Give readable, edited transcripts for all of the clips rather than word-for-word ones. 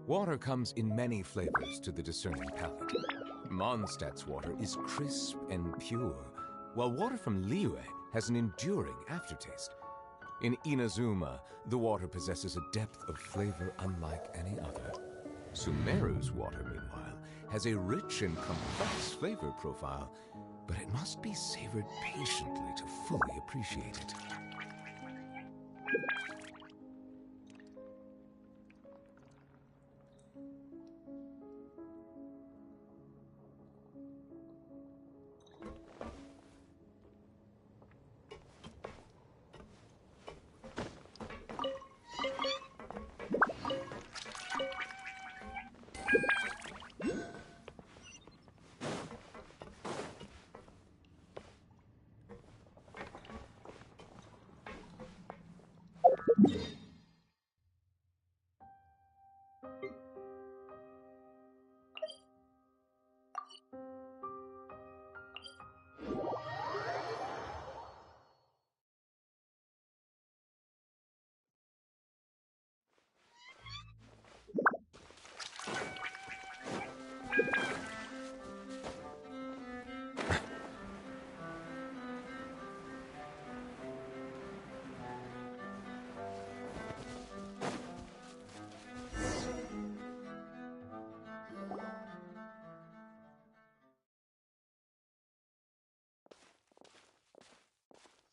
Water comes in many flavors to the discerning palate. Mondstadt's water is crisp and pure, while water from Liyue has an enduring aftertaste. In Inazuma, the water possesses a depth of flavor unlike any other. Sumeru's water, meanwhile, has a rich and complex flavor profile, but it must be savored patiently to fully appreciate it.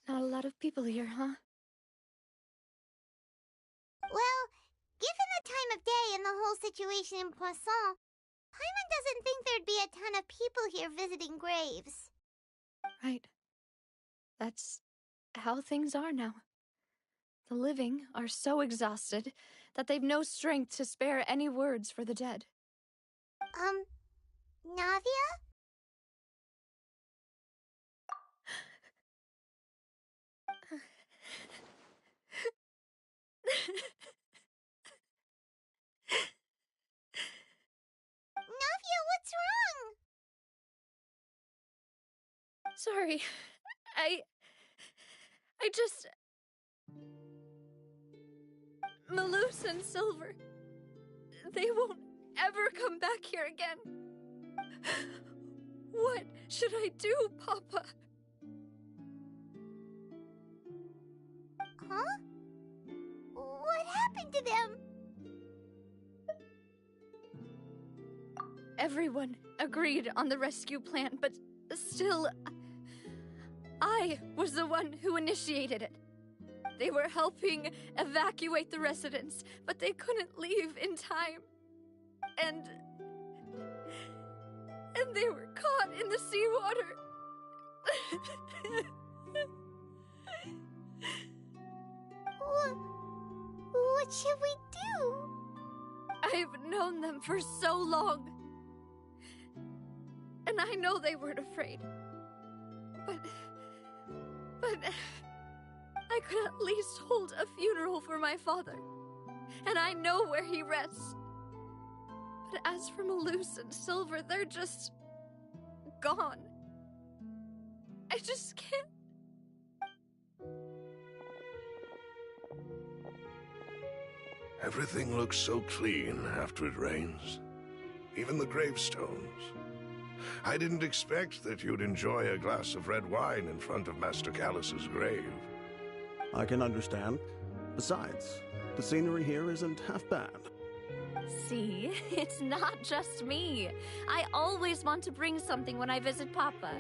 Not a lot of people here, huh? Well, given the time of day and the whole situation in Poisson, Paimon doesn't think there'd be a ton of people here visiting graves. Right. That's how things are now. The living are so exhausted that they've no strength to spare any words for the dead. Navia? Navia, what's wrong? Sorry. I just... Malus and Silver... They won't ever come back here again. What should I do, Papa? Huh? What happened to them? Everyone agreed on the rescue plan, but still... I was the one who initiated it. They were helping evacuate the residents, but they couldn't leave in time. And they were caught in the seawater. What should we do? I've known them for so long. And I know they weren't afraid. But I could at least hold a funeral for my father. And I know where he rests. But as for Malus and Silver, they're just gone. I just can't. Everything looks so clean after it rains. Even the gravestones. I didn't expect that you'd enjoy a glass of red wine in front of Master Calus's grave. I can understand. Besides, the scenery here isn't half bad. See, it's not just me. I always want to bring something when I visit Papa.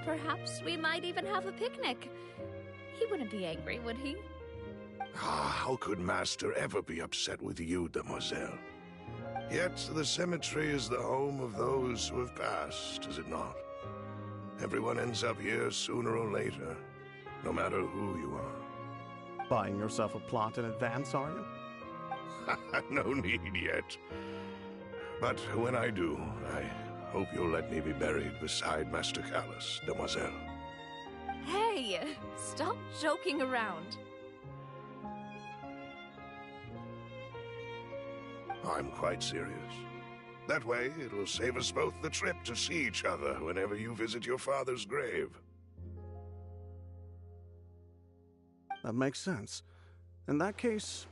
Perhaps we might even have a picnic. He wouldn't be angry, would he? How could Master ever be upset with you, Demoiselle? Yet the cemetery is the home of those who have passed, is it not? Everyone ends up here sooner or later, no matter who you are. Buying yourself a plot in advance, are you? No need yet. But when I do, I hope you'll let me be buried beside Master Calus, Demoiselle. Hey, stop joking around. I'm quite serious. That way, it'll save us both the trip to see each other whenever you visit your father's grave. That makes sense. In that case,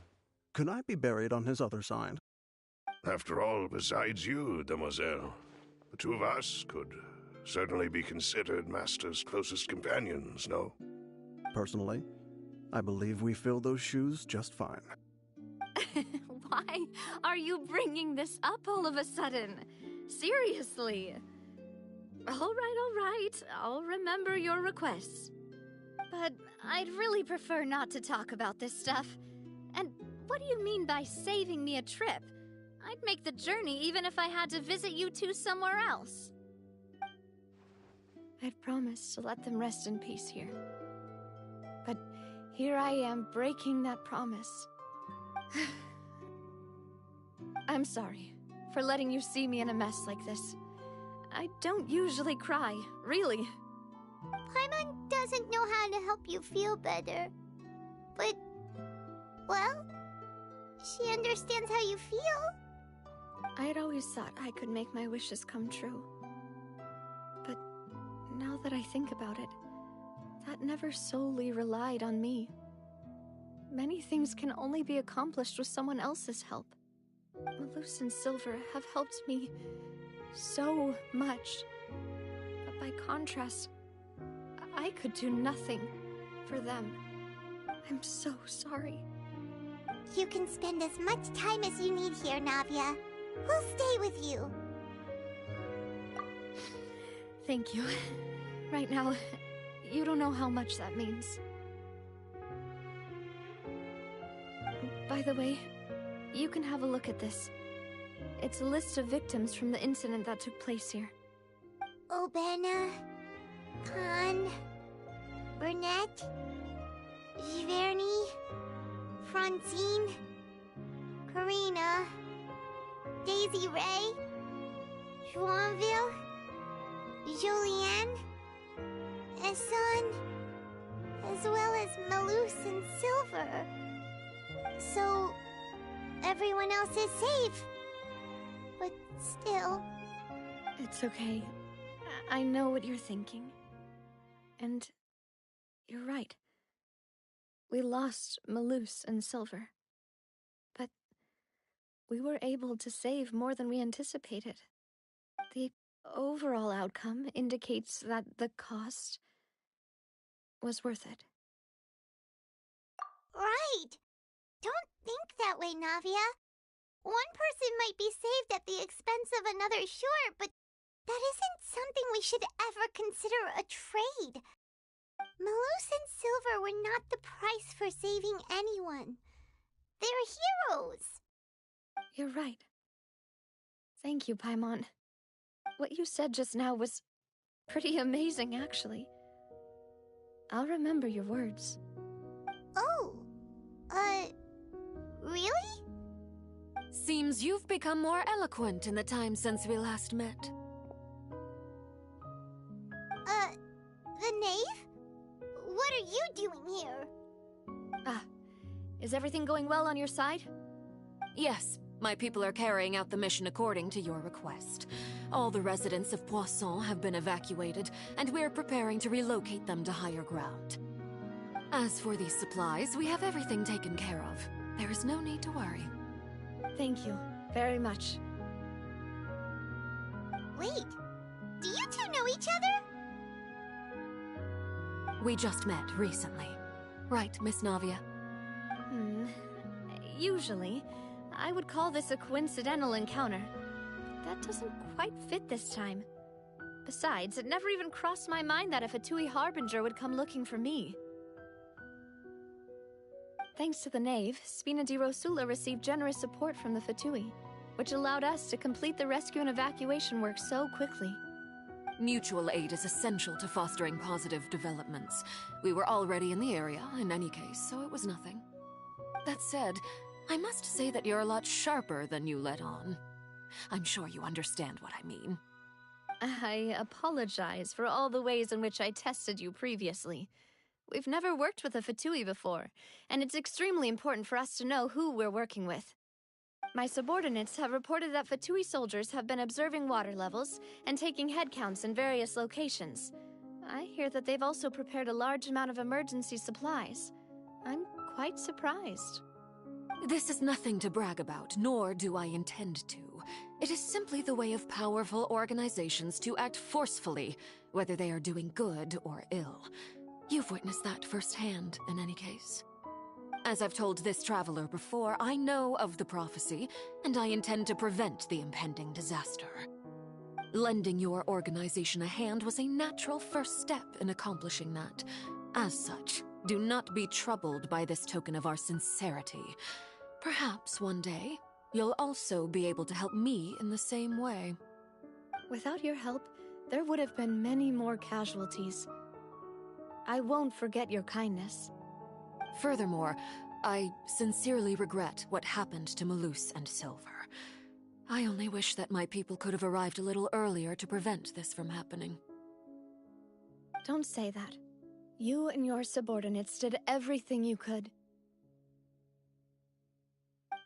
could I be buried on his other side? After all, besides you, Demoiselle, the two of us could certainly be considered Master's closest companions, no? Personally, I believe we fill those shoes just fine. Why are you bringing this up all of a sudden? Seriously. All right. I'll remember your requests. But I'd really prefer not to talk about this stuff. And what do you mean by saving me a trip? I'd make the journey even if I had to visit you two somewhere else. I'd promised to let them rest in peace here. But here I am breaking that promise. I'm sorry for letting you see me in a mess like this. I don't usually cry, really. Paimon doesn't know how to help you feel better. But, well, she understands how you feel. I'd always thought I could make my wishes come true. But now that I think about it, that never solely relied on me. Many things can only be accomplished with someone else's help. Malus and Silver have helped me so much. But by contrast, I could do nothing for them. I'm so sorry. You can spend as much time as you need here, Navia. We'll stay with you. Thank you. Right now, you don't know how much that means. By the way, you can have a look at this. It's a list of victims from the incident that took place here. Obena, Khan, Burnett, Giverny, Francine, Karina, Daisy Ray, Joinville, Julianne, Esson, as well as Malus and Silver. So, everyone else is safe. But still... It's okay. I know what you're thinking. And you're right. We lost Malus and Silver. But we were able to save more than we anticipated. The overall outcome indicates that the cost was worth it. Right! Don't think that way, Navia. One person might be saved at the expense of another, sure, but that isn't something we should ever consider a trade. Malus and Silver were not the price for saving anyone. They're heroes. You're right. Thank you, Paimon. What you said just now was pretty amazing, actually. I'll remember your words. Oh, really? Seems you've become more eloquent in the time since we last met. The knave? What are you doing here? everything going well on your side? Yes, my people are carrying out the mission according to your request. All the residents of Poisson have been evacuated, and we're preparing to relocate them to higher ground. As for these supplies, we have everything taken care of. There is no need to worry. Thank you very much. Wait, do you two know each other? We just met recently. Right, Miss Navia? Usually, I would call this a coincidental encounter. That doesn't quite fit this time. Besides, it never even crossed my mind that a Fatui Harbinger would come looking for me. Thanks to the Knave, Spina di Rosula received generous support from the Fatui, which allowed us to complete the rescue and evacuation work so quickly. Mutual aid is essential to fostering positive developments. We were already in the area, in any case, so it was nothing. That said, I must say that you're a lot sharper than you let on. I'm sure you understand what I mean. I apologize for all the ways in which I tested you previously. We've never worked with a Fatui before, and it's extremely important for us to know who we're working with. My subordinates have reported that Fatui soldiers have been observing water levels and taking head counts in various locations. I hear that they've also prepared a large amount of emergency supplies. I'm quite surprised. This is nothing to brag about, nor do I intend to. It is simply the way of powerful organizations to act forcefully, whether they are doing good or ill. You've witnessed that firsthand, in any case. As I've told this traveler before, I know of the prophecy, and I intend to prevent the impending disaster. Lending your organization a hand was a natural first step in accomplishing that. As such, do not be troubled by this token of our sincerity. Perhaps one day, you'll also be able to help me in the same way. Without your help, there would have been many more casualties. I won't forget your kindness. Furthermore, I sincerely regret what happened to Malus and Silver. I only wish that my people could have arrived a little earlier to prevent this from happening. Don't say that. You and your subordinates did everything you could.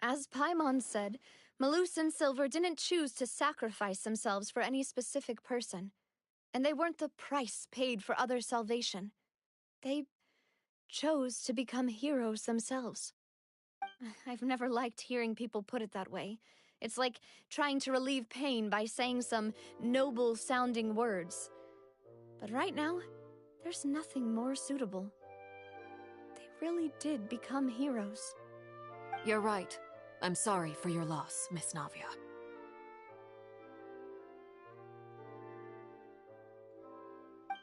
As Paimon said, Malus and Silver didn't choose to sacrifice themselves for any specific person, and they weren't the price paid for other salvation. They chose to become heroes themselves. I've never liked hearing people put it that way. It's like trying to relieve pain by saying some noble-sounding words. But right now, there's nothing more suitable. They really did become heroes. You're right. I'm sorry for your loss, Miss Navia.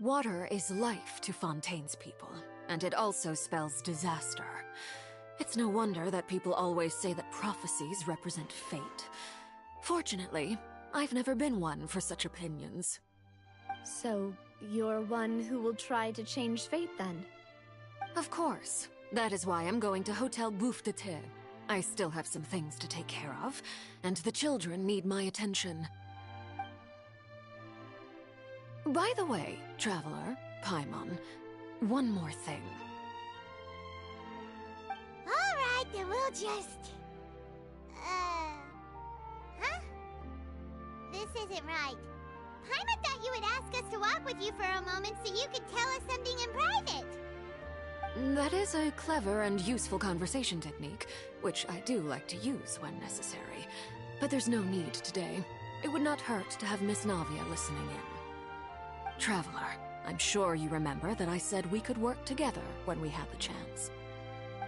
Water is life to Fontaine's people, and it also spells disaster. It's no wonder that people always say that prophecies represent fate. Fortunately, I've never been one for such opinions. So, you're one who will try to change fate, then? Of course. That is why I'm going to Hotel Bouffe de Terre. I still have some things to take care of, and the children need my attention. By the way, Traveler, Paimon, one more thing. Alright, then we'll just... Huh? This isn't right. Paimon thought you would ask us to walk with you for a moment so you could tell us something in private. That is a clever and useful conversation technique, which I do like to use when necessary. But there's no need today. It would not hurt to have Miss Navia listening in. Traveler, I'm sure you remember that I said we could work together when we had the chance.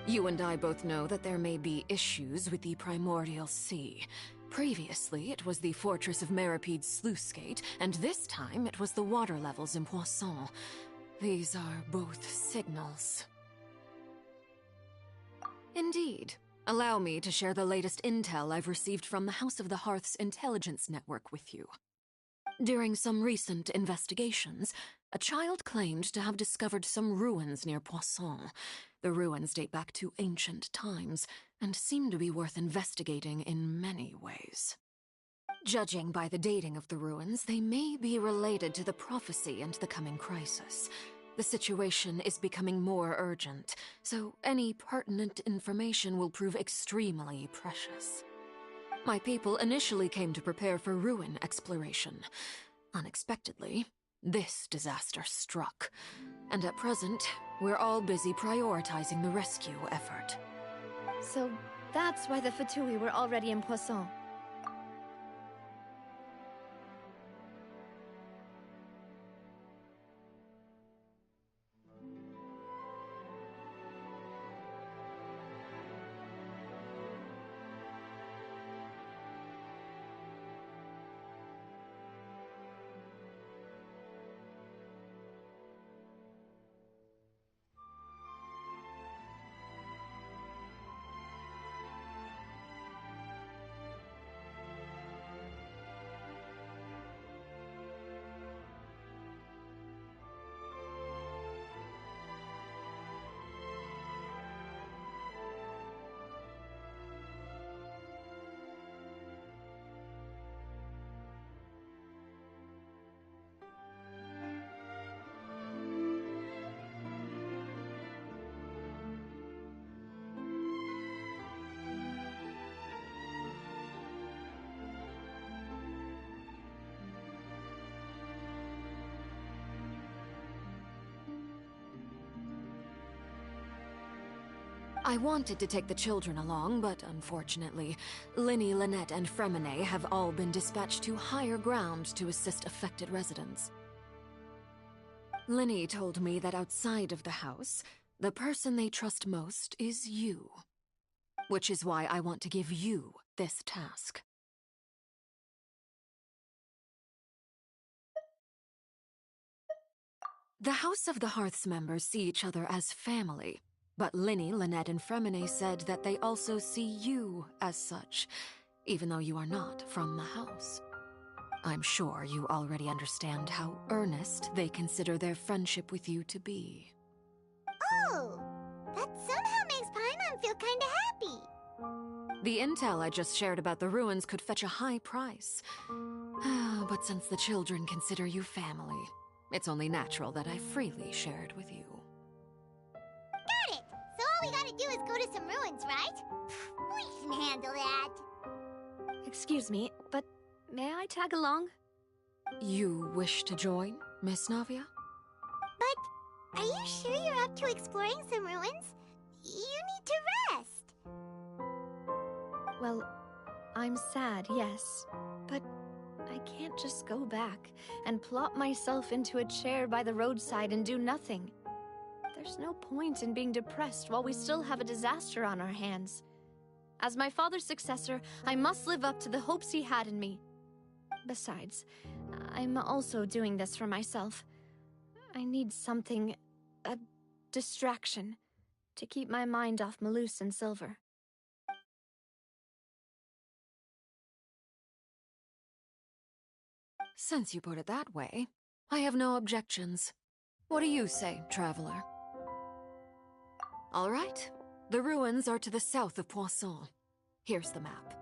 You and I both know that there may be issues with the Primordial Sea. Previously, it was the Fortress of Meripede's sluice gate, and this time it was the water levels in Poisson. These are both signals. Indeed. Allow me to share the latest intel I've received from the House of the Hearth's intelligence network with you. During some recent investigations, a child claimed to have discovered some ruins near Poisson. The ruins date back to ancient times, and seem to be worth investigating in many ways. Judging by the dating of the ruins, they may be related to the prophecy and the coming crisis. The situation is becoming more urgent, so any pertinent information will prove extremely precious. My people initially came to prepare for ruin exploration. Unexpectedly, this disaster struck, and at present, we're all busy prioritizing the rescue effort. So that's why the Fatui were already in Poisson. I wanted to take the children along, but unfortunately, Linny, Lynette, and Fremine have all been dispatched to higher ground to assist affected residents. Linny told me that outside of the house, the person they trust most is you. Which is why I want to give you this task. The House of the Hearth's members see each other as family. But Linny, Lynette, and Fremine said that they also see you as such, even though you are not from the house. I'm sure you already understand how earnest they consider their friendship with you to be. Oh, that somehow makes Paimon feel kinda happy. The intel I just shared about the ruins could fetch a high price. But since the children consider you family, it's only natural that I freely share it with you. Got it! So all we gotta do is go to some ruins, right? We can handle that. Excuse me, but may I tag along? You wish to join, Miss Navia? But are you sure you're up to exploring some ruins? You need to rest. Well, I'm sad, yes, but I can't just go back and plop myself into a chair by the roadside and do nothing. There's no point in being depressed while we still have a disaster on our hands. As my father's successor, I must live up to the hopes he had in me. Besides, I'm also doing this for myself. I need something, a distraction, to keep my mind off Malus and Silver. Since you put it that way, I have no objections. What do you say, traveler? All right. The ruins are to the south of Poisson. Here's the map.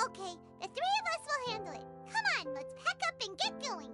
Okay, the three of us will handle it. Come on, let's pack up and get going.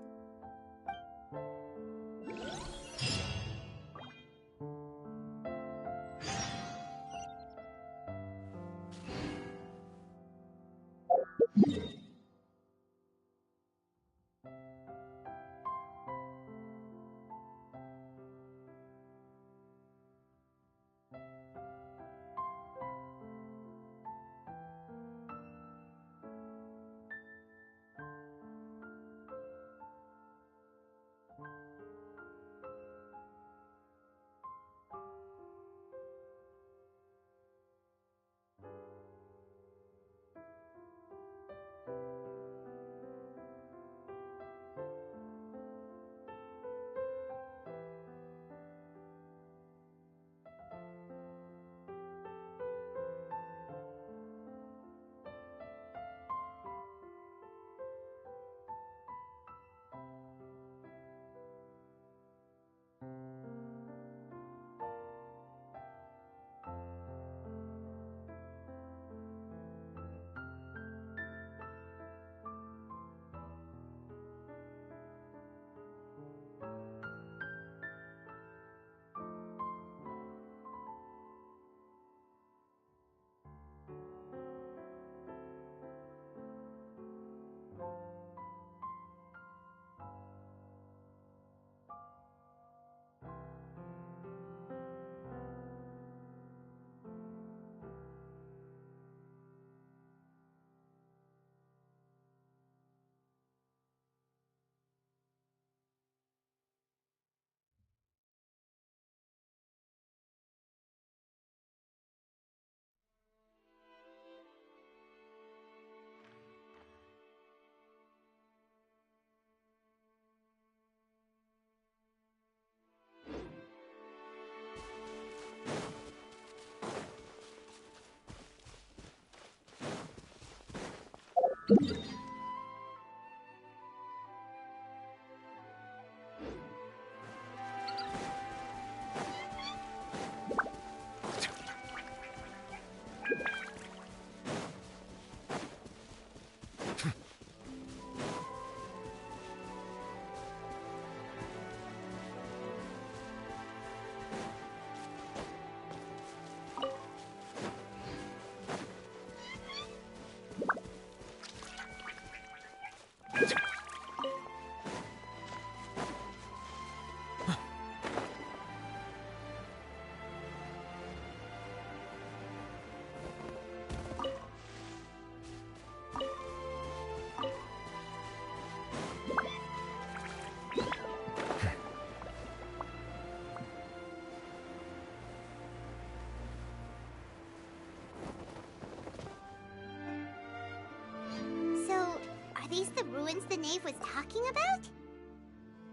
these the ruins the knave was talking about?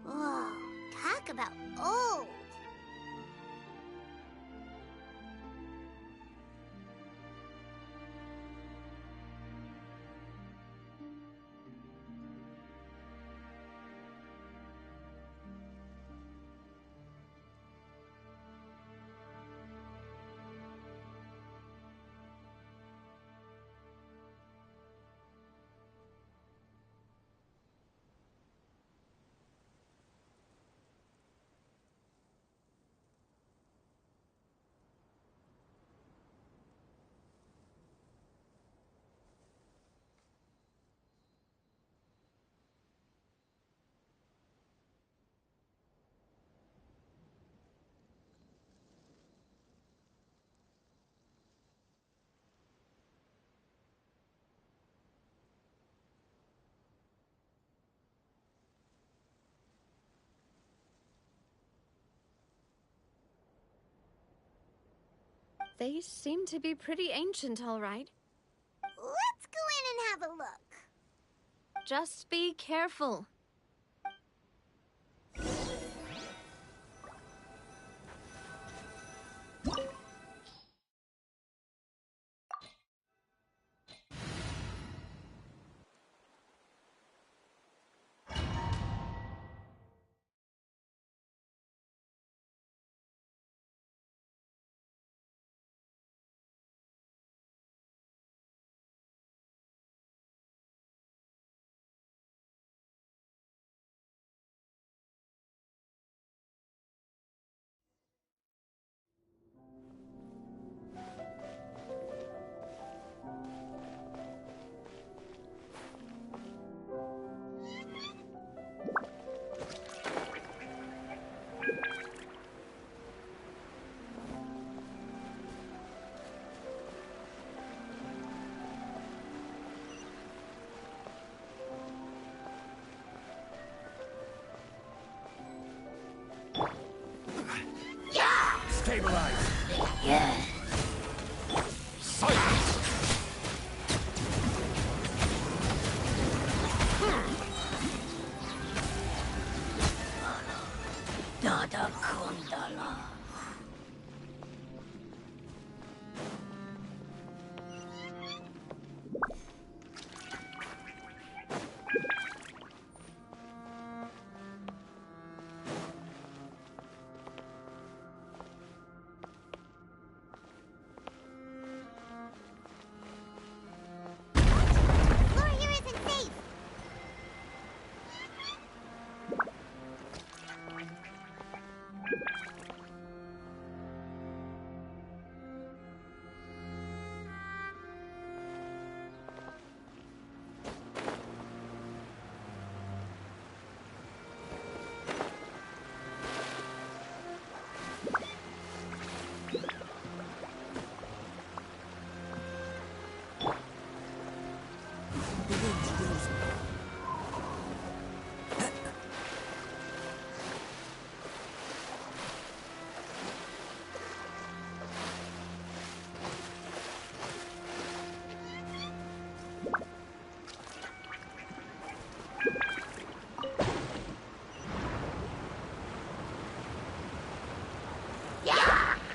Whoa, talk about old. They seem to be pretty ancient, all right. Let's go in and have a look. Just be careful. Stabilize! Yeah. Silence! Dada Kundala.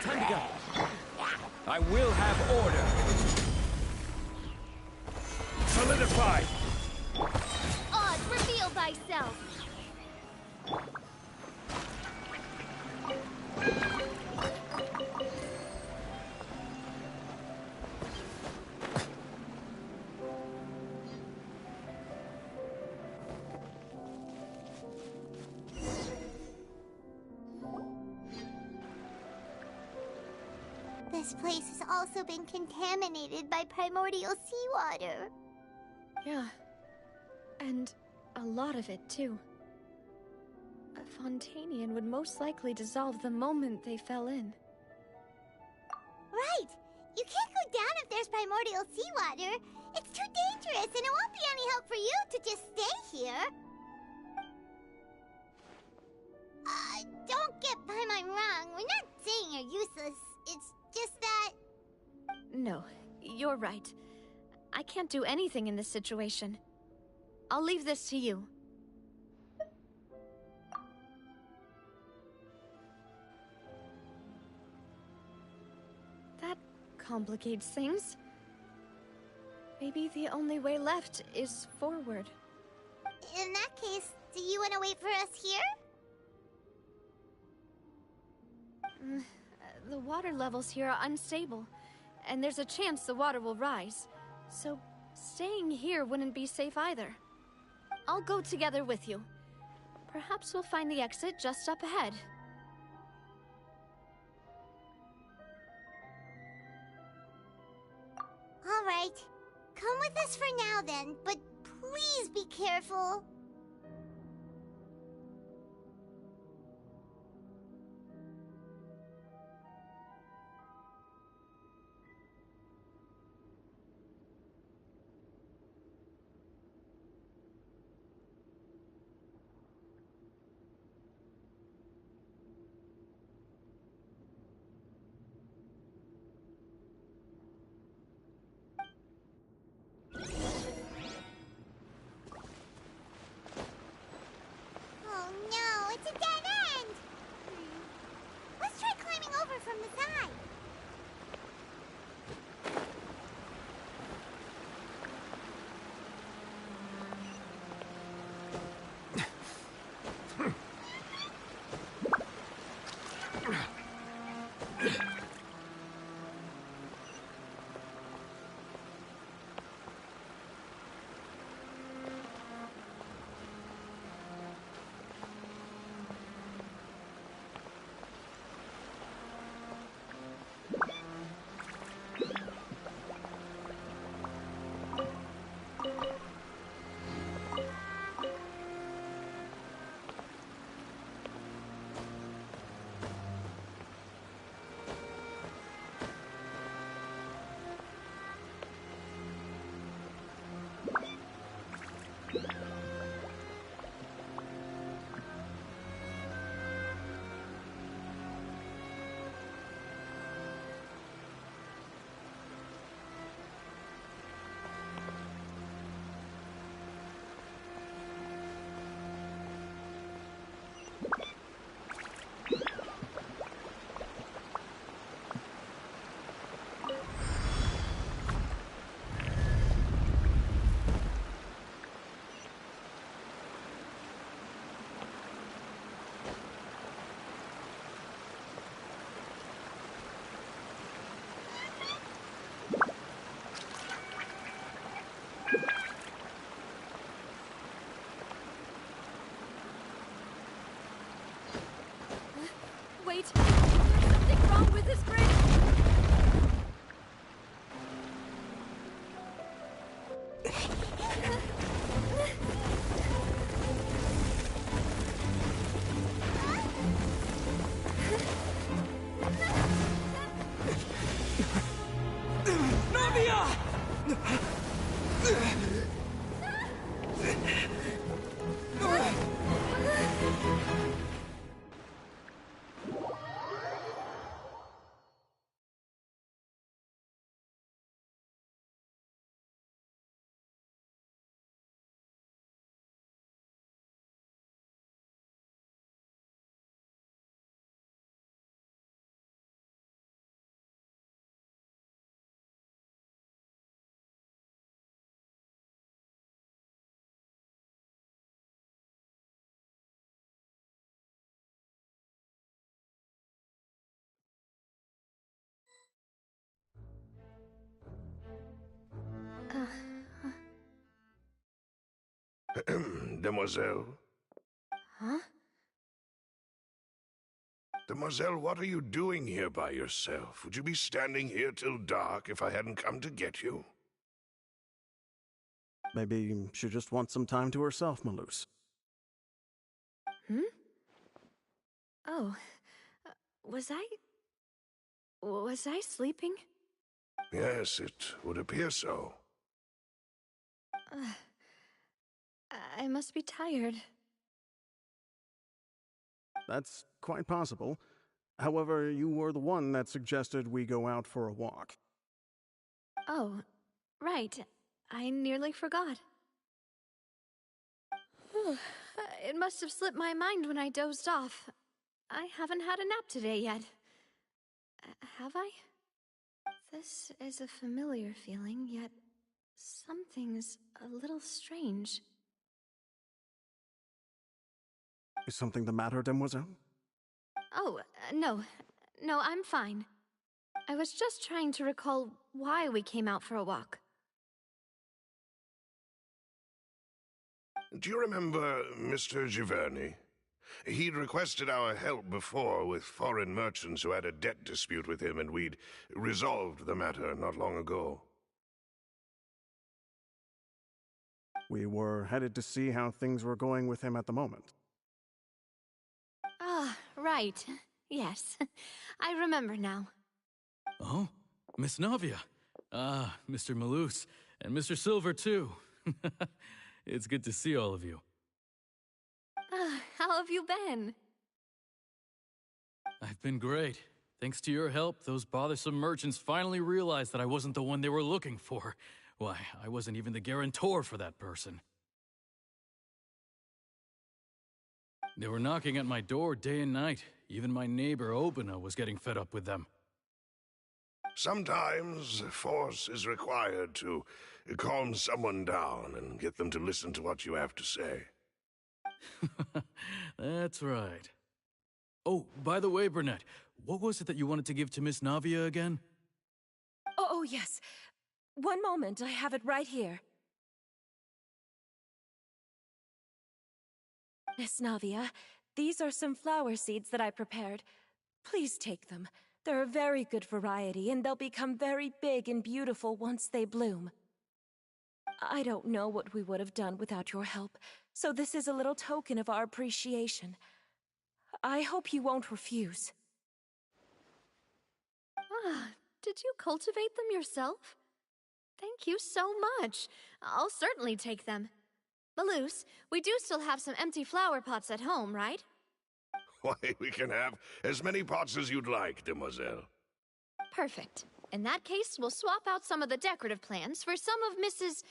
Time to go. I will have order. Solidify! Oz, reveal thyself. This place has also been contaminated by primordial seawater. Yeah. And a lot of it, too. A Fontanian would most likely dissolve the moment they fell in. Right! You can't go down if there's primordial seawater. It's too dangerous, and it won't be any help for you to just stay here. Don't get Paimon wrong. We're not saying you're useless. It's just that... No, you're right. I can't do anything in this situation. I'll leave this to you. That complicates things. Maybe the only way left is forward. In that case, do you want to wait for us here? The water levels here are unstable, and there's a chance the water will rise. So, staying here wouldn't be safe either. I'll go together with you. Perhaps we'll find the exit just up ahead. All right. Come with us for now then, but please be careful. Oh no, it's a dead end! Let's try climbing over from the side. Wait! There's something wrong with this bridge! Demoiselle? Huh? Demoiselle, what are you doing here by yourself? Would you be standing here till dark if I hadn't come to get you? Maybe she just wants some time to herself, Malus. Hmm? Oh. Was I sleeping? Yes, it would appear so. I must be tired. That's quite possible. However, you were the one that suggested we go out for a walk. Oh, right. I nearly forgot. It must have slipped my mind when I dozed off. I haven't had a nap today yet. Have I? This is a familiar feeling, yet something's a little strange. Is something the matter, Demoiselle? Oh, no. No, I'm fine. I was just trying to recall why we came out for a walk. Do you remember Mr. Giverny? He'd requested our help before with foreign merchants who had a debt dispute with him, and we'd resolved the matter not long ago. We were headed to see how things were going with him at the moment. Ah, right. Yes. I remember now. Oh, Miss Navia. Ah, Mr. Malus, and Mr. Silver, too. It's good to see all of you. How have you been? I've been great. Thanks to your help, those bothersome merchants finally realized that I wasn't the one they were looking for. Why, I wasn't even the guarantor for that person. They were knocking at my door day and night. Even my neighbor, Obina, was getting fed up with them. Sometimes force is required to calm someone down and get them to listen to what you have to say. That's right. Oh, by the way, Burnett, what was it that you wanted to give to Miss Navia again? Oh, yes. One moment, I have it right here. Miss Navia, these are some flower seeds that I prepared. Please take them. They're a very good variety, and they'll become very big and beautiful once they bloom. I don't know what we would have done without your help, so this is a little token of our appreciation. I hope you won't refuse. Ah, did you cultivate them yourself? Thank you so much. I'll certainly take them. Malus, we do still have some empty flower pots at home, right? Why, we can have as many pots as you'd like, Demoiselle. Perfect. In that case, we'll swap out some of the decorative plants for some of Mrs.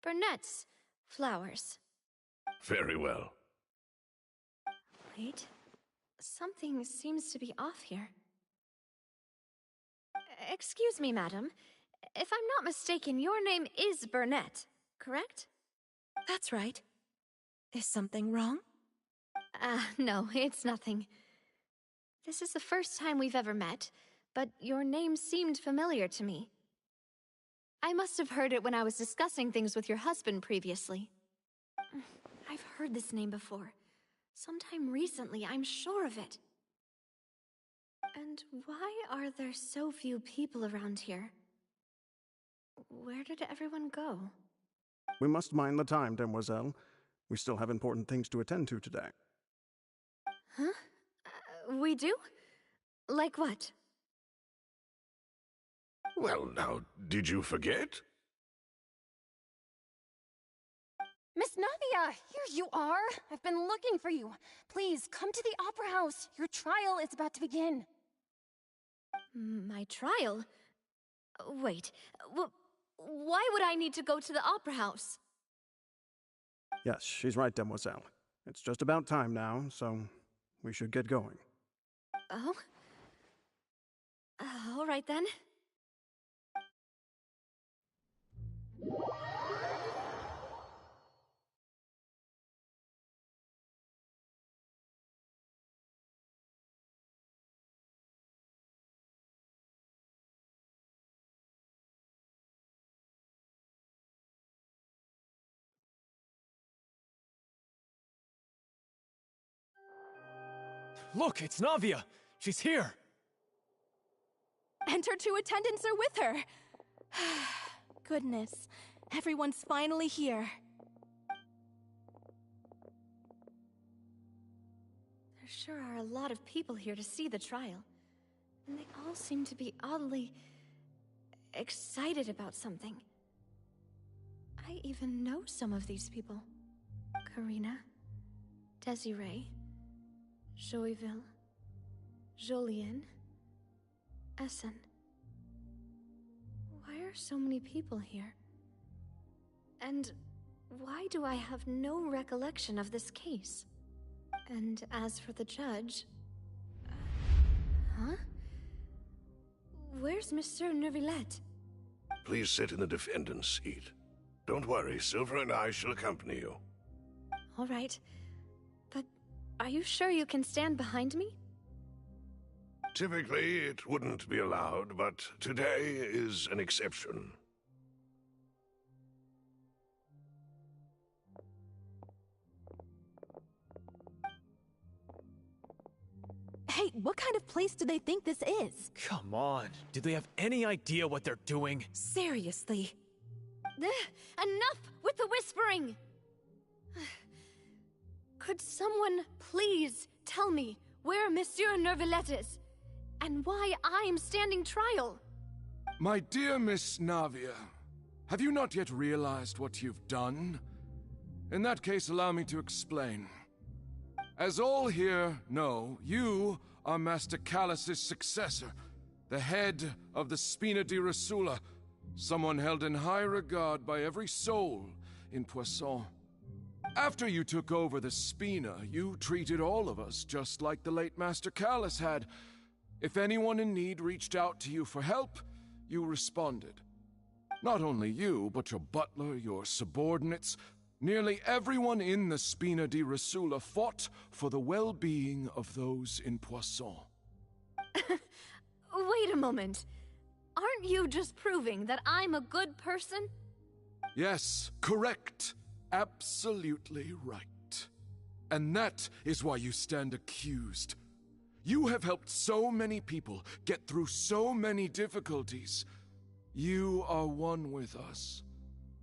Burnett's flowers. Very well. Wait. Something seems to be off here. Excuse me, madam. If I'm not mistaken, your name is Burnett, correct? That's right. Is something wrong? No, it's nothing. This is the first time we've ever met, but your name seemed familiar to me. I must have heard it when I was discussing things with your husband previously. I've heard this name before. Sometime recently, I'm sure of it. And why are there so few people around here? Where did everyone go? We must mind the time, Demoiselle. We still have important things to attend to today. Huh? We do? Like what? Well, now, did you forget? Miss Navia, here you are. I've been looking for you. Please, come to the Opera House. Your trial is about to begin. My trial? Wait, why would I need to go to the Opera House? Yes, she's right, Demoiselle. It's just about time now, so we should get going. Oh? All right then. Look, it's Navia! She's here! And her two attendants are with her. Goodness, everyone's finally here. There sure are a lot of people here to see the trial. And they all seem to be oddly excited about something. I even know some of these people. Karina, Desiree, Joyville, Jolien, Essen. Why are so many people here? And Why do I have no recollection of this case? And as for the judge... Huh? Where's Monsieur Neuvillette? Please sit in the defendant's seat. Don't worry, Silver and I shall accompany you. All right. But are you sure you can stand behind me? Typically, it wouldn't be allowed, but today is an exception. Hey, what kind of place do they think this is? Come on. Do they have any idea what they're doing? Seriously. Enough with the whispering! Could someone please tell me where Monsieur Neuvillette is? And why I'm standing trial? My dear Miss Navia, have you not yet realized what you've done? In that case, allow me to explain. As all here know, you are Master Callus's successor, the head of the Spina di Rosula, someone held in high regard by every soul in Poisson. After you took over the Spina, you treated all of us just like the late Master Callus had. If anyone in need reached out to you for help, you responded. Not only you, but your butler, your subordinates, nearly everyone in the Spina di Rosula fought for the well-being of those in Poisson. Wait a moment. Aren't you just proving that I'm a good person? Yes, correct. Absolutely right. And that is why you stand accused. You have helped so many people get through so many difficulties. You are one with us.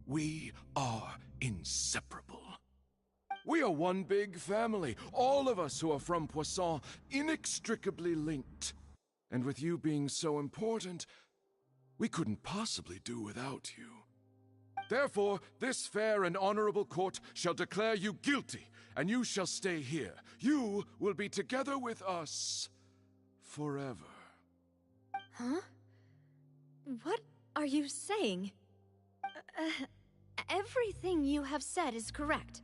We are inseparable. We are one big family, all of us who are from Poisson, inextricably linked. And with you being so important, we couldn't possibly do without you. Therefore, this fair and honorable court shall declare you guilty, and you shall stay here. You will be together with us forever. Huh? What are you saying? Everything you have said is correct.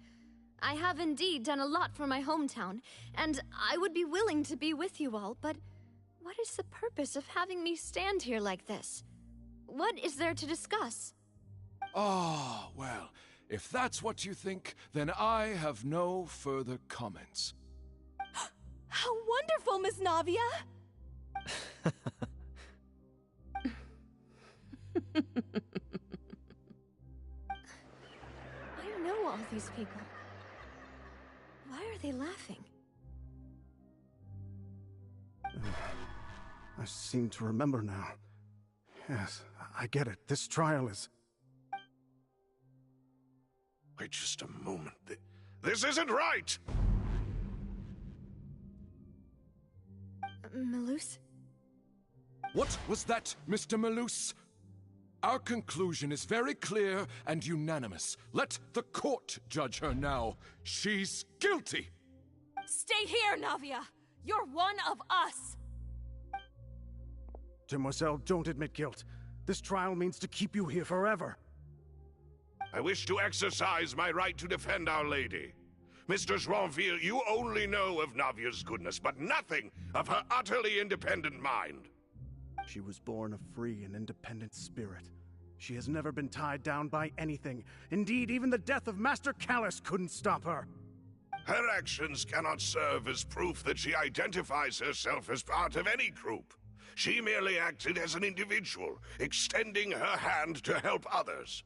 I have indeed done a lot for my hometown, and I would be willing to be with you all, but what is the purpose of having me stand here like this? What is there to discuss? Ah, well, if that's what you think, then I have no further comments. How wonderful, Miss Navia! I know all these people. Why are they laughing? I seem to remember now. Yes, I get it. This trial is... Wait just a moment. This isn't right! Malus? What was that, Mr. Malus? Our conclusion is very clear and unanimous. Let the court judge her now. She's guilty! Stay here, Navia! You're one of us! Demoiselle, don't admit guilt. This trial means to keep you here forever. I wish to exercise my right to defend Our Lady. Mr. Joinville, you only know of Navia's goodness, but nothing of her utterly independent mind. She was born a free and independent spirit. She has never been tied down by anything. Indeed, even the death of Master Callus couldn't stop her. Her actions cannot serve as proof that she identifies herself as part of any group. She merely acted as an individual, extending her hand to help others.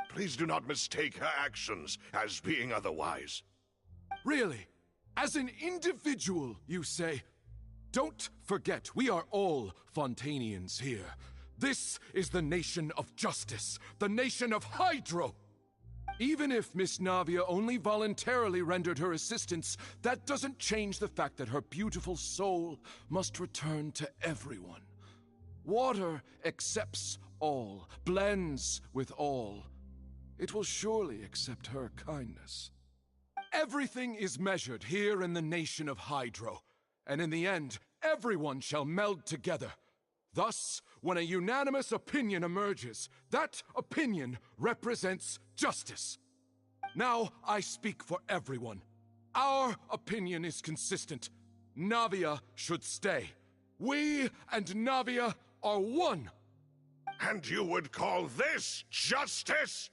Please do not mistake her actions as being otherwise. Really? As an individual, you say? Don't forget, we are all Fontanians here. This is the nation of justice, the nation of Hydro. Even if Miss Navia only voluntarily rendered her assistance, that doesn't change the fact that her beautiful soul must return to everyone. Water accepts all, blends with all. It will surely accept her kindness. Everything is measured here in the nation of Hydro, and in the end, everyone shall meld together. Thus, when a unanimous opinion emerges, that opinion represents justice. Now I speak for everyone. Our opinion is consistent. Navia should stay. We and Navia are one. And you would call this justice?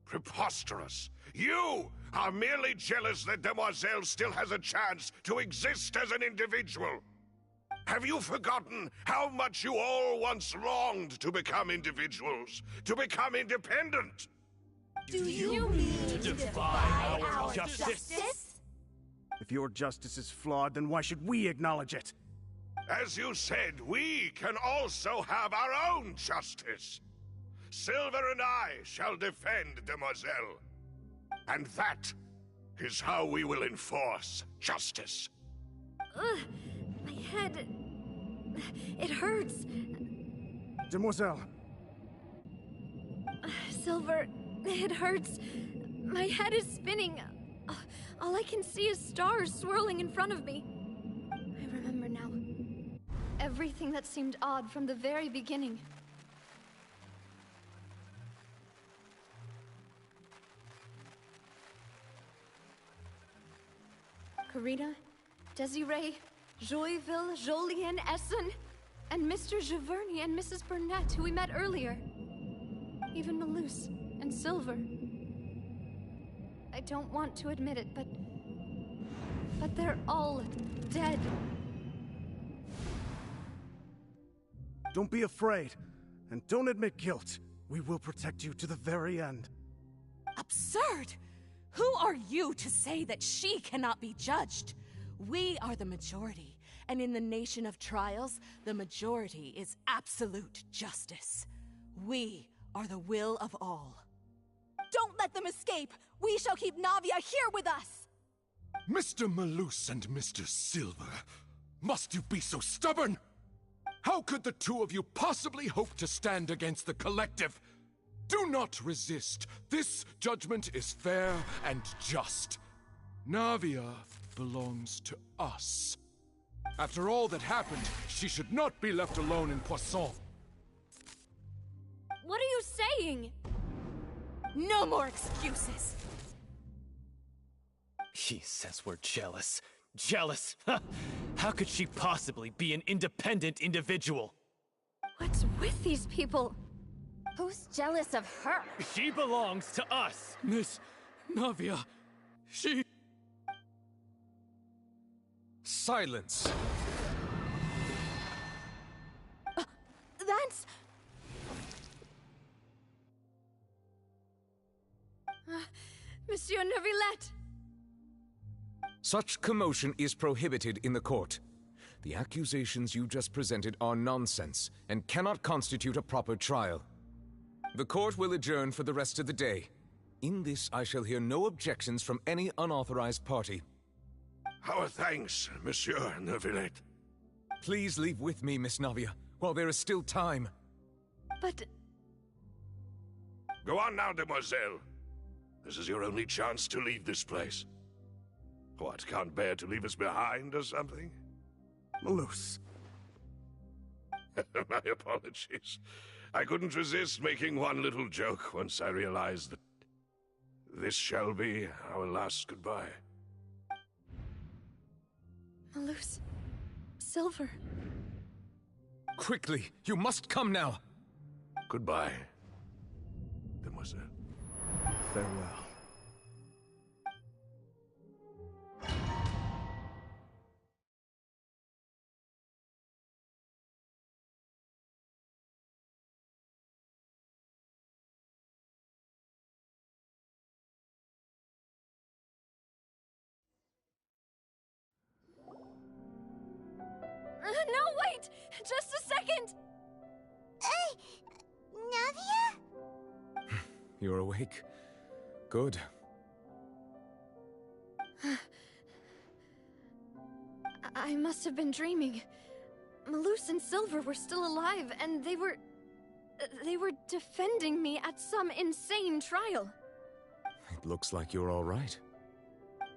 Preposterous. You are merely jealous that Demoiselle still has a chance to exist as an individual. Have you forgotten how much you all once longed to become individuals, to become independent? Do you mean to defy our justice? If your justice is flawed, then why should we acknowledge it? As you said, we can also have our own justice. Silver and I shall defend Demoiselle. And that is how we will enforce justice. My head... it hurts. Demoiselle. Silver, it hurts. My head is spinning. All I can see is stars swirling in front of me. I remember now. Everything that seemed odd from the very beginning. Karina, Desiree, Joyville, Jolien, Essen, and Mr. Giverny and Mrs. Burnett, who we met earlier. Even Malus and Silver. I don't want to admit it, but they're all dead. Don't be afraid, and don't admit guilt. We will protect you to the very end. Absurd! Who are you to say that she cannot be judged? We are the majority, and in the nation of trials, the majority is absolute justice. We are the will of all. Don't let them escape! We shall keep Navia here with us! Mr. Malus and Mr. Silver, must you be so stubborn? How could the two of you possibly hope to stand against the collective? Do not resist. This judgment is fair and just. Navia belongs to us. After all that happened, she should not be left alone in Poisson. What are you saying? No more excuses! He says we're jealous. Jealous? How could she possibly be an independent individual? What's with these people? Who's jealous of her? She belongs to us! Miss Navia, she... Silence! That's... Monsieur Neuvillette! Such commotion is prohibited in the court. The accusations you just presented are nonsense and cannot constitute a proper trial. The court will adjourn for the rest of the day. In this, I shall hear no objections from any unauthorized party. Our thanks, Monsieur Neuvillette. Please leave with me, Miss Navia, while there is still time. But... Go on now, Demoiselle. This is your only chance to leave this place. What, can't bear to leave us behind or something? Malus. My apologies. I couldn't resist making one little joke once I realized that this shall be our last goodbye. Malus... Silver... Quickly, you must come now! Goodbye, Demoiselle. Farewell. No, wait! Just a second! Navia? You're awake. Good. I must have been dreaming. Malus and Silver were still alive, and they were defending me at some insane trial. It looks like you're all right.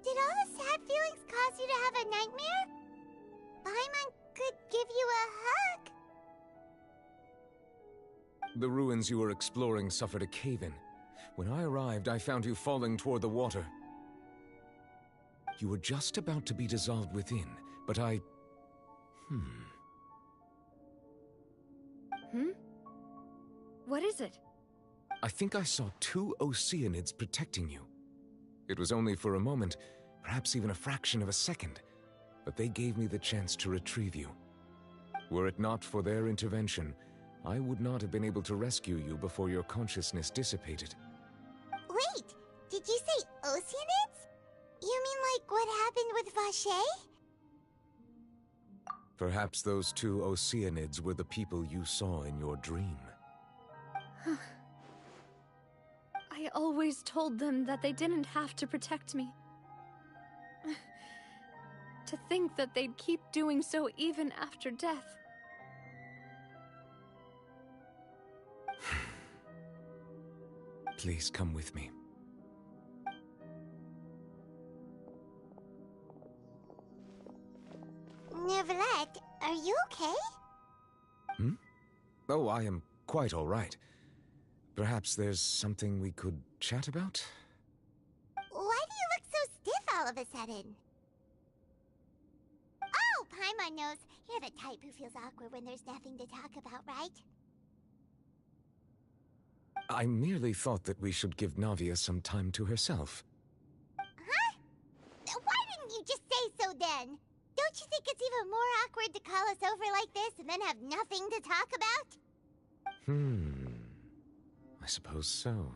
Did all the sad feelings cause you to have a nightmare? Paimon could give you a hug. The ruins you were exploring suffered a cave-in. When I arrived, I found you falling toward the water. You were just about to be dissolved within, but I... What is it? I think I saw 2 Oceanids protecting you. It was only for a moment, perhaps even a fraction of a second, but they gave me the chance to retrieve you. Were it not for their intervention, I would not have been able to rescue you before your consciousness dissipated. Wait, did you say Oceanids? You mean like what happened with Vache? Perhaps those 2 Oceanids were the people you saw in your dream. I always told them that they didn't have to protect me. To think that they'd keep doing so even after death. Please come with me. Neuvillette, are you okay? Oh, I am quite all right. Perhaps there's something we could chat about? Why do you look so stiff all of a sudden? Oh, Paimon knows. You're the type who feels awkward when there's nothing to talk about, right? I merely thought that we should give Navia some time to herself. Huh? Why didn't you just say so then? Don't you think it's even more awkward to call us over like this and then have nothing to talk about? I suppose so.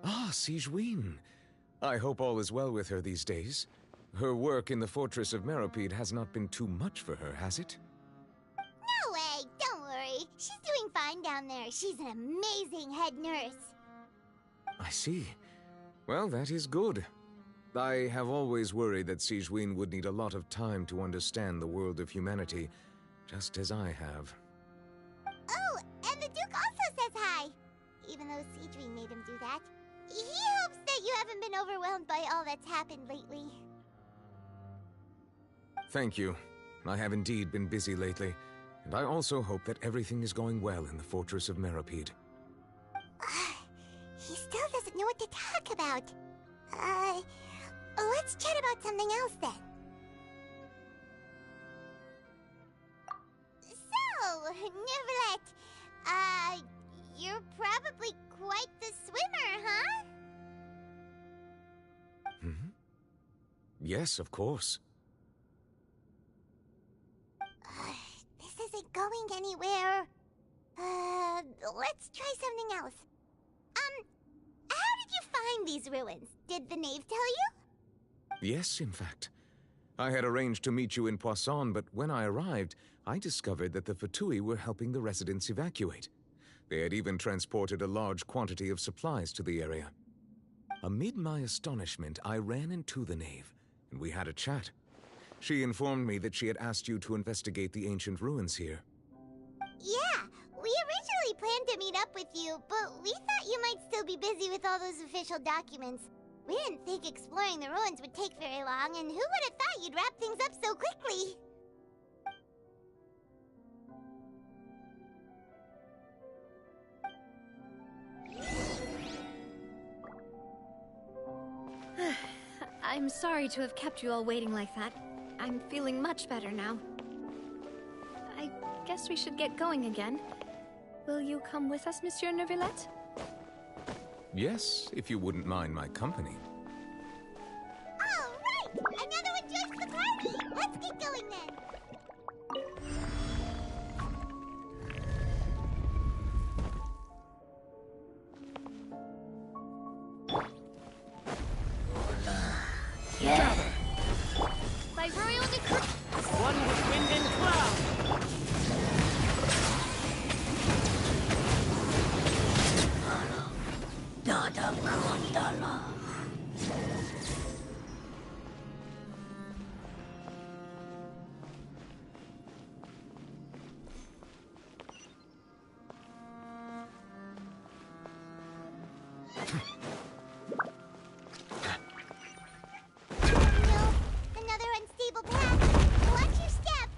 Ah, Sigewinne. I hope all is well with her these days. Her work in the Fortress of Meropide has not been too much for her, has it? No way, don't worry. She's doing fine down there. She's an amazing head nurse. I see. Well, that is good. I have always worried that Sigewinne would need a lot of time to understand the world of humanity, just as I have. Oh, and the Duke also says hi. Even though Sigewinne made him do that. He hopes that you haven't been overwhelmed by all that's happened lately. Thank you. I have indeed been busy lately, and I also hope that everything is going well in the Fortress of Meropide. He still doesn't know what to talk about. Let's chat about something else then. So, Neuvillette, you're probably quite the swimmer, huh? Yes, of course. This isn't going anywhere. Let's try something else. How did you find these ruins? Did the knave tell you? Yes, in fact. I had arranged to meet you in Poisson, but when I arrived, I discovered that the Fatui were helping the residents evacuate. They had even transported a large quantity of supplies to the area. Amid my astonishment, I ran into the knave, and we had a chat. She informed me that she had asked you to investigate the ancient ruins here. Yeah, we originally planned to meet up with you, but we thought you might still be busy with all those official documents. We didn't think exploring the ruins would take very long, and who would have thought you'd wrap things up so quickly? I'm sorry to have kept you all waiting like that. I'm feeling much better now. I guess we should get going again. Will you come with us, Monsieur Neuvillette? Yes, if you wouldn't mind my company. All right! Another one joins the party! Let's get going then! Gather! By royal decree! One with wind and cloud! Nada Kundala. Another unstable path. Watch your step.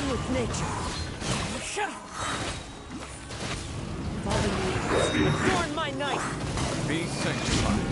one with nature. Fallen leaves, adorn my night. Be sanctified.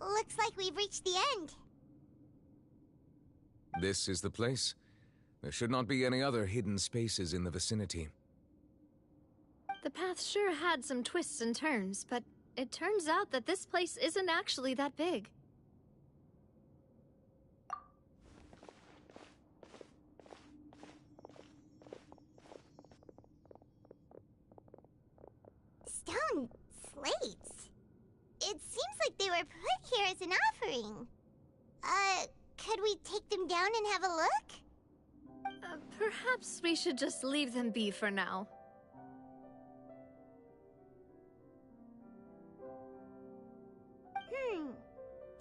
Looks like we've reached the end. This is the place. There should not be any other hidden spaces in the vicinity. The path sure had some twists and turns, but it turns out that this place isn't actually that big. Stone slates? It seems like they were put here as an offering. Could we take them down and have a look? Perhaps we should just leave them be for now.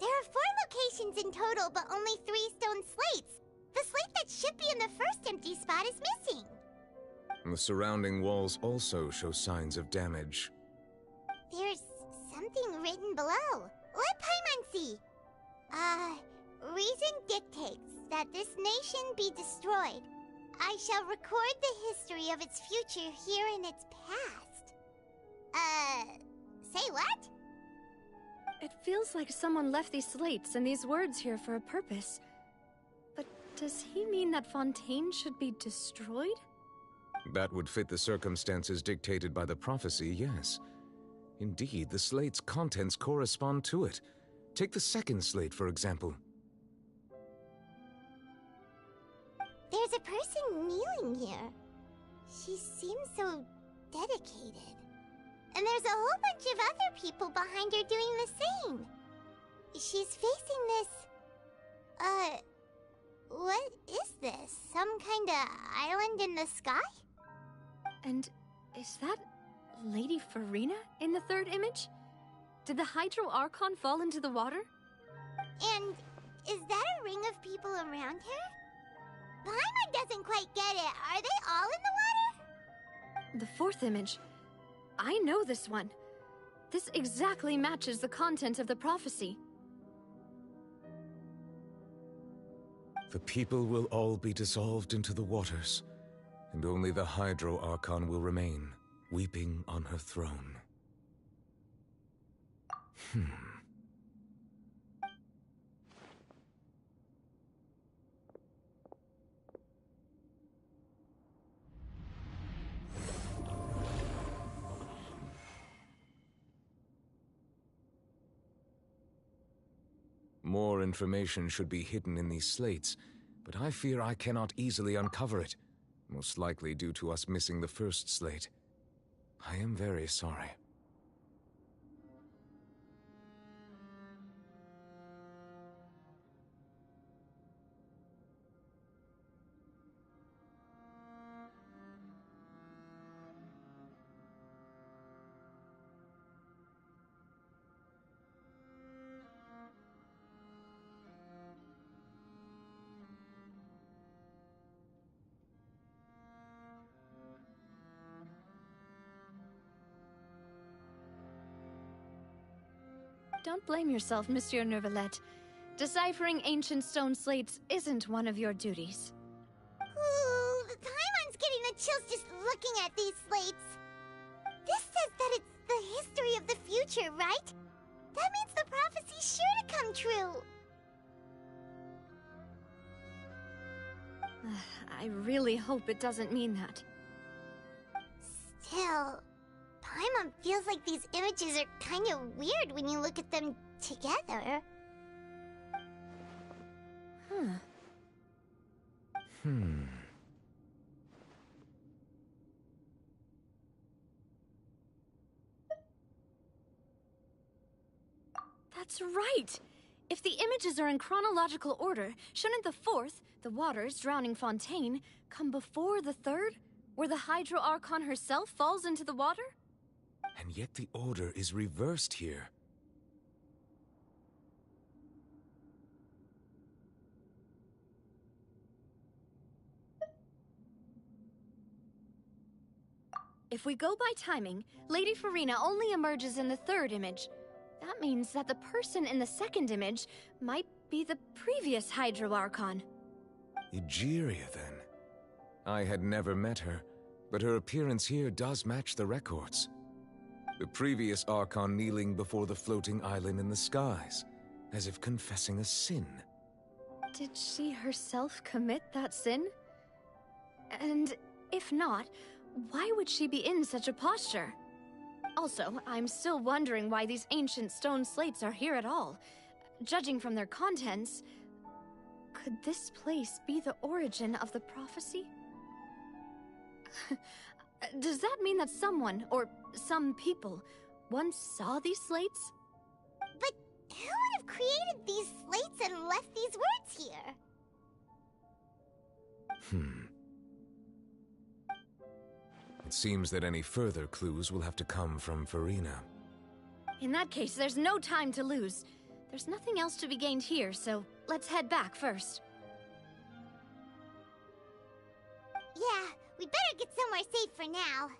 There are 4 locations in total, but only 3 stone slates. The slate that should be in the first empty spot is missing. The surrounding walls also show signs of damage. There's something written below. Let Paimon see. Reason dictates that this nation be destroyed. I shall record the history of its future here in its past. Say what? It feels like someone left these slates and these words here for a purpose. But does he mean that Fontaine should be destroyed? That would fit the circumstances dictated by the prophecy, yes. Indeed, the slate's contents correspond to it. Take the second slate, for example. There's a person kneeling here. She seems so dedicated. And there's a whole bunch of other people behind her doing the same. She's facing this... what is this? Some kind of island in the sky? And is that Lady Furina in the third image? Did the Hydro Archon fall into the water? And is that a ring of people around her? Paimon doesn't quite get it. Are they all in the water? The fourth image. I know this one. This exactly matches the content of the prophecy. The people will all be dissolved into the waters, and only the Hydro Archon will remain, weeping on her throne. More information should be hidden in these slates, but I fear I cannot easily uncover it, most likely due to us missing the first slate. I am very sorry. Don't blame yourself, Monsieur Neuvillette. Deciphering ancient stone slates isn't one of your duties. Ooh, Paimon's getting the chills just looking at these slates. This says that it's the history of the future, right? That means the prophecy's sure to come true. I really hope it doesn't mean that. Still, Paimon feels like these images are kind of weird when you look at them together. That's right! If the images are in chronological order, shouldn't the fourth, the water's drowning fontaine, come before the third, where the Hydro Archon herself falls into the water? And yet the order is reversed here. If we go by timing, Lady Furina only emerges in the third image. That means that the person in the second image might be the previous Hydro Archon. Egeria, then. I had never met her, but her appearance here does match the records. The previous Archon kneeling before the floating island in the skies, as if confessing a sin. Did she herself commit that sin? And if not, why would she be in such a posture? Also, I'm still wondering why these ancient stone slates are here at all. Judging from their contents, could this place be the origin of the prophecy? Does that mean that someone, or some people, once saw these slates? But who would have created these slates and left these words here? It seems that any further clues will have to come from Furina. In that case, there's no time to lose. There's nothing else to be gained here, so let's head back first. Yeah, we better get somewhere safe for now.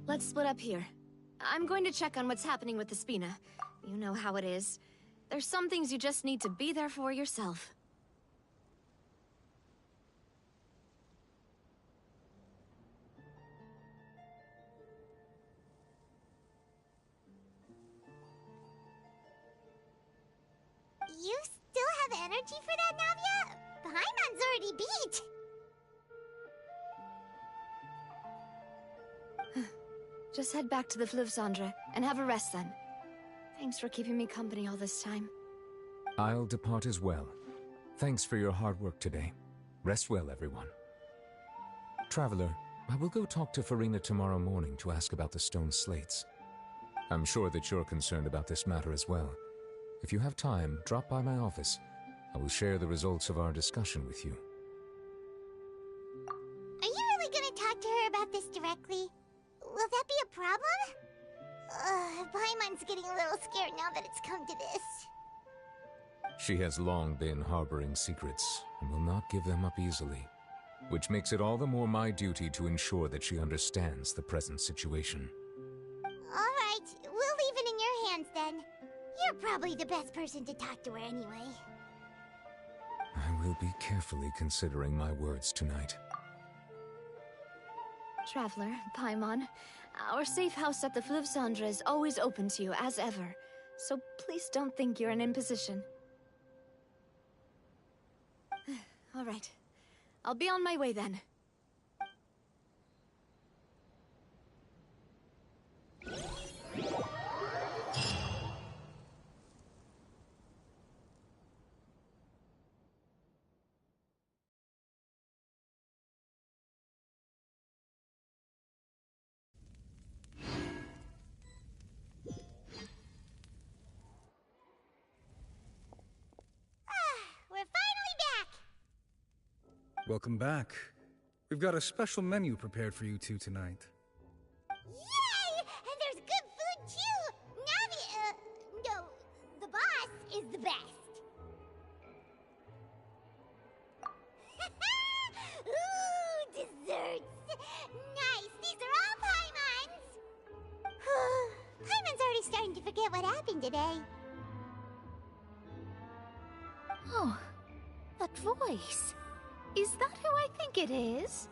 Let's split up here. I'm going to check on what's happening with the Spina. You know how it is. There's some things you just need to be there for yourself. You still have energy for that, Navia? Paimon's already beat! Just head back to the Fleuve Cendre and have a rest then. Thanks for keeping me company all this time. I'll depart as well. Thanks for your hard work today. Rest well, everyone. Traveler, I will go talk to Farina tomorrow morning to ask about the stone slates. I'm sure that you're concerned about this matter as well. If you have time, drop by my office. I will share the results of our discussion with you. Are you really gonna talk to her about this directly? Will that be a problem? Paimon's getting a little scared now that it's come to this. She has long been harboring secrets and will not give them up easily, which makes it all the more my duty to ensure that she understands the present situation. Alright, we'll leave it in your hands then. You're probably the best person to talk to her anyway. I will be carefully considering my words tonight. Traveler, Paimon, our safe house at the Fleuve Cendre is always open to you, as ever. So please don't think you're an imposition. All right. I'll be on my way then. Welcome back. We've got a special menu prepared for you two tonight. Yay! And there's good food too! Navi, no, the boss is the best. Ooh, desserts! Nice! These are all Paimon's! Paimon's already starting to forget what happened today. Oh, that voice. Is that who I think it is?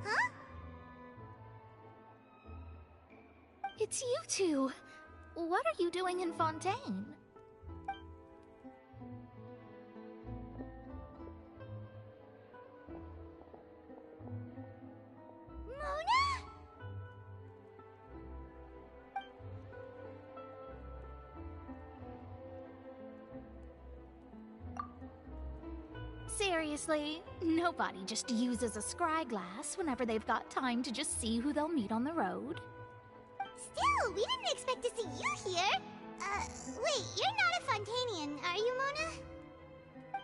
Huh? It's you two. What are you doing in Fontaine? Mona? Seriously, nobody just uses a scry glass whenever they've got time to just see who they'll meet on the road. Still, we didn't expect to see you here. Wait, you're not a Fontanian, are you, Mona?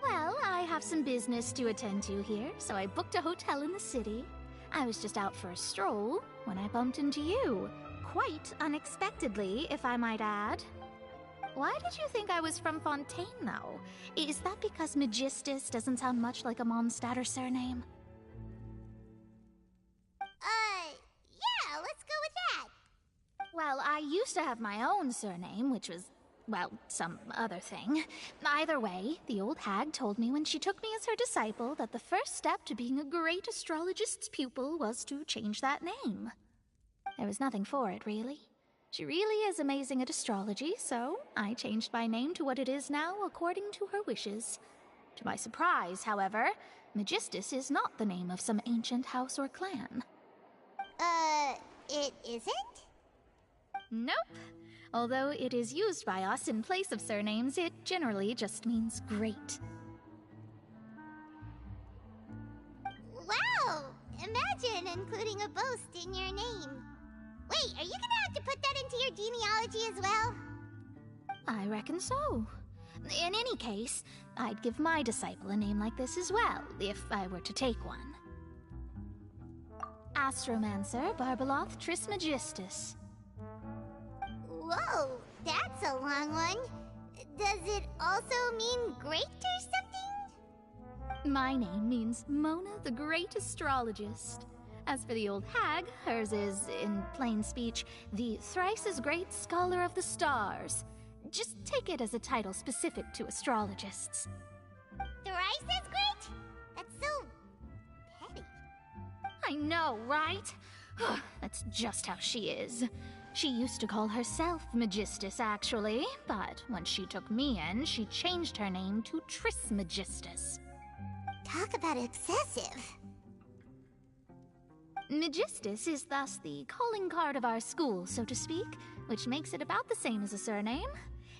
Well, I have some business to attend to here, so I booked a hotel in the city. I was just out for a stroll when I bumped into you. Quite unexpectedly, if I might add. Why did you think I was from Fontaine, though? Is that because Megistus doesn't sound much like a Mondstadter surname? Yeah, let's go with that. Well, I used to have my own surname, which was, well, some other thing. Either way, the old hag told me when she took me as her disciple that the first step to being a great astrologist's pupil was to change that name. There was nothing for it, really. She really is amazing at astrology, so I changed my name to what it is now according to her wishes. To my surprise, however, Megistus is not the name of some ancient house or clan. It isn't? Nope. Although it is used by us in place of surnames, it generally just means great. Wow! Imagine including a boast in your name. Wait, are you gonna have to put that into your genealogy as well? I reckon so. In any case, I'd give my disciple a name like this as well, if I were to take one. Astromancer Barbeloth Trismegistus. Whoa, that's a long one. Does it also mean great or something? My name means Mona the Great Astrologist. As for the old hag, hers is, in plain speech, the thrice-as-great Scholar of the Stars. Just take it as a title specific to astrologists. Thrice-as-great? That's so petty. I know, right? That's just how she is. She used to call herself Megistus, actually, but when she took me in, she changed her name to Trismegistus. Talk about excessive. Megistus is thus the calling card of our school, so to speak. which makes it about the same as a surname.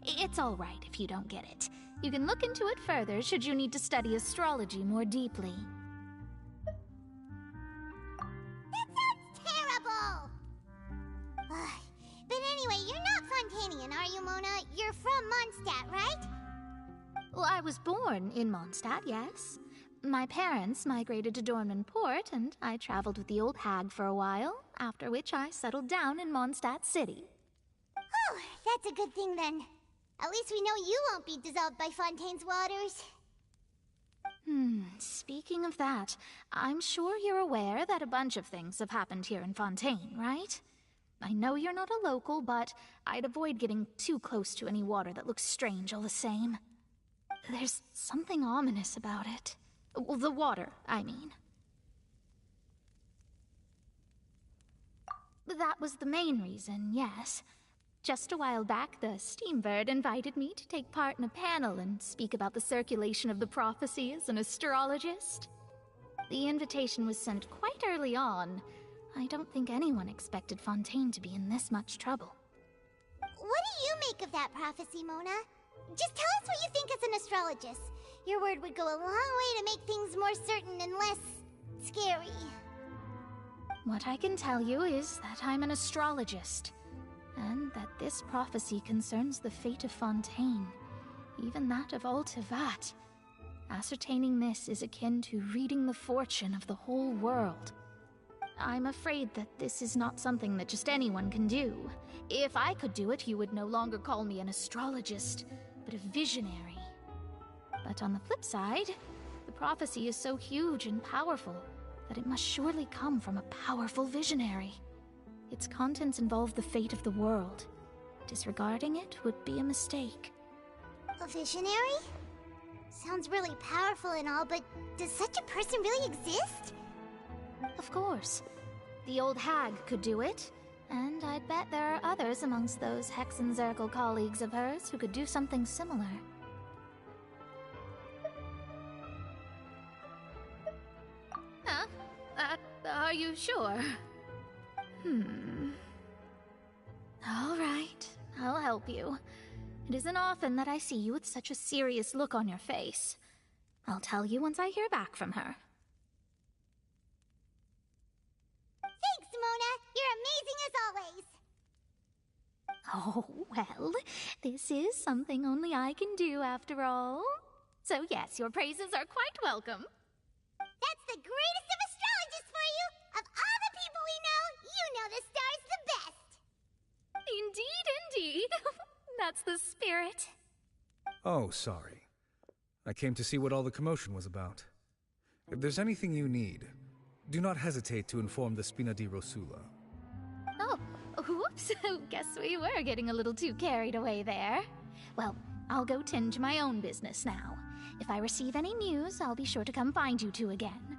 It's all right if you don't get it. You can look into it further should you need to study astrology more deeply. That sounds terrible! But anyway, you're not Fontanian, are you, Mona? You're from Mondstadt, right? Well, I was born in Mondstadt, yes. My parents migrated to Dornman Port, and I traveled with the old hag for a while, after which I settled down in Mondstadt City. Oh, that's a good thing then. At least we know you won't be dissolved by Fontaine's waters. Speaking of that, I'm sure you're aware that a bunch of things have happened here in Fontaine, right? I know you're not a local, but I'd avoid getting too close to any water that looks strange all the same. There's something ominous about it. Well, the water, I mean. That was the main reason, yes. Just a while back, the Steambird invited me to take part in a panel and speak about the circulation of the prophecy as an astrologist. The invitation was sent quite early on. I don't think anyone expected Fontaine to be in this much trouble. What do you make of that prophecy, Mona? Just tell us what you think as an astrologist. Your word would go a long way to make things more certain and less scary. What I can tell you is that I'm an astrologist, and that this prophecy concerns the fate of Fontaine, even that of Altivat. Ascertaining this is akin to reading the fortune of the whole world. I'm afraid that this is not something that just anyone can do. If I could do it, you would no longer call me an astrologist, but a visionary. But on the flip side, the prophecy is so huge and powerful that it must surely come from a powerful visionary. Its contents involve the fate of the world. Disregarding it would be a mistake. A visionary? Sounds really powerful and all, but does such a person really exist? Of course. The old hag could do it, and I'd bet there are others amongst those Hexenzirkel colleagues of hers who could do something similar. Huh? Are you sure? All right, I'll help you. It isn't often that I see you with such a serious look on your face. I'll tell you once I hear back from her. Thanks, Mona! You're amazing as always! Oh, well, this is something only I can do after all. So yes, your praises are quite welcome. That's the greatest of astrologists for you! Of all the people we know, you know the star's the best! Indeed. That's the spirit. Oh, sorry. I came to see what all the commotion was about. If there's anything you need, do not hesitate to inform the Spina di Rosula. Oh, whoops. Guess we were getting a little too carried away there. Well, I'll go tend to my own business now. If I receive any news, I'll be sure to come find you two again.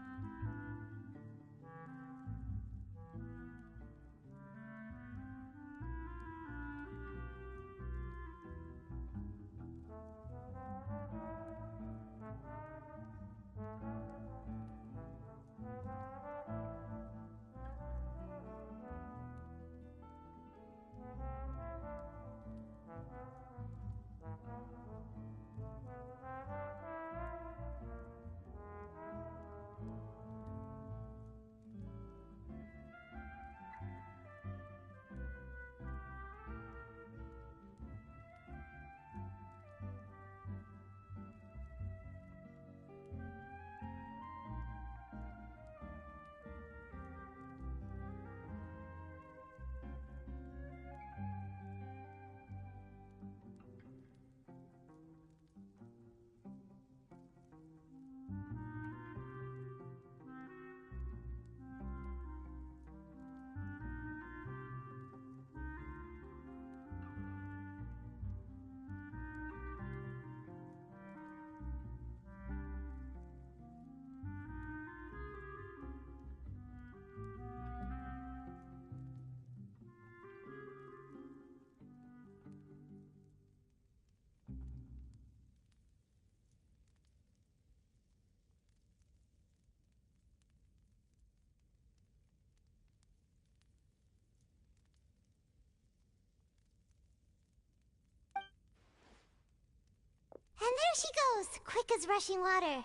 she goes, quick as rushing water.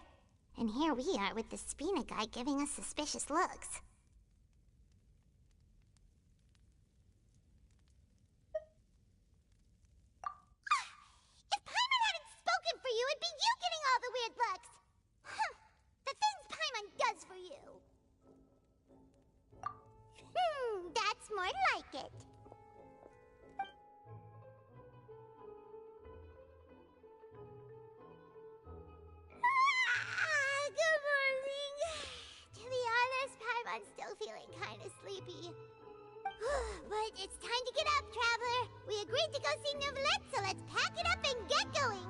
And here we are with the Spina guy giving us suspicious looks. If Paimon hadn't spoken for you, it'd be you getting all the weird looks. The things Paimon does for you. That's more like it. Good morning. To be honest, Paimon's still feeling kind of sleepy. But it's time to get up, Traveler. We agreed to go see Neuvillette, so let's pack it up and get going.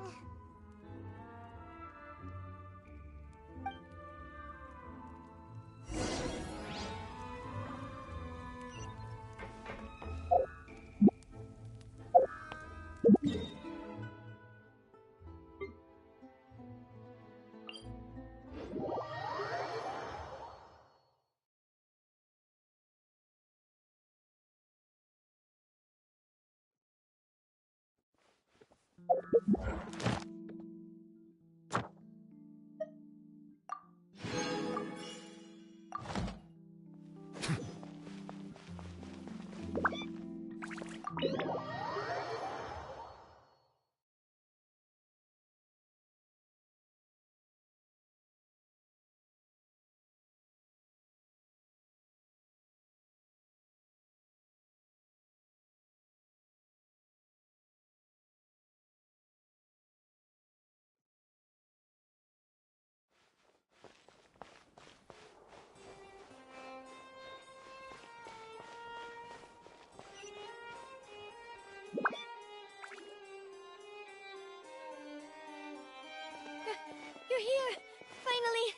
You're here! Finally!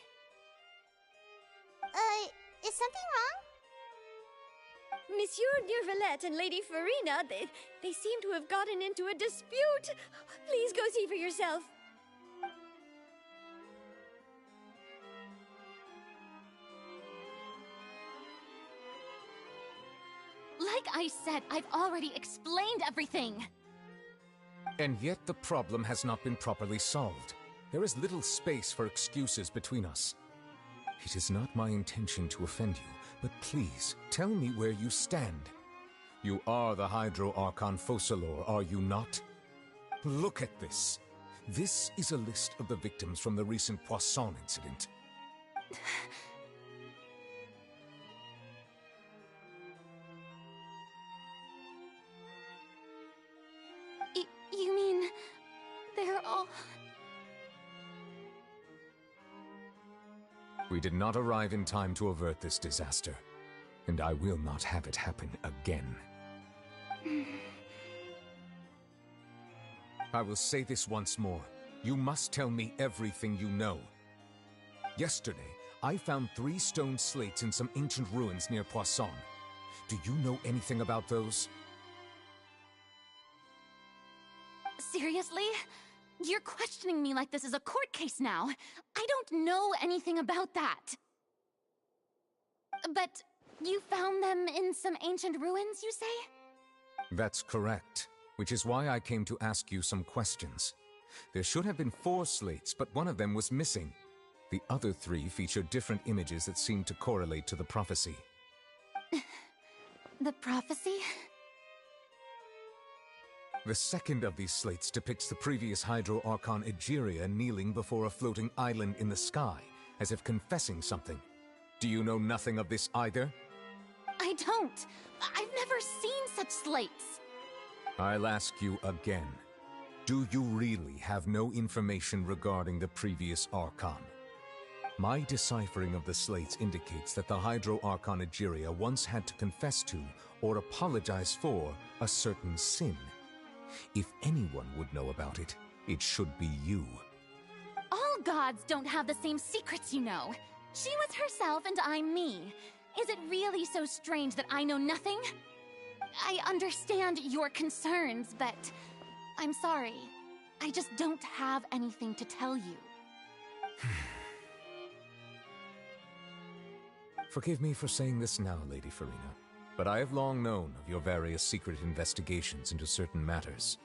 Is something wrong? Monsieur Neuvillette and Lady Farina, they seem to have gotten into a dispute. Please go see for yourself. Like I said, I've already explained everything. And yet the problem has not been properly solved. There is little space for excuses between us. It is not my intention to offend you, but please, tell me where you stand. You are the Hydro Archon Focalors, are you not? Look at this. This is a list of the victims from the recent Poisson incident. You mean... they're all... We did not arrive in time to avert this disaster, and I will not have it happen again. I will say this once more. You must tell me everything you know. Yesterday, I found 3 stone slates in some ancient ruins near Poisson. Do you know anything about those? Seriously? You're questioning me like this is a court case now. I don't know anything about that. But you found them in some ancient ruins, you say? That's correct, which is why I came to ask you some questions. There should have been 4 slates, but one of them was missing. The other 3 feature different images that seem to correlate to the prophecy. The prophecy? The second of these slates depicts the previous Hydro Archon Egeria kneeling before a floating island in the sky, as if confessing something. Do you know nothing of this either? I don't. I've never seen such slates. I'll ask you again. Do you really have no information regarding the previous Archon? My deciphering of the slates indicates that the Hydro Archon Egeria once had to confess to, or apologize for, a certain sin. If anyone would know about it, it should be you. All gods don't have the same secrets, you know. She was herself and I'm me. Is it really so strange that I know nothing? I understand your concerns, but I'm sorry. I just don't have anything to tell you. Forgive me for saying this now, Lady Farina, but I have long known of your various secret investigations into certain matters.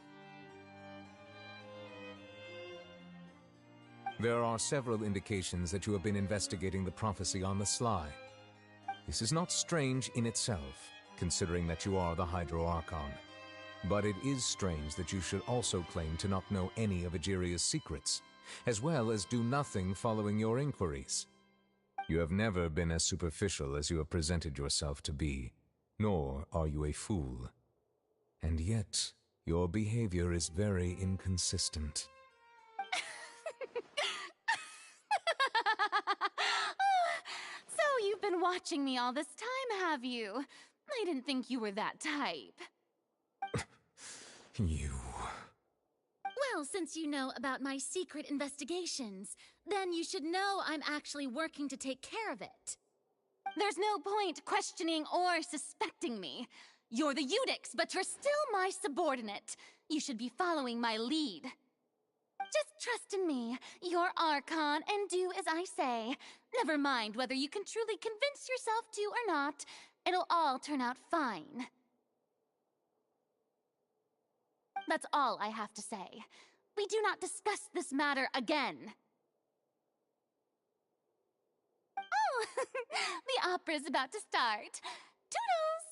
There are several indications that you have been investigating the prophecy on the sly. This is not strange in itself, considering that you are the Hydro Archon. But it is strange that you should also claim to not know any of Egeria's secrets, as well as do nothing following your inquiries. You have never been as superficial as you have presented yourself to be, nor are you a fool. And yet, your behavior is very inconsistent. So you've been watching me all this time, have you? I didn't think you were that type. You... Well, since you know about my secret investigations, then you should know I'm actually working to take care of it. There's no point questioning or suspecting me. You're the Eudix, but you're still my subordinate. You should be following my lead. Just trust in me, your Archon, and do as I say. Never mind whether you can truly convince yourself to or not. It'll all turn out fine. That's all I have to say. We do not discuss this matter again. Oh, the opera's about to start. Toodles!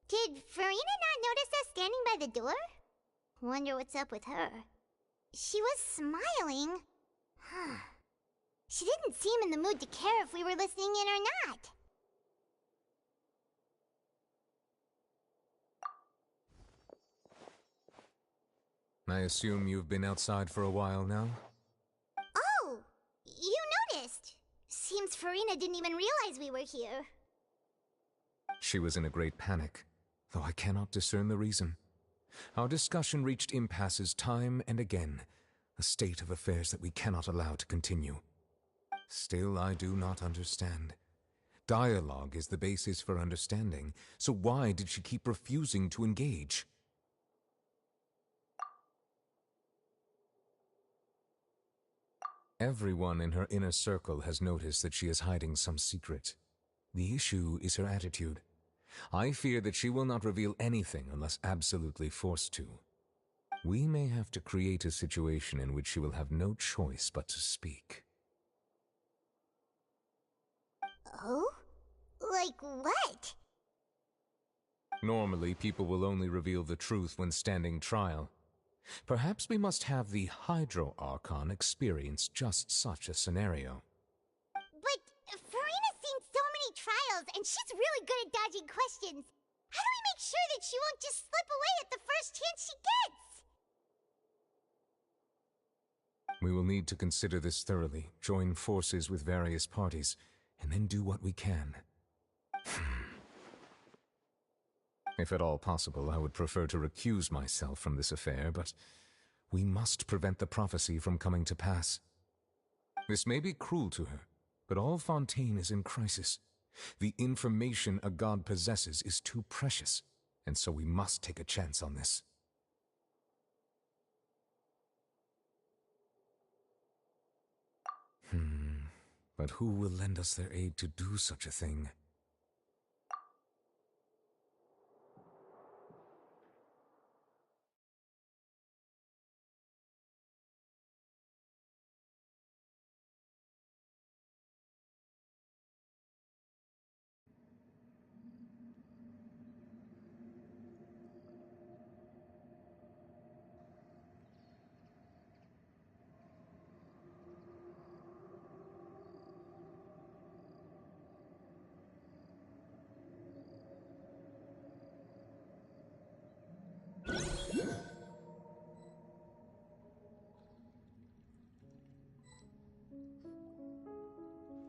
Did Furina not notice us standing by the door? Wonder what's up with her. She was smiling. She didn't seem in the mood to care if we were listening in or not. I assume you've been outside for a while now? Oh! You noticed! Seems Furina didn't even realize we were here. She was in a great panic, though I cannot discern the reason. Our discussion reached impasses time and again, a state of affairs that we cannot allow to continue. Still, I do not understand. Dialogue is the basis for understanding, so why did she keep refusing to engage? Everyone in her inner circle has noticed that she is hiding some secret. The issue is her attitude. I fear that she will not reveal anything unless absolutely forced to. We may have to create a situation in which she will have no choice but to speak. Oh? Like what? Normally, people will only reveal the truth when standing trial. Perhaps we must have the Hydro Archon experience just such a scenario. But Furina's seen so many trials, and she's really good at dodging questions. How do we make sure that she won't just slip away at the first chance she gets? We will need to consider this thoroughly, join forces with various parties, and then do what we can. If at all possible, I would prefer to recuse myself from this affair, but we must prevent the prophecy from coming to pass. This may be cruel to her, but all Fontaine is in crisis. The information a god possesses is too precious, and so we must take a chance on this. But who will lend us their aid to do such a thing?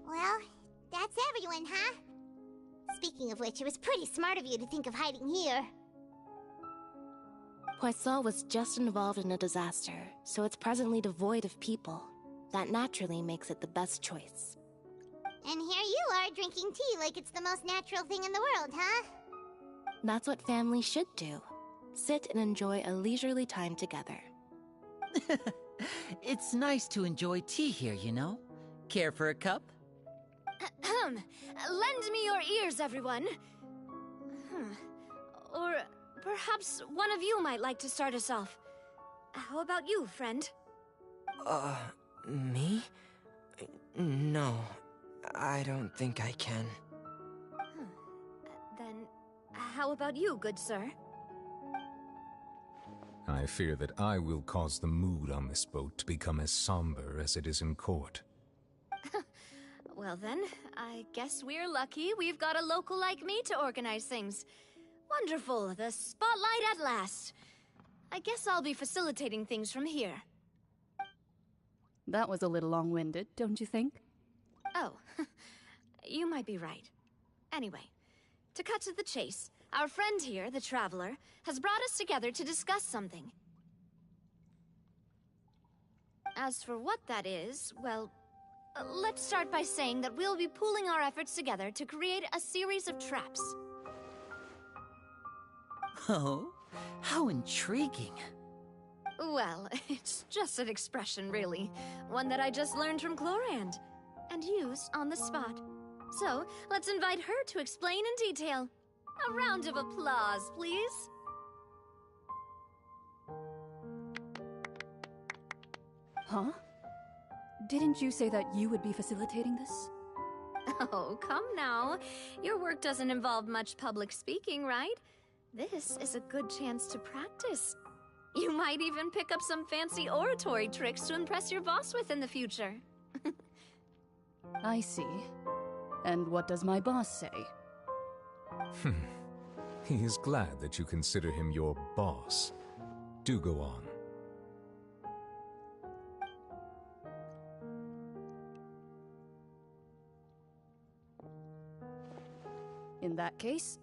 Well, that's everyone, huh? Speaking of which, it was pretty smart of you to think of hiding here. Poisson was just involved in a disaster, so it's presently devoid of people. That naturally makes it the best choice. And here you are drinking tea like it's the most natural thing in the world, huh? That's what families should do. Sit and enjoy a leisurely time together. It's nice to enjoy tea here, you know? Care for a cup? Lend me your ears, everyone. Or perhaps one of you might like to start us off. How about you, friend? Me? No, I don't think I can. Then, how about you, good sir? I fear that I will cause the mood on this boat to become as somber as it is in court. Well then, I guess we're lucky we've got a local like me to organize things. Wonderful, the spotlight at last. I guess I'll be facilitating things from here. That was a little long-winded, don't you think? Oh, you might be right. Anyway, to cut to the chase, our friend here, the Traveler, has brought us together to discuss something. As for what that is, well, let's start by saying that we'll be pooling our efforts together to create a series of traps. Oh, how intriguing. Well, it's just an expression, really. One that I just learned from Chlorand, and used on the spot. So, let's invite her to explain in detail. A round of applause, please. Huh? Didn't you say that you would be facilitating this? Oh, come now. Your work doesn't involve much public speaking, right? This is a good chance to practice. You might even pick up some fancy oratory tricks to impress your boss with in the future. I see. And what does my boss say? He is glad that you consider him your boss. Do go on. In that case,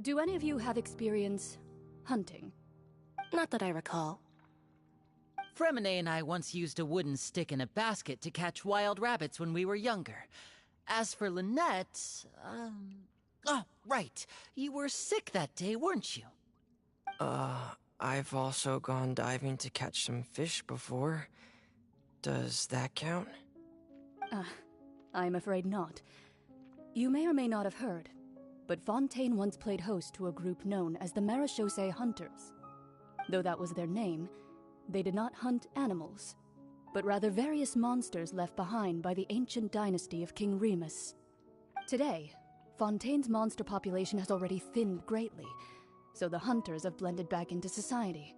do any of you have experience hunting? Not that I recall. Fremine and I once used a wooden stick in a basket to catch wild rabbits when we were younger. As for Lynette, oh, right. You were sick that day, weren't you? I've also gone diving to catch some fish before. Does that count? I'm afraid not. You may or may not have heard, but Fontaine once played host to a group known as the Marechaussee Hunters. Though that was their name, they did not hunt animals, but rather various monsters left behind by the ancient dynasty of King Remus. Today, Fontaine's monster population has already thinned greatly, so the hunters have blended back into society,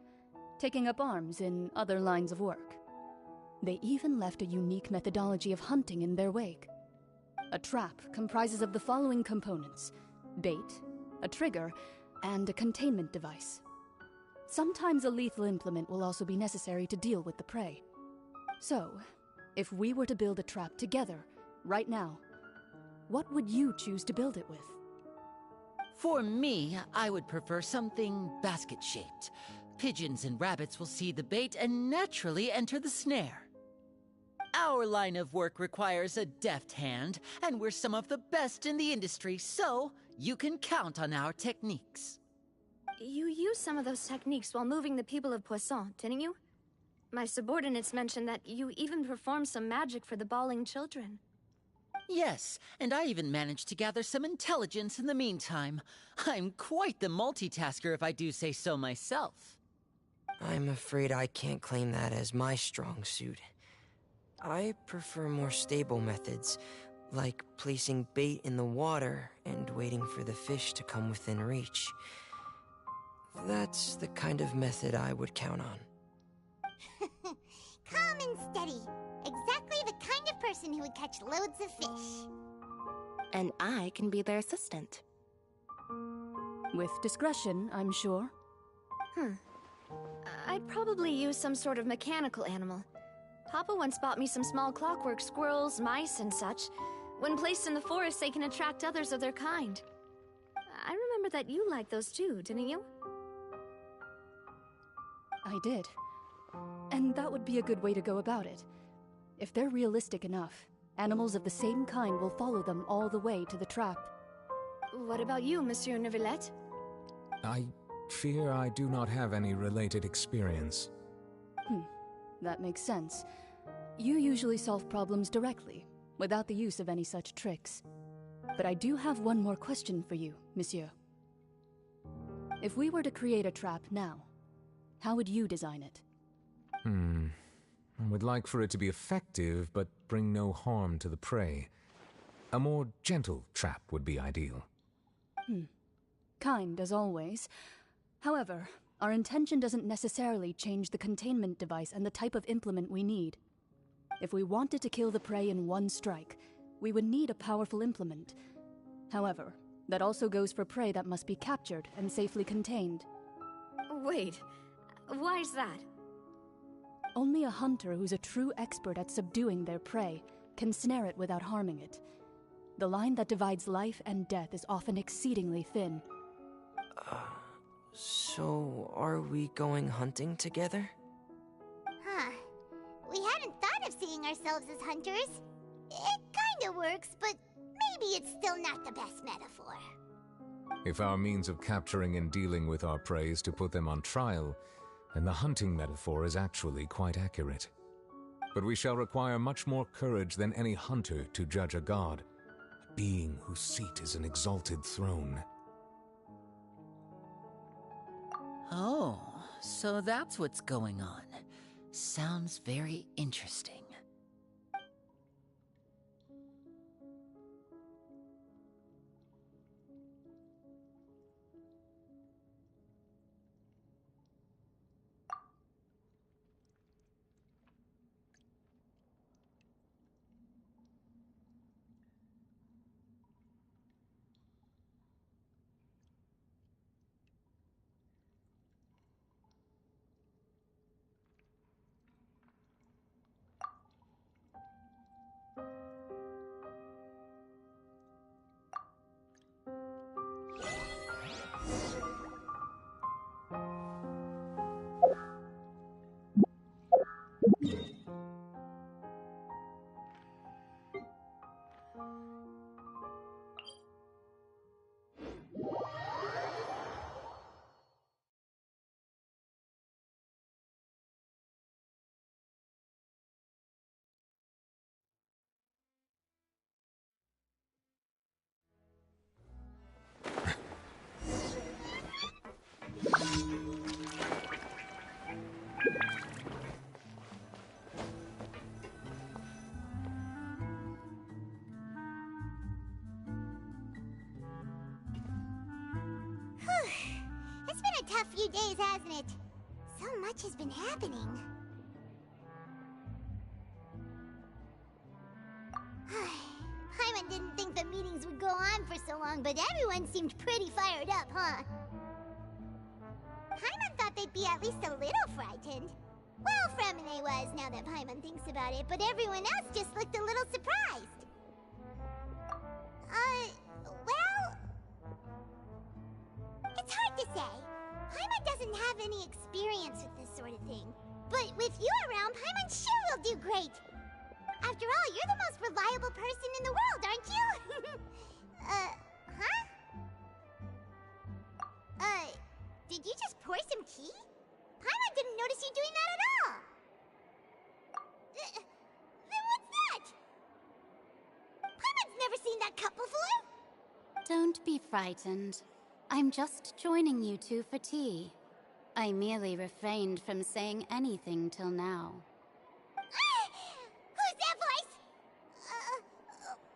taking up arms in other lines of work. They even left a unique methodology of hunting in their wake. A trap comprises of the following components: bait, a trigger, and a containment device. Sometimes a lethal implement will also be necessary to deal with the prey. So, if we were to build a trap together, right now, what would you choose to build it with? For me, I would prefer something basket-shaped. Pigeons and rabbits will see the bait and naturally enter the snare. Our line of work requires a deft hand, and we're some of the best in the industry, so you can count on our techniques. You used some of those techniques while moving the people of Poisson, didn't you? My subordinates mentioned that you even performed some magic for the bawling children. Yes, and I even managed to gather some intelligence in the meantime. I'm quite the multitasker if I do say so myself. I'm afraid I can't claim that as my strong suit. I prefer more stable methods, like placing bait in the water and waiting for the fish to come within reach. That's the kind of method I would count on. Calm and steady. Exactly the kind of person who would catch loads of fish. And I can be their assistant. With discretion, I'm sure. I'd probably use some sort of mechanical animal. Papa once bought me some small clockwork squirrels, mice, and such. When placed in the forest, they can attract others of their kind. I remember that you liked those too, didn't you? I did. And that would be a good way to go about it. If they're realistic enough, animals of the same kind will follow them all the way to the trap. What about you, Monsieur Neuvillette? I fear I do not have any related experience. That makes sense. You usually solve problems directly, without the use of any such tricks. But I do have one more question for you, monsieur. If we were to create a trap now, how would you design it? I would like for it to be effective, but bring no harm to the prey. A more gentle trap would be ideal. Kind, as always. However, our intention doesn't necessarily change the containment device and the type of implement we need. If we wanted to kill the prey in one strike, we would need a powerful implement. However, that also goes for prey that must be captured and safely contained. Wait, why is that? Only a hunter who's a true expert at subduing their prey can snare it without harming it. The line that divides life and death is often exceedingly thin. So are we going hunting together? Huh. We hadn't thought of seeing ourselves as hunters. It kinda works, but maybe it's still not the best metaphor. If our means of capturing and dealing with our prey is to put them on trial, then the hunting metaphor is actually quite accurate. But we shall require much more courage than any hunter to judge a god, a being whose seat is an exalted throne. Oh, so that's what's going on. Sounds very interesting. It's been a tough few days, hasn't it? So much has been happening. Paimon didn't think the meetings would go on for so long, but everyone seemed pretty fired up, huh? Paimon thought they'd be at least a little frightened. Well, Freminet was, now that Paimon thinks about it, but everyone else just looked a little surprised. Well... It's hard to say. Paimon doesn't have any experience with this sort of thing. But with you around, Paimon sure will do great. After all, you're the most reliable person in the world, aren't you? Huh? Did you just pour some tea? Paimon didn't notice you doing that at all. Then what's that? Paimon's never seen that cup before. Don't be frightened. I'm just joining you two for tea. I merely refrained from saying anything till now. Who's that voice?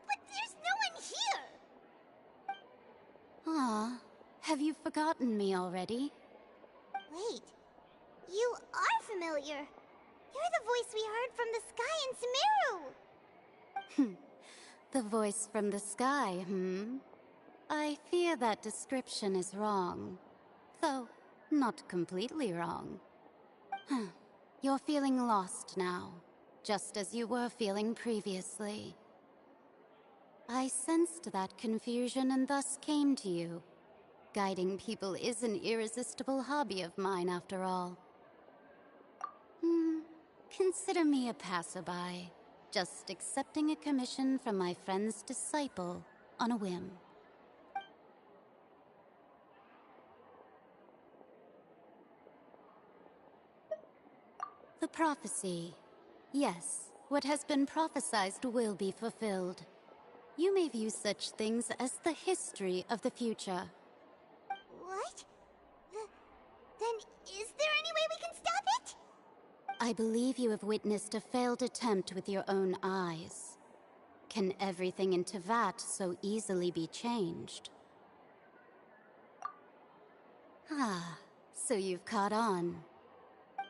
But there's no one here. Ah, have you forgotten me already? Wait, you are familiar. You're the voice we heard from the sky in Sumeru. The voice from the sky, I fear that description is wrong. Though, not completely wrong. You're feeling lost now, just as you were feeling previously. I sensed that confusion and thus came to you. Guiding people is an irresistible hobby of mine, after all. Consider me a passerby, just accepting a commission from my friend's disciple on a whim. The prophecy. Yes, what has been prophesied will be fulfilled. You may view such things as the history of the future. What? Then is there any way we can stop it? I believe you have witnessed a failed attempt with your own eyes. Can everything in Teyvat so easily be changed? Ah, so you've caught on.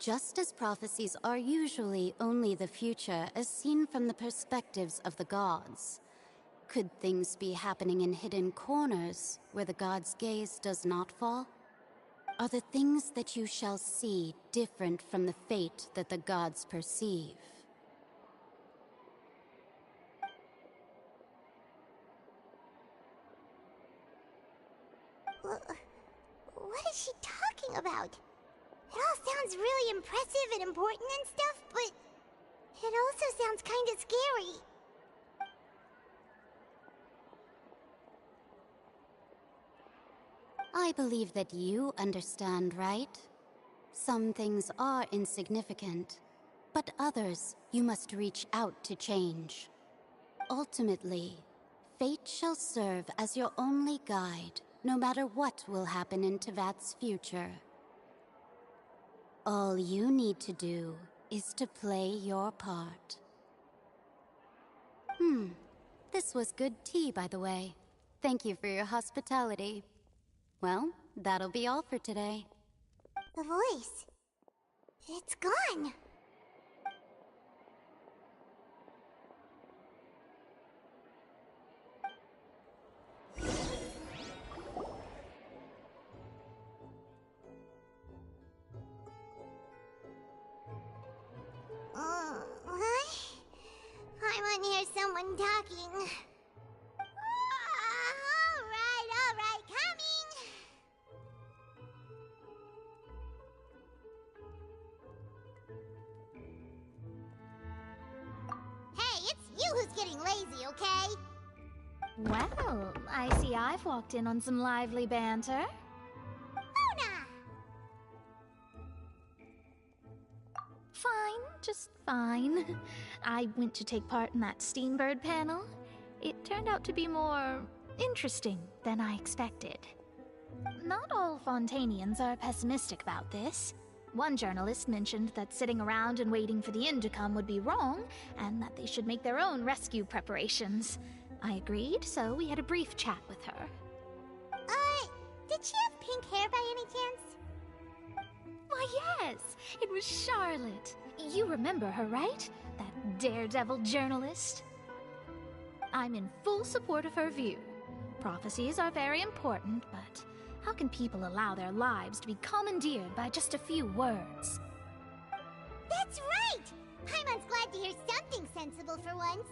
Just as prophecies are usually only the future as seen from the perspectives of the gods, could things be happening in hidden corners where the gods' gaze does not fall? Are the things that you shall see different from the fate that the gods perceive? What is she talking about? It all sounds really impressive and important and stuff, but it also sounds kind of scary. I believe that you understand, right? Some things are insignificant, but others you must reach out to change. Ultimately, fate shall serve as your only guide, no matter what will happen in Teyvat's future. All you need to do is to play your part. This was good tea, by the way. Thank you for your hospitality. Well, that'll be all for today. The voice. It's gone. What? I want to hear someone talking. All right, coming! Hey, it's you who's getting lazy, okay? Well, I see I've walked in on some lively banter. Luna! Fine, just fine. I went to take part in that Steambird panel. It turned out to be more interesting than I expected. Not all Fontainians are pessimistic about this. One journalist mentioned that sitting around and waiting for the end to come would be wrong, and that they should make their own rescue preparations. I agreed, so we had a brief chat with her. Did she have pink hair by any chance? Why, yes! It was Charlotte. You remember her, right? That daredevil journalist? I'm in full support of her view. Prophecies are very important, but how can people allow their lives to be commandeered by just a few words? That's right! Paimon's glad to hear something sensible for once.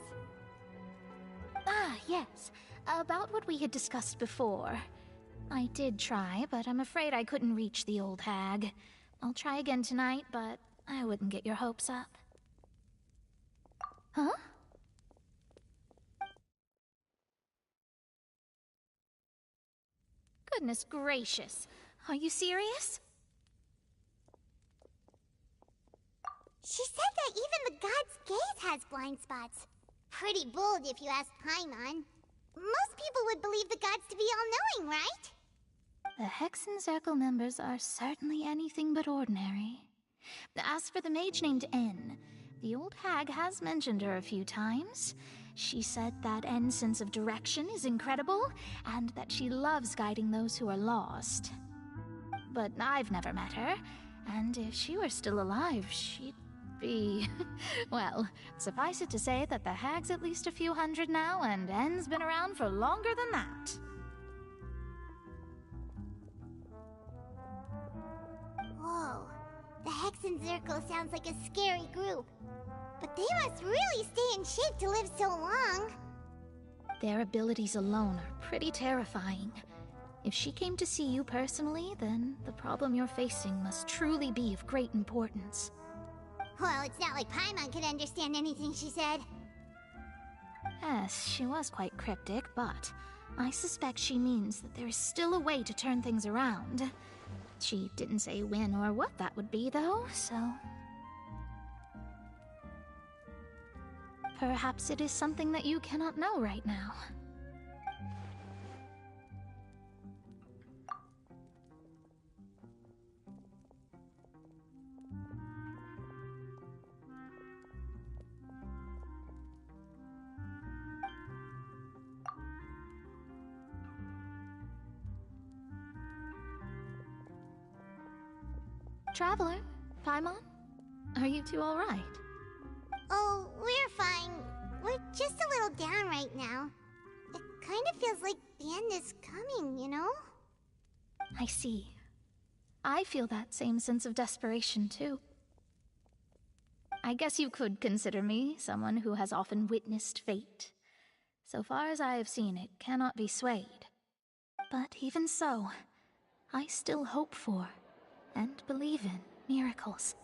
Ah, yes. About what we had discussed before. I did try, but I'm afraid I couldn't reach the old hag. I'll try again tonight, but I wouldn't get your hopes up. Huh? Goodness gracious. Are you serious? She said that even the god's gaze has blind spots. Pretty bold if you ask Paimon. Most people would believe the gods to be all-knowing, right? The Hexen Circle members are certainly anything but ordinary. As for the mage named N, the old hag has mentioned her a few times. She said that N's sense of direction is incredible, and that she loves guiding those who are lost. But I've never met her, and if she were still alive, she'd be... well, suffice it to say that the hag's at least a few hundred now, and N's been around for longer than that. Whoa, the Hexen Circle sounds like a scary group. But they must really stay in shape to live so long. Their abilities alone are pretty terrifying. If she came to see you personally, then the problem you're facing must truly be of great importance. Well, it's not like Paimon could understand anything she said. Yes, she was quite cryptic, but I suspect she means that there is still a way to turn things around. She didn't say when or what that would be, though, so... Perhaps it is something that you cannot know right now. Traveler, Paimon, are you two all right? Oh, we're fine. We're just a little down right now. It kind of feels like the end is coming, you know? I see. I feel that same sense of desperation, too. I guess you could consider me someone who has often witnessed fate. So far as I have seen, it cannot be swayed. But even so, I still hope for, and believe in, miracles.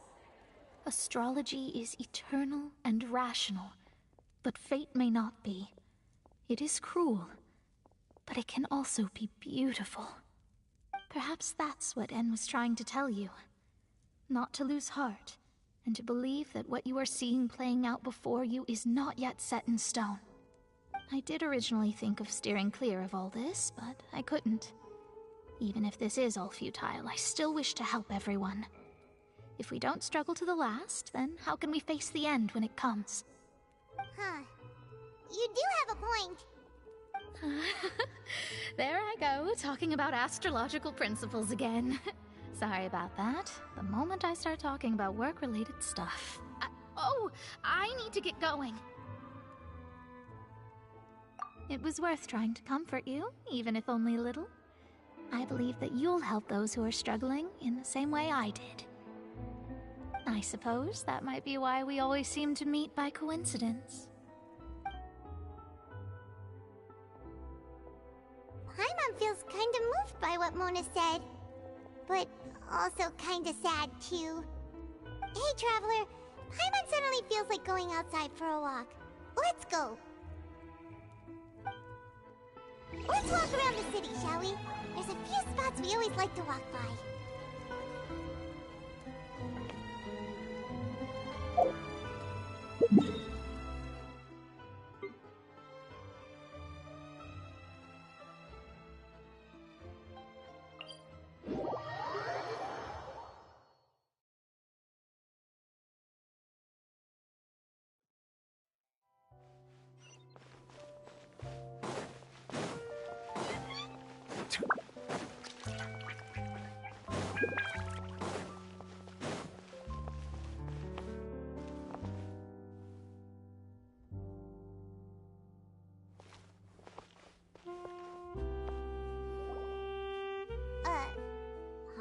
Astrology is eternal and rational, but fate may not be. It is cruel, but it can also be beautiful. Perhaps that's what En was trying to tell you. Not to lose heart, and to believe that what you are seeing playing out before you is not yet set in stone. I did originally think of steering clear of all this, but I couldn't. Even if this is all futile, I still wish to help everyone. If we don't struggle to the last, then how can we face the end when it comes? Huh. You do have a point. There I go, talking about astrological principles again. Sorry about that. The moment I start talking about work-related stuff. I need to get going. It was worth trying to comfort you, even if only a little. I believe that you'll help those who are struggling in the same way I did. I suppose that might be why we always seem to meet by coincidence. Paimon feels kinda moved by what Mona said. But also kinda sad, too. Hey, Traveler. Paimon suddenly feels like going outside for a walk. Let's go. Let's walk around the city, shall we? There's a few spots we always like to walk by.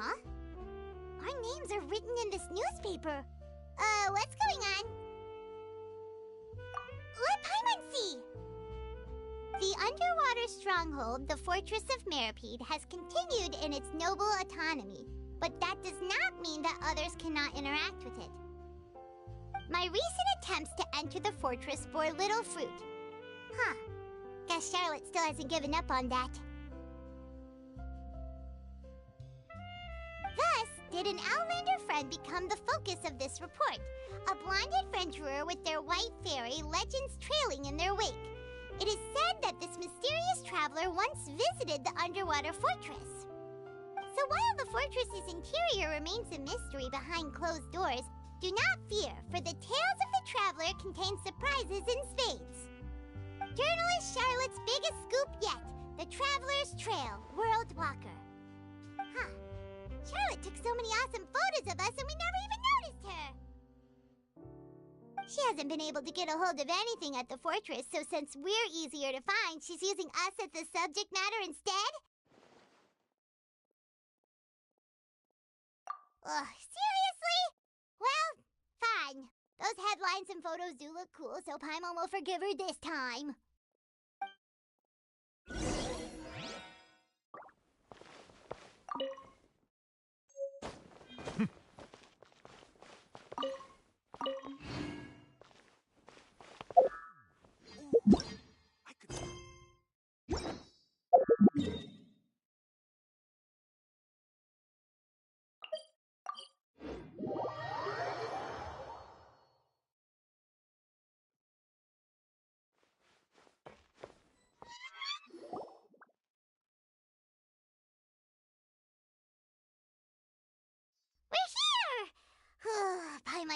Huh? Our names are written in this newspaper. What's going on? Let Paimon see! The underwater stronghold, the Fortress of Meripede, has continued in its noble autonomy, but that does not mean that others cannot interact with it. My recent attempts to enter the fortress bore little fruit. Huh. Guess Charlotte still hasn't given up on that. Thus, did an Outlander friend become the focus of this report, a blonde adventurer with their white fairy legends trailing in their wake. It is said that this mysterious traveler once visited the underwater fortress. So while the fortress's interior remains a mystery behind closed doors, do not fear, for the tales of the traveler contain surprises in spades. Journalist Charlotte's biggest scoop yet, the Traveler's Trail, World Walker. Huh. Charlotte took so many awesome photos of us and we never even noticed her! She hasn't been able to get a hold of anything at the fortress, so since we're easier to find, she's using us as the subject matter instead? Ugh, seriously? Well, fine. Those headlines and photos do look cool, so Paimon will forgive her this time.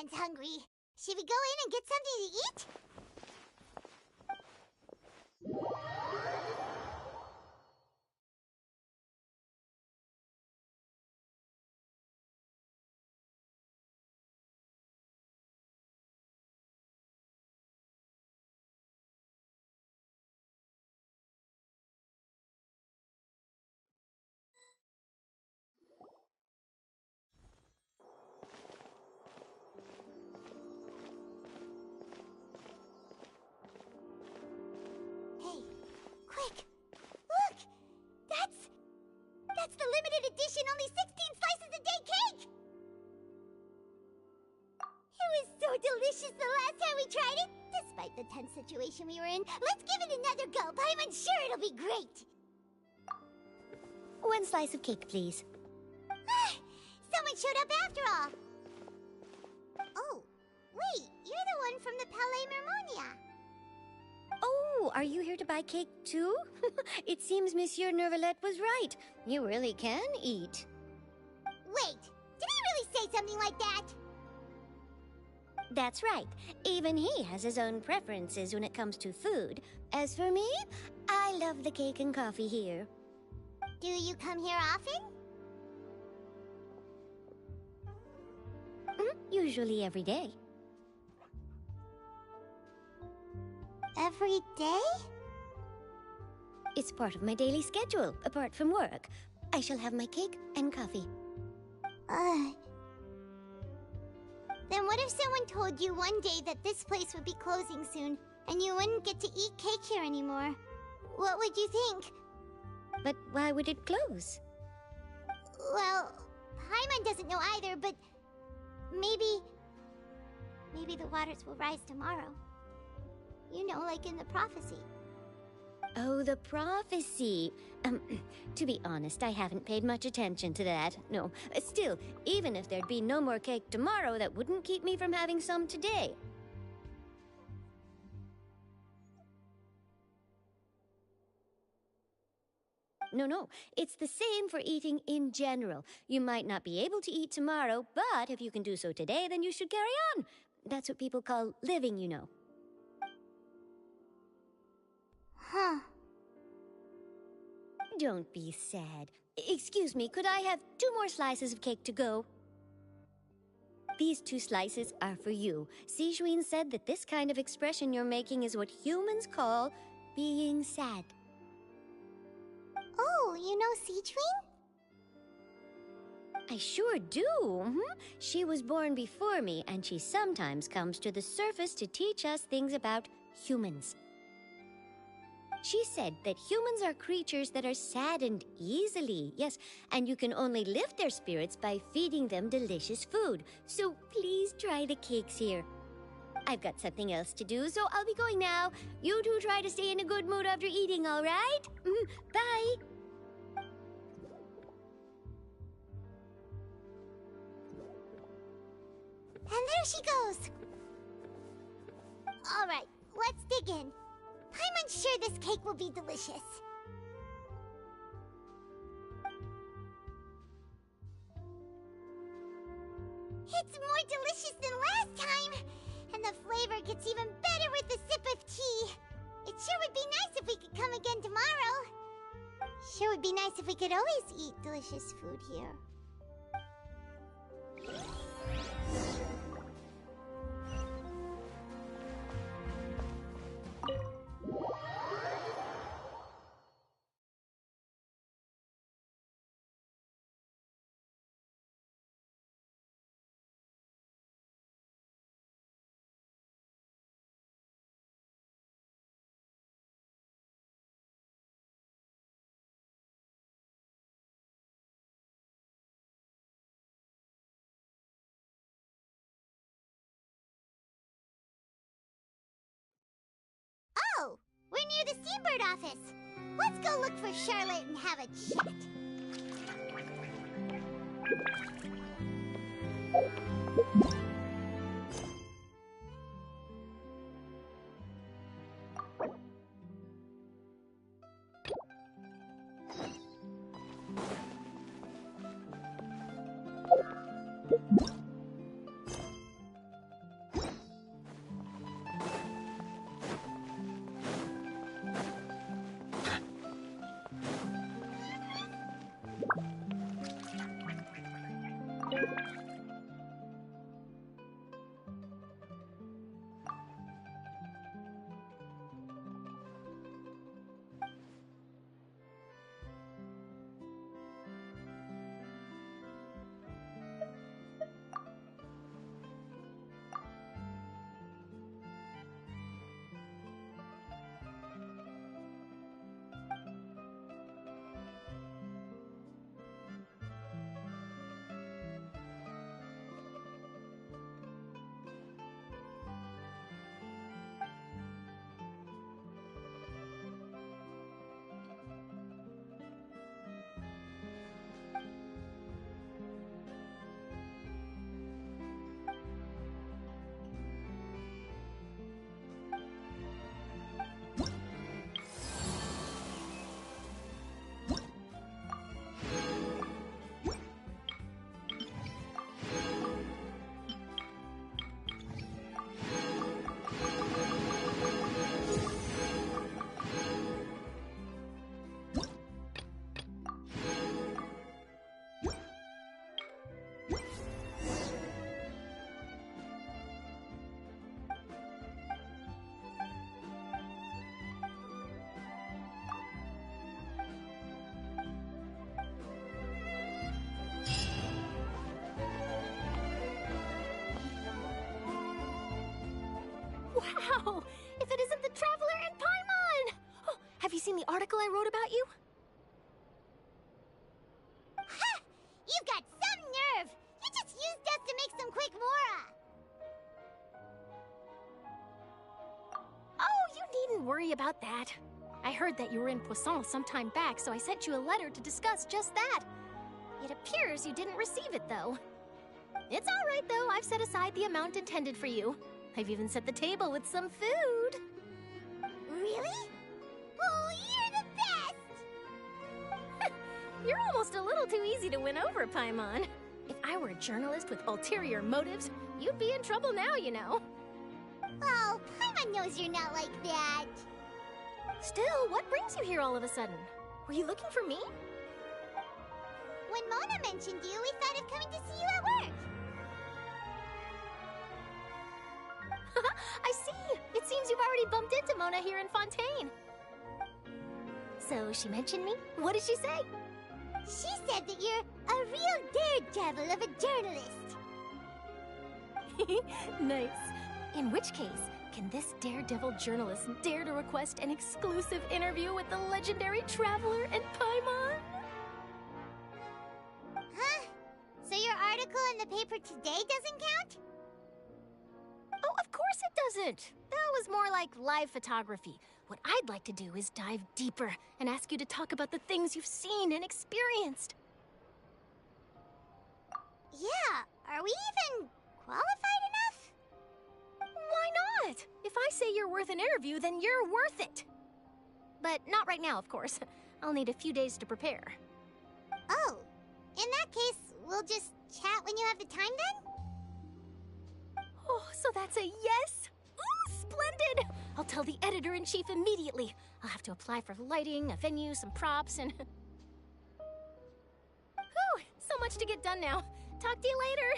everyone's hungry. Should we go in and get something to eat? Quick! Look! That's the limited edition only 16 slices a day cake! It was so delicious the last time we tried it! Despite the tense situation we were in, let's give it another go. I'm sure it'll be great! 1 slice of cake, please. Someone showed up after all! Oh, wait, you're the one from the Palais Mermonia. Oh, are you here to buy cake too? It seems Monsieur Neuvillette was right. You really can eat. Wait, did he really say something like that? That's right. Even he has his own preferences when it comes to food. As for me, I love the cake and coffee here. Do you come here often? Usually every day. Every day? It's part of my daily schedule, apart from work. I shall have my cake and coffee. Then what if someone told you one day that this place would be closing soon, and you wouldn't get to eat cake here anymore? What would you think? But why would it close? Well, Paimon doesn't know either, but maybe the waters will rise tomorrow. You know, like in the prophecy. Oh, the prophecy. To be honest, I haven't paid much attention to that. No, still, even if there'd be no more cake tomorrow, that wouldn't keep me from having some today. No, it's the same for eating in general. You might not be able to eat tomorrow, but if you can do so today, then you should carry on. That's what people call living, you know. Huh. Don't be sad. Excuse me, could I have 2 more slices of cake to go? These 2 slices are for you. Sigewinne said that this kind of expression you're making is what humans call being sad. Oh, you know Sigewinne? I sure do. She was born before me, and she sometimes comes to the surface to teach us things about humans. She said that humans are creatures that are saddened easily, yes, and you can only lift their spirits by feeding them delicious food. So please try the cakes here. I've got something else to do, so I'll be going now. You two try to stay in a good mood after eating, all right? Bye. And there she goes. All right, let's dig in. I'm unsure this cake will be delicious. It's more delicious than last time, and the flavor gets even better with a sip of tea. It sure would be nice if we could come again tomorrow. Sure would be nice if we could always eat delicious food here. Oh, we're near the Seabird office. Let's go look for Charlotte and have a chat. Wow! If it isn't the Traveler and Paimon! Oh, have you seen the article I wrote about you? Ha! You've got some nerve! You just used us to make some quick Mora! Oh, you needn't worry about that. I heard that you were in Poisson some time back, so I sent you a letter to discuss just that. It appears you didn't receive it, though. It's all right, though. I've set aside the amount intended for you. I've even set the table with some food. Really? Oh, you're the best! You're almost a little too easy to win over, Paimon. If I were a journalist with ulterior motives, you'd be in trouble now, you know. Oh, Paimon knows you're not like that. Still, what brings you here all of a sudden? Were you looking for me? When Mona mentioned you, we thought of coming to see you at work. I see! It seems you've already bumped into Mona here in Fontaine. So, she mentioned me? What did she say? She said that you're a real daredevil of a journalist. Nice. In which case, can this daredevil journalist dare to request an exclusive interview with the legendary Traveler and Paimon? Huh? So your article in the paper today doesn't count? Oh, of course it doesn't. That was more like live photography. What I'd like to do is dive deeper and ask you to talk about the things you've seen and experienced. Yeah, are we even qualified enough? Why not? If I say you're worth an interview, then you're worth it. But not right now, of course. I'll need a few days to prepare. Oh, in that case, we'll just chat when you have the time then? Oh, so that's a yes? Ooh, splendid! I'll tell the editor-in-chief immediately. I'll have to apply for lighting, a venue, some props, and... Whew, so much to get done now. Talk to you later.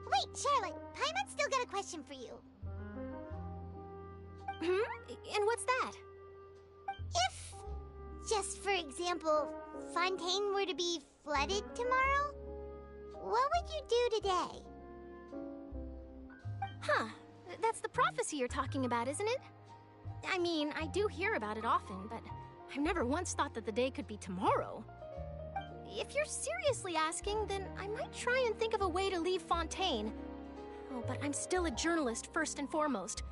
Wait, Charlotte, Paimon's still got a question for you. And what's that? If, just for example, Fontaine were to be flooded tomorrow, what would you do today? Huh. That's the prophecy you're talking about, isn't it? I mean, I do hear about it often, but I've never once thought that the day could be tomorrow. If you're seriously asking, then I might try and think of a way to leave Fontaine. Oh, but I'm still a journalist first and foremost.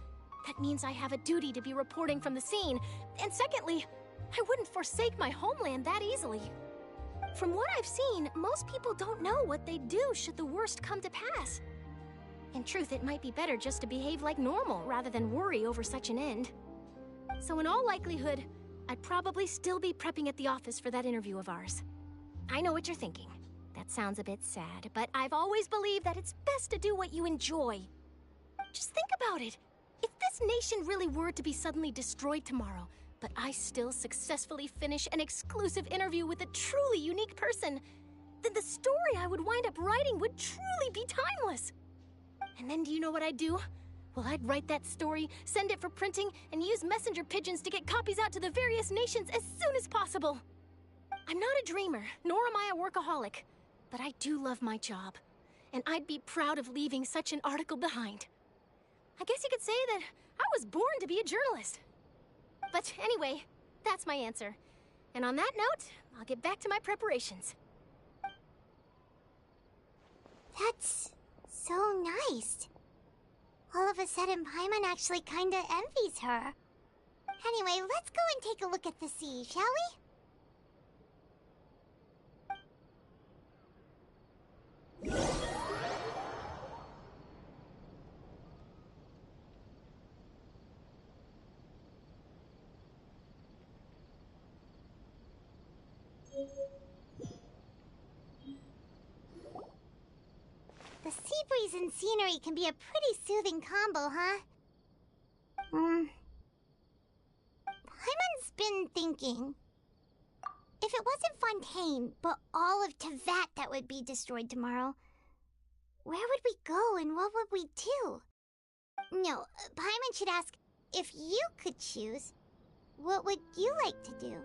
That means I have a duty to be reporting from the scene. And secondly, I wouldn't forsake my homeland that easily. From what I've seen, most people don't know what they'd do should the worst come to pass. In truth, it might be better just to behave like normal rather than worry over such an end. So in all likelihood, I'd probably still be prepping at the office for that interview of ours. I know what you're thinking. That sounds a bit sad, but I've always believed that it's best to do what you enjoy. Just think about it. If this nation really were to be suddenly destroyed tomorrow, but I still successfully finish an exclusive interview with a truly unique person, then the story I would wind up writing would truly be timeless. And then do you know what I'd do? Well, I'd write that story, send it for printing, and use messenger pigeons to get copies out to the various nations as soon as possible. I'm not a dreamer, nor am I a workaholic, but I do love my job, and I'd be proud of leaving such an article behind. I guess you could say that I was born to be a journalist. But anyway, that's my answer. And on that note, I'll get back to my preparations. That's so nice. All of a sudden, Paimon actually kinda envies her. Anyway, let's go and take a look at the sea, shall we? The sea breeze and scenery can be a pretty soothing combo, huh? Paimon's been thinking. If it wasn't Fontaine, but all of Teyvat that would be destroyed tomorrow, where would we go and what would we do? No, Paimon should ask, if you could choose, what would you like to do?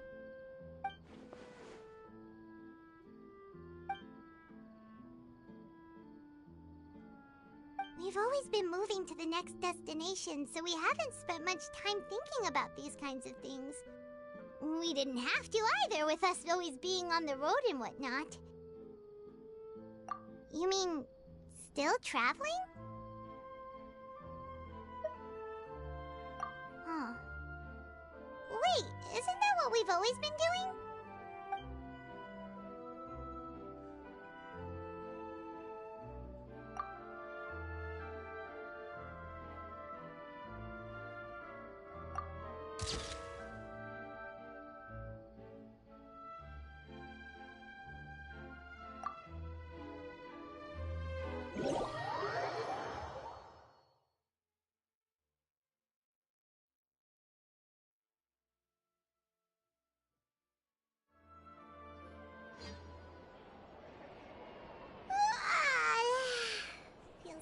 We've always been moving to the next destination, so we haven't spent much time thinking about these kinds of things. We didn't have to either, with us always being on the road and whatnot. You mean, still traveling? Huh. Wait, isn't that what we've always been doing?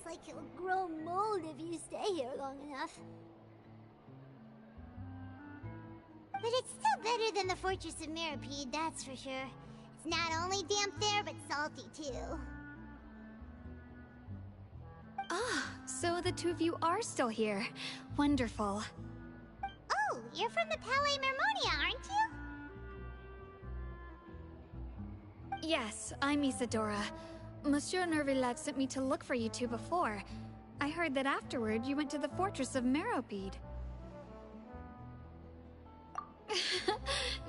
Like you'll grow mold if you stay here long enough. But it's still better than the Fortress of Meropide, that's for sure. It's not only damp there, but salty too. Ah, so the two of you are still here. Wonderful. Oh, you're from the Palais Mermonia, aren't you? Yes, I'm Isadora. Monsieur Nervillat sent me to look for you two before. I heard that afterward you went to the Fortress of Meropide.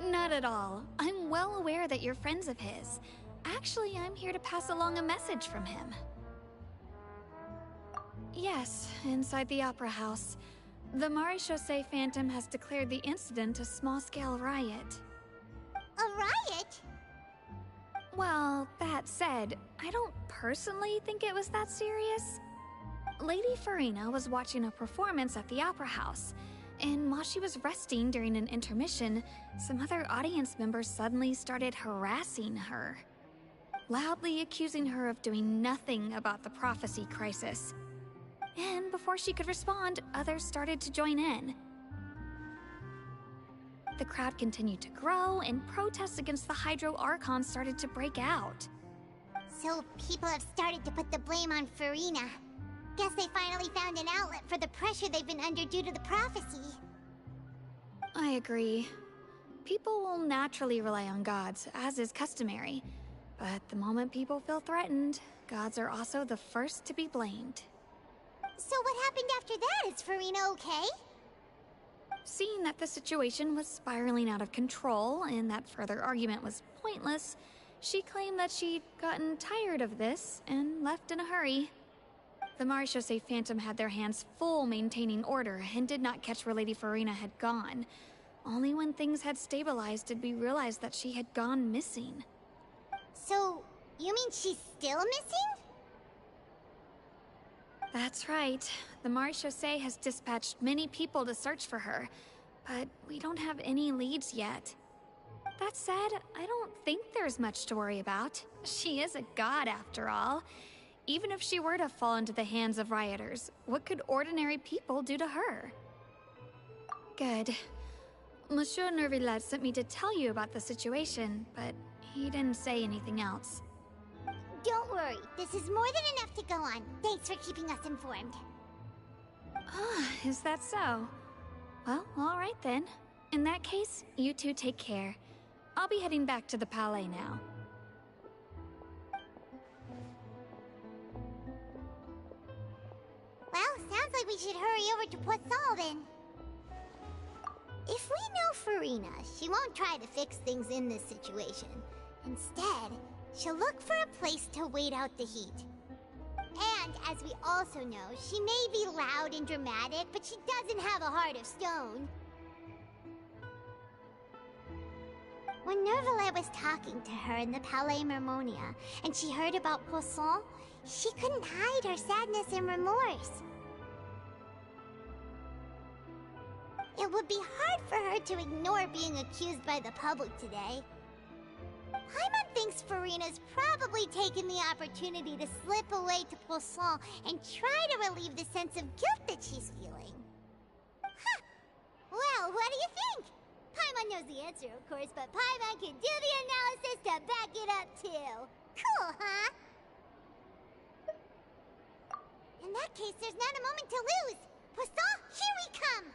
Not at all. I'm well aware that you're friends of his. Actually, I'm here to pass along a message from him. Yes, inside the Opera House. The Maréchaussée Phantom has declared the incident a small-scale riot. A riot? Well, that said, I don't personally think it was that serious. Lady Furina was watching a performance at the Opera House, and while she was resting during an intermission, some other audience members suddenly started harassing her, loudly accusing her of doing nothing about the prophecy crisis. And before she could respond, others started to join in. The crowd continued to grow, and protests against the Hydro Archon started to break out. So people have started to put the blame on Furina. Guess they finally found an outlet for the pressure they've been under due to the prophecy. I agree. People will naturally rely on gods, as is customary. But the moment people feel threatened, gods are also the first to be blamed. So what happened after that? Is Furina okay? Seeing that the situation was spiraling out of control and that further argument was pointless, she claimed that she'd gotten tired of this and left in a hurry. The Maréchaussée Phantom had their hands full maintaining order and did not catch where Lady Furina had gone. Only when things had stabilized did we realize that she had gone missing. So, you mean she's still missing? That's right. The Maréchaussée has dispatched many people to search for her, but we don't have any leads yet. That said, I don't think there's much to worry about. She is a god after all. Even if she were to fall into the hands of rioters, what could ordinary people do to her? Good. Monsieur Nervillat sent me to tell you about the situation, but he didn't say anything else. Don't worry, this is more than enough to go on. Thanks for keeping us informed. Ah, is that so? Well, all right then. In that case, you two take care. I'll be heading back to the Palais now. Well, sounds like we should hurry over to Poisson then. If we know Furina, she won't try to fix things in this situation. Instead, she'll look for a place to wait out the heat. And, as we also know, she may be loud and dramatic, but she doesn't have a heart of stone. When Nervillat was talking to her in the Palais Mermonia, and she heard about Poisson, she couldn't hide her sadness and remorse. It would be hard for her to ignore being accused by the public today. Paimon thinks Furina's probably taken the opportunity to slip away to Poisson and try to relieve the sense of guilt that she's feeling. Huh. Well, what do you think? Paimon knows the answer, of course, but Paimon can do the analysis to back it up, too. Cool, huh? And that case, there's not a moment to lose. Postal, here we come!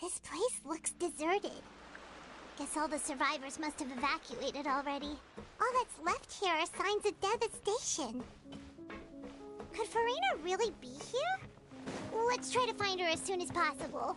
This place looks deserted. Guess all the survivors must have evacuated already. All that's left here are signs of devastation. Could Farina really be here? Let's try to find her as soon as possible.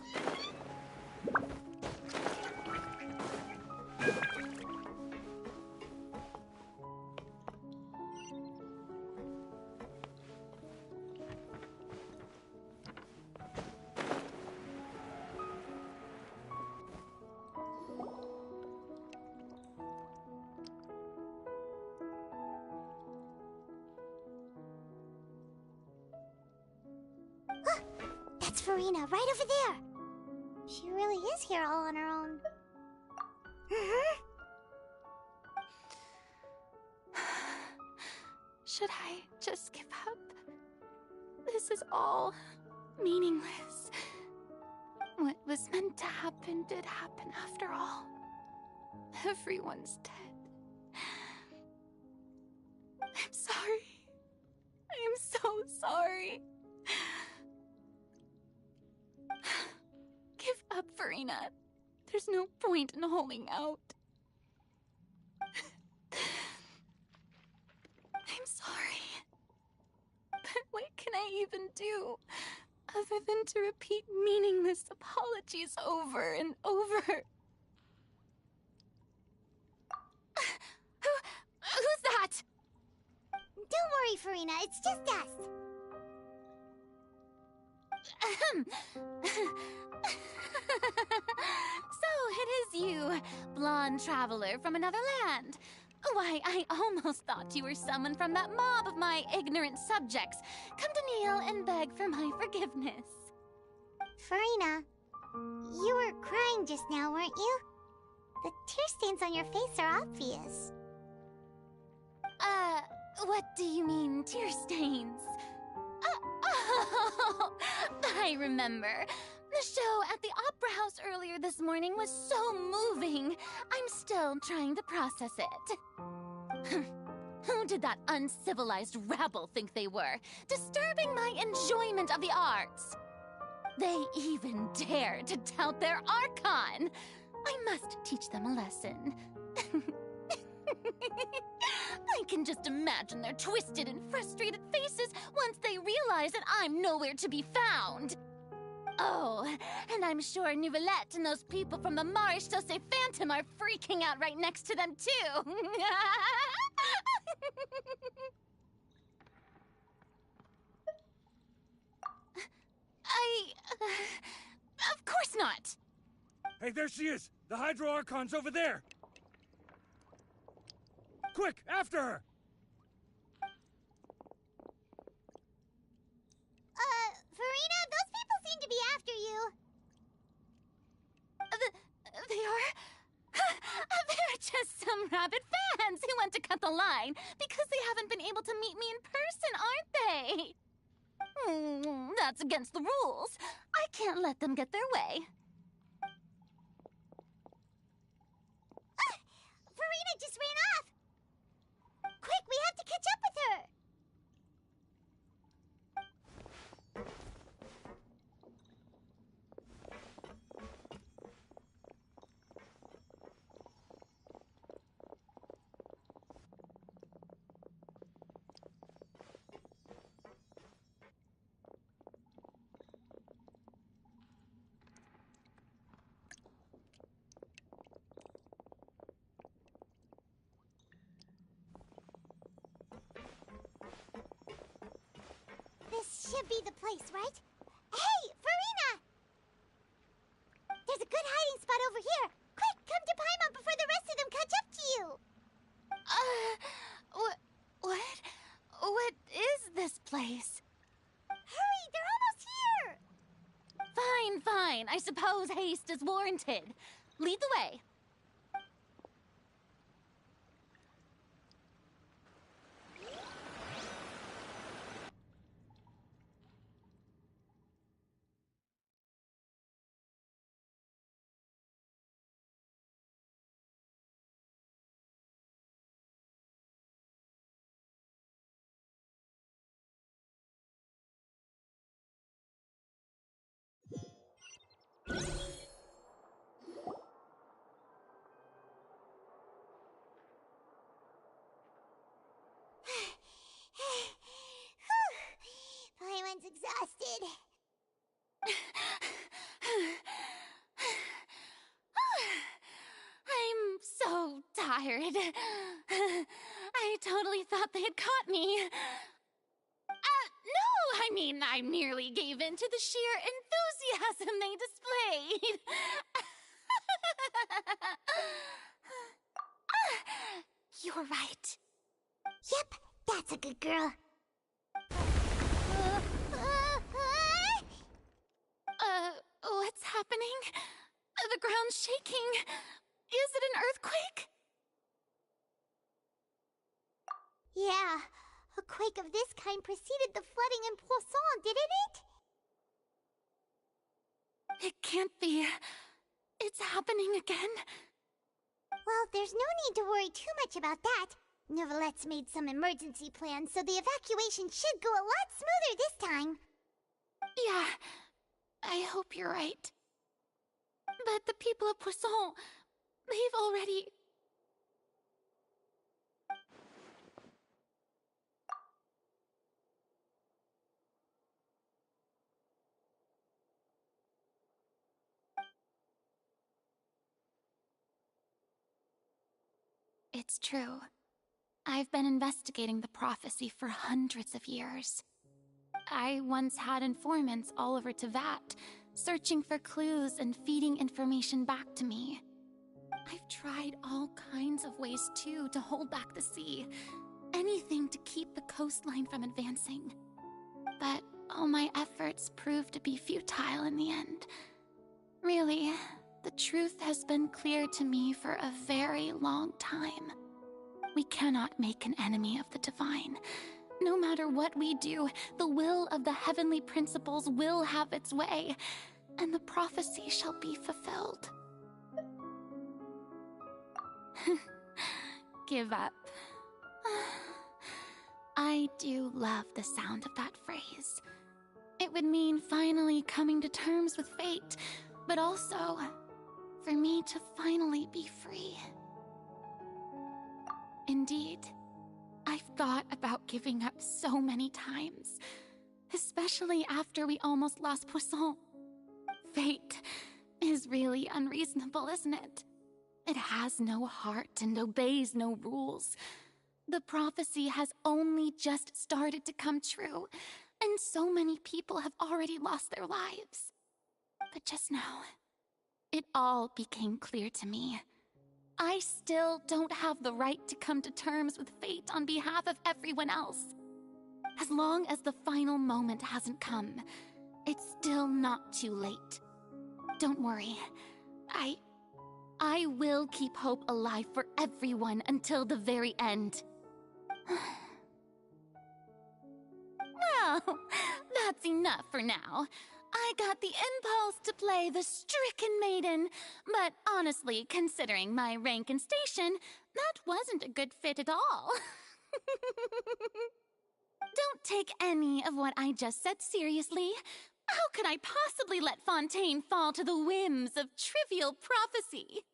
That's Farina, right over there. She really is here all on her own. Should I just give up? This is all meaningless. What was meant to happen did happen after all. Everyone's dead. I'm sorry. I am so sorry. Give up, Farina. There's no point in holding out. I'm sorry. But what can I even do other than to repeat meaningless apologies over and over? Who's that? Don't worry, Farina. It's just us. So it is you, blonde traveler from another land. Why, I almost thought you were someone from that mob of my ignorant subjects. Come to kneel and beg for my forgiveness. Farina, you were crying just now, weren't you? The tear stains on your face are obvious. What do you mean, tear stains? Oh, I remember. The show at the Opera House earlier this morning was so moving. I'm still trying to process it. Who did that uncivilized rabble think they were, disturbing my enjoyment of the arts? They even dared to tout their Archon. I must teach them a lesson. I can just imagine their twisted and frustrated faces once they realize that I'm nowhere to be found. Oh, and I'm sure Nouvellette and those people from the Marche Sauce Phantom are freaking out right next to them, too. Of course not. Hey, there she is! The Hydro Archon's over there! Quick, after her! Farina, those people seem to be after you. They are? They're just some rabid fans who want to cut the line because they haven't been able to meet me in person, aren't they? That's against the rules. I can't let them get their way. Farina just ran off! Quick, we have to catch up with her! can't be the place, right? Hey, Farina! There's a good hiding spot over here. Quick, come to Paimon before the rest of them catch up to you. What is this place? Hurry, they're almost here! Fine. I suppose haste is warranted. Lead the way. Paimon's exhausted. I'm so tired. I totally thought they had caught me. No, I mean, I merely gave in to the sheer enthusiasm they displayed. You're right. Yep, that's a good girl. What's happening? The ground's shaking. Is it an earthquake? Yeah, a quake of this kind preceded the flooding in Poisson, didn't it? It can't be. It's happening again. Well, there's no need to worry too much about that. Neuvillette made some emergency plans, so the evacuation should go a lot smoother this time. Yeah, I hope you're right. But the people of Poisson, they've already... It's true. I've been investigating the prophecy for hundreds of years. I once had informants all over Teyvat, searching for clues and feeding information back to me. I've tried all kinds of ways, too, to hold back the sea. Anything to keep the coastline from advancing. But all my efforts proved to be futile in the end. Really, the truth has been clear to me for a very long time. We cannot make an enemy of the divine. No matter what we do, the will of the heavenly principles will have its way, and the prophecy shall be fulfilled. Give up. I do love the sound of that phrase. It would mean finally coming to terms with fate, but also for me to finally be free. Indeed, I've thought about giving up so many times, especially after we almost lost Poisson. Fate is really unreasonable, isn't it? It has no heart and obeys no rules. The prophecy has only just started to come true, and so many people have already lost their lives. But just now, it all became clear to me. I still don't have the right to come to terms with fate on behalf of everyone else. As long as the final moment hasn't come, it's still not too late. Don't worry. I will keep hope alive for everyone until the very end. Well, that's enough for now. I got the impulse to play the stricken maiden, but honestly, considering my rank and station, that wasn't a good fit at all. Don't take any of what I just said seriously. How could I possibly let Fontaine fall to the whims of trivial prophecy?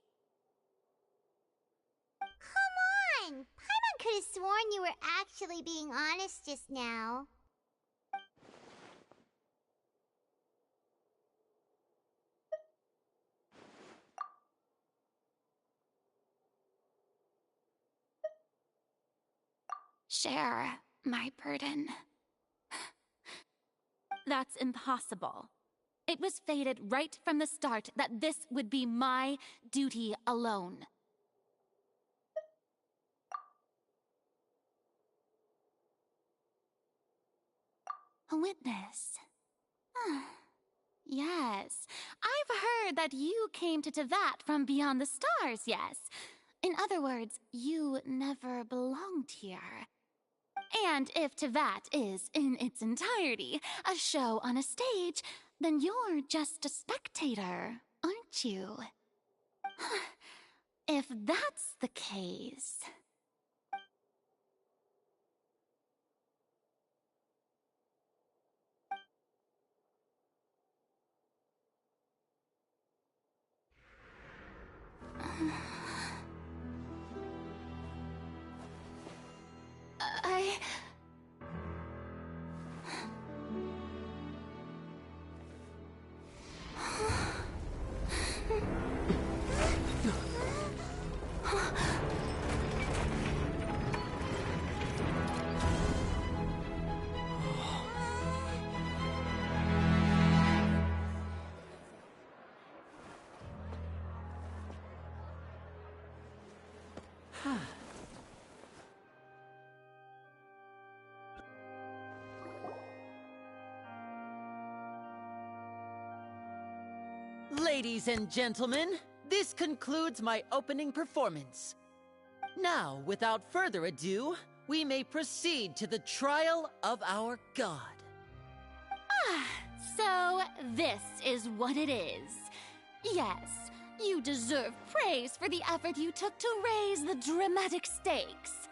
Come on! Paimon could have sworn you were actually being honest just now. Share my burden. that's impossible. It was fated right from the start that this would be my duty alone. A witness. Yes, I've heard that you came to Teyvat from beyond the stars, yes. In other words, you never belonged here. And if Teyvat is, in its entirety, a show on a stage, then you're just a spectator, aren't you? If that's the case... Ladies and gentlemen, this concludes my opening performance. Now, without further ado, we may proceed to the trial of our god. So this is what it is. Yes, you deserve praise for the effort you took to raise the dramatic stakes.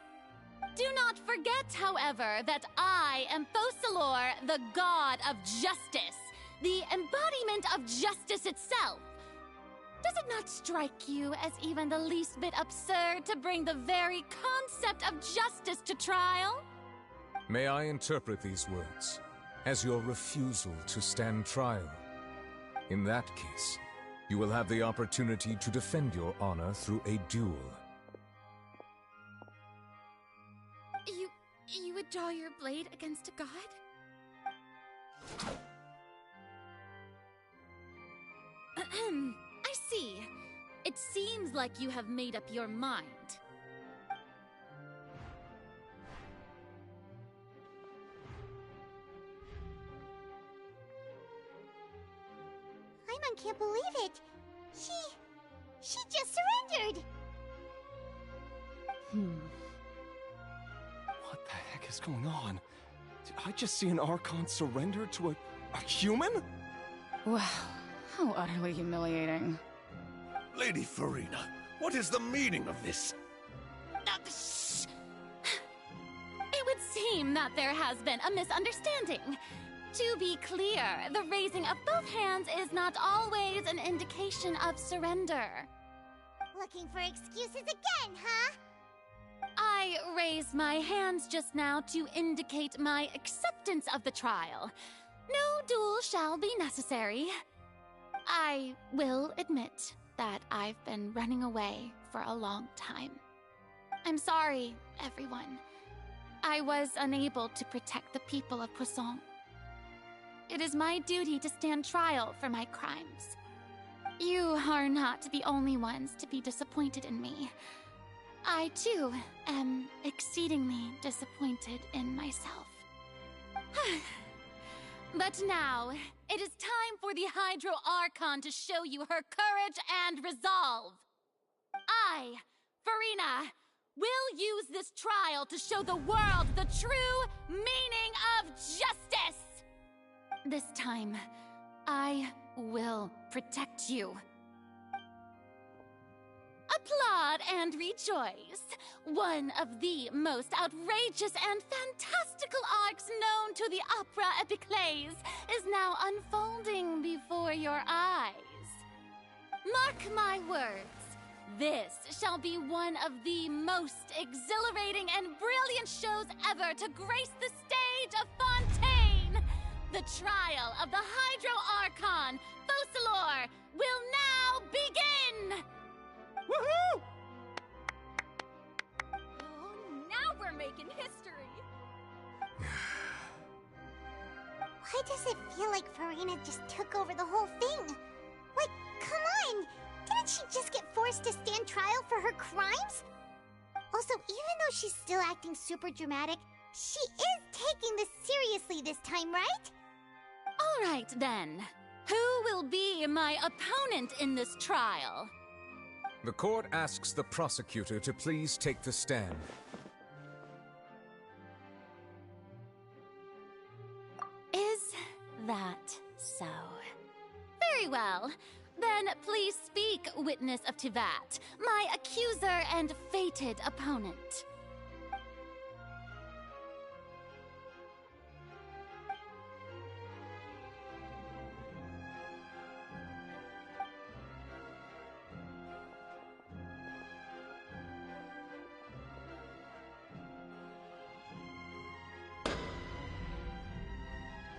Do not forget, however, that I am Focalors, the god of justice, the embodiment of justice itself. Does it not strike you as even the least bit absurd to bring the very concept of justice to trial? May I interpret these words as your refusal to stand trial? In that case, you will have the opportunity to defend your honor through a duel. You would draw your blade against a god? I see. It seems like you have made up your mind. Paimon can't believe it. She just surrendered. What the heck is going on? Did I just see an Archon surrender to a human? Wow, how utterly humiliating. Lady Furina, what is the meaning of this? It would seem that there has been a misunderstanding. To be clear, the raising of both hands is not always an indication of surrender. Looking for excuses again, huh? I raised my hands just now to indicate my acceptance of the trial. No duel shall be necessary. I will admit that I've been running away for a long time. I'm sorry, everyone. I was unable to protect the people of Poisson. It is my duty to stand trial for my crimes. You are not the only ones to be disappointed in me. I, too, am exceedingly disappointed in myself. But now, it is time for the Hydro Archon to show you her courage and resolve. I, Furina, will use this trial to show the world the true meaning of justice! This time, I will protect you. Applaud and rejoice. One of the most outrageous and fantastical arcs known to the opera Epiclese is now unfolding before your eyes. Mark my words, this shall be one of the most exhilarating and brilliant shows ever to grace the stage of Fontaine. The trial of the Hydro Archon, Focalors, will now begin! Woohoo! Oh, now we're making history! Why does it feel like Furina just took over the whole thing? Like, come on! Didn't she just get forced to stand trial for her crimes? Also, even though she's still acting super dramatic, she is taking this seriously this time, right? All right, then. Who will be my opponent in this trial? The court asks the prosecutor to please take the stand. Is that so? Very well. Then please speak, witness of Teyvat, my accuser and fated opponent.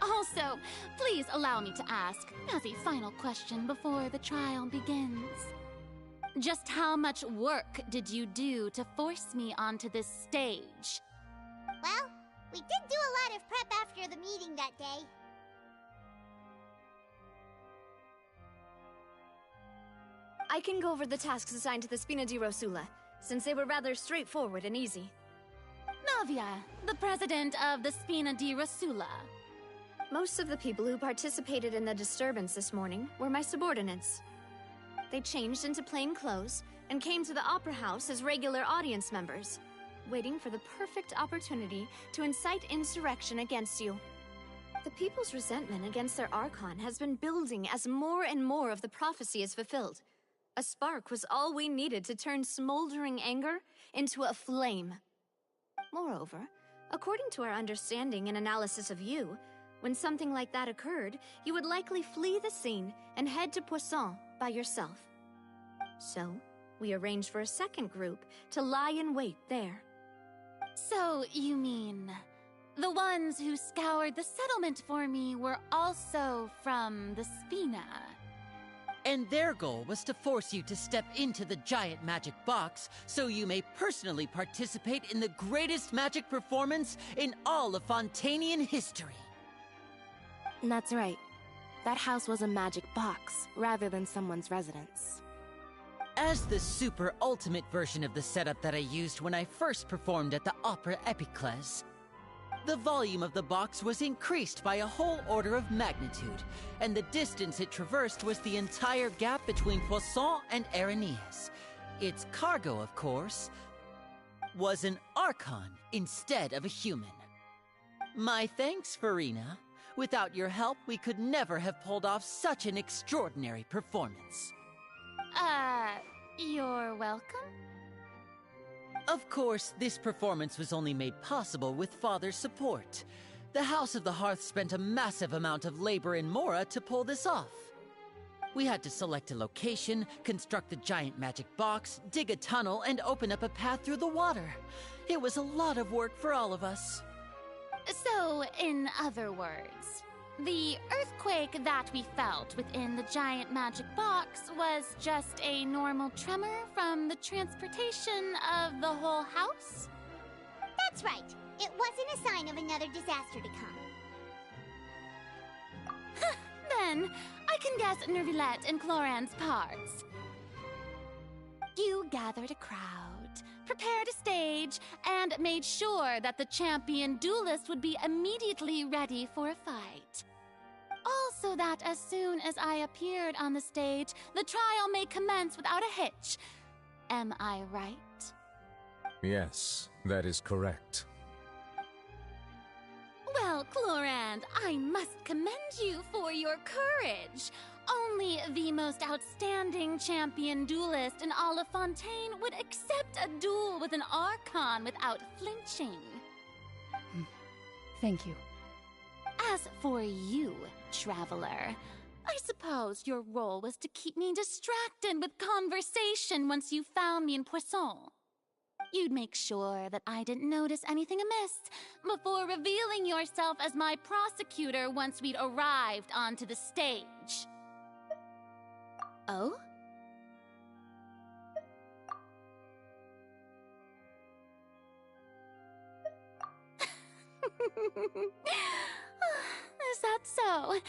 Also, please allow me to ask, as a final question before the trial begins. Just how much work did you do to force me onto this stage? Well, we did do a lot of prep after the meeting that day. I can go over the tasks assigned to the Spina di Rosula, since they were rather straightforward and easy. Navia, the president of the Spina di Rosula. Most of the people who participated in the disturbance this morning were my subordinates. They changed into plain clothes and came to the Opera House as regular audience members, waiting for the perfect opportunity to incite insurrection against you. The people's resentment against their Archon has been building as more and more of the prophecy is fulfilled. A spark was all we needed to turn smoldering anger into a flame. Moreover, according to our understanding and analysis of you, when something like that occurred, you would likely flee the scene and head to Poisson by yourself. So, we arranged for a second group to lie in wait there. So, you mean, the ones who scoured the settlement for me were also from the Spina? And their goal was to force you to step into the giant magic box so you may personally participate in the greatest magic performance in all of Fontainian history. That's right. That house was a magic box, rather than someone's residence. As the super ultimate version of the setup that I used when I first performed at the Opera Epiclese, the volume of the box was increased by a whole order of magnitude, and the distance it traversed was the entire gap between Poisson and Aranias. Its cargo, of course, was an Archon instead of a human. My thanks, Furina. Without your help, we could never have pulled off such an extraordinary performance. You're welcome? Of course, this performance was only made possible with Father's support. The House of the Hearth spent a massive amount of labor in Mora to pull this off. We had to select a location, construct the giant magic box, dig a tunnel, and open up a path through the water. It was a lot of work for all of us. So, in other words, the earthquake that we felt within the giant magic box was just a normal tremor from the transportation of the whole house? That's right. It wasn't a sign of another disaster to come. Then, I can guess Nervilette and Cloran's parts. You gathered a crowd, prepared a stage, and made sure that the champion duelist would be immediately ready for a fight. Also that as soon as I appeared on the stage, the trial may commence without a hitch. Am I right? Yes, that is correct. Well, Clorand, I must commend you for your courage. Only the most outstanding champion duelist in all of Fontaine would accept a duel with an Archon without flinching. Thank you. As for you, Traveler, I suppose your role was to keep me distracted with conversation once you found me in Poisson. You'd make sure that I didn't notice anything amiss before revealing yourself as my prosecutor once we'd arrived onto the stage. Oh? Is that so?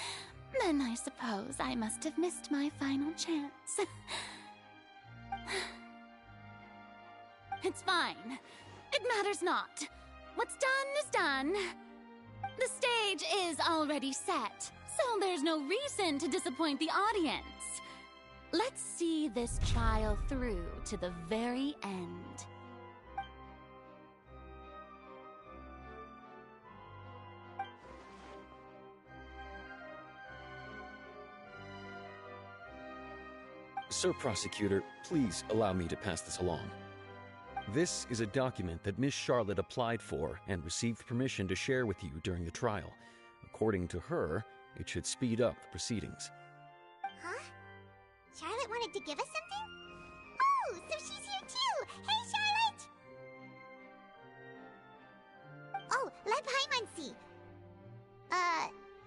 Then I suppose I must have missed my final chance. It's fine. It matters not. What's done is done. The stage is already set, so there's no reason to disappoint the audience. Let's see this trial through to the very end. Sir Prosecutor, please allow me to pass this along. This is a document that Miss Charlotte applied for and received permission to share with you during the trial. According to her, it should speed up the proceedings. Huh? Charlotte wanted to give us something? Oh, so she's here too! Hey, Charlotte! Oh, let Paimon see.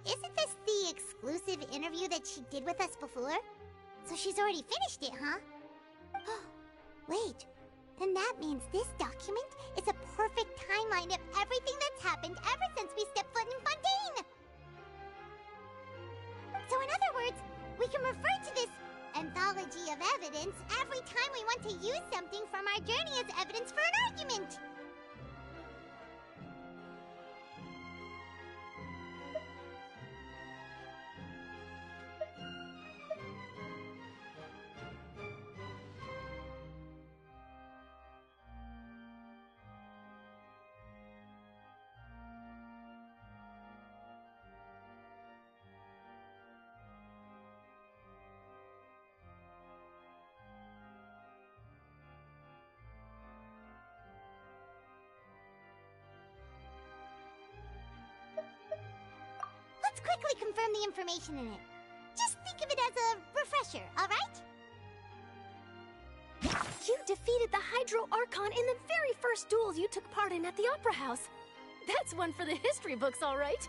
Isn't this the exclusive interview that she did with us before? So she's already finished it, huh? Wait, then that means this document is a perfect timeline of everything that's happened ever since we stepped foot in Fontaine! So in other words, we can refer to this anthology of evidence every time we want to use something from our journey as evidence for an argument! Let's quickly confirm the information in it. Just think of it as a refresher, alright? You defeated the Hydro Archon in the very first duels you took part in at the Opera House. That's one for the history books, alright?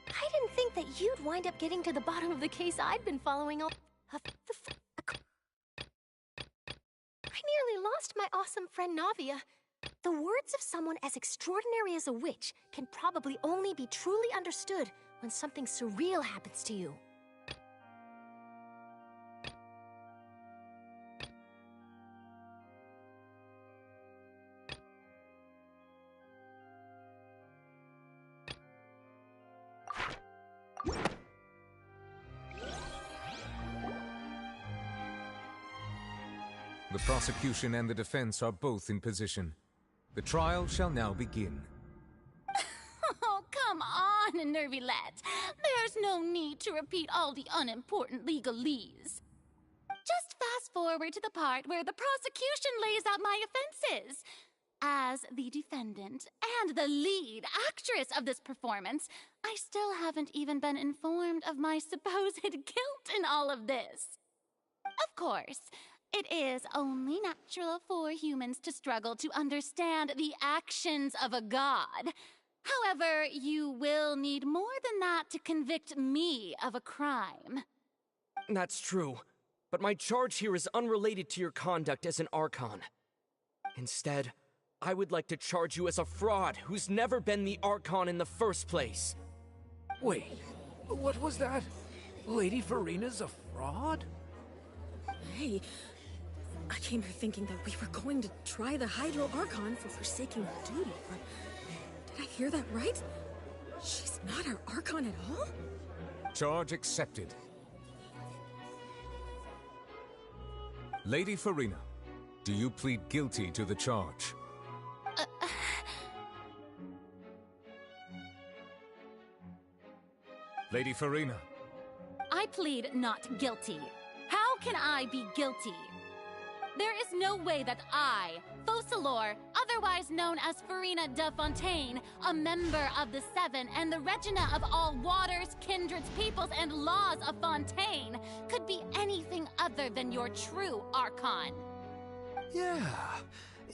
I didn't think that you'd wind up getting to the bottom of the case I'd been following all... I nearly lost my awesome friend Navia. The words of someone as extraordinary as a witch can probably only be truly understood when something surreal happens to you. The prosecution and the defense are both in position. The trial shall now begin. Oh, come on, Nervylette. There's no need to repeat all the unimportant legalese. Just fast forward to the part where the prosecution lays out my offenses. As the defendant and the lead actress of this performance, I still haven't even been informed of my supposed guilt in all of this. Of course, it is only natural for humans to struggle to understand the actions of a god. However, you will need more than that to convict me of a crime. That's true, but my charge here is unrelated to your conduct as an Archon. Instead, I would like to charge you as a fraud who's never been the Archon in the first place. Wait, what was that? Lady Furina's a fraud? Hey, I came here thinking that we were going to try the Hydro Archon for forsaking her duty, but did I hear that right? She's not our Archon at all? Charge accepted. Lady Furina, do you plead guilty to the charge? Lady Furina. I plead not guilty. How can I be guilty? There is no way that I, Focalors, otherwise known as Furina de Fontaine, a member of the Seven and the Regina of all waters, kindreds, peoples, and laws of Fontaine, could be anything other than your true Archon. Yeah,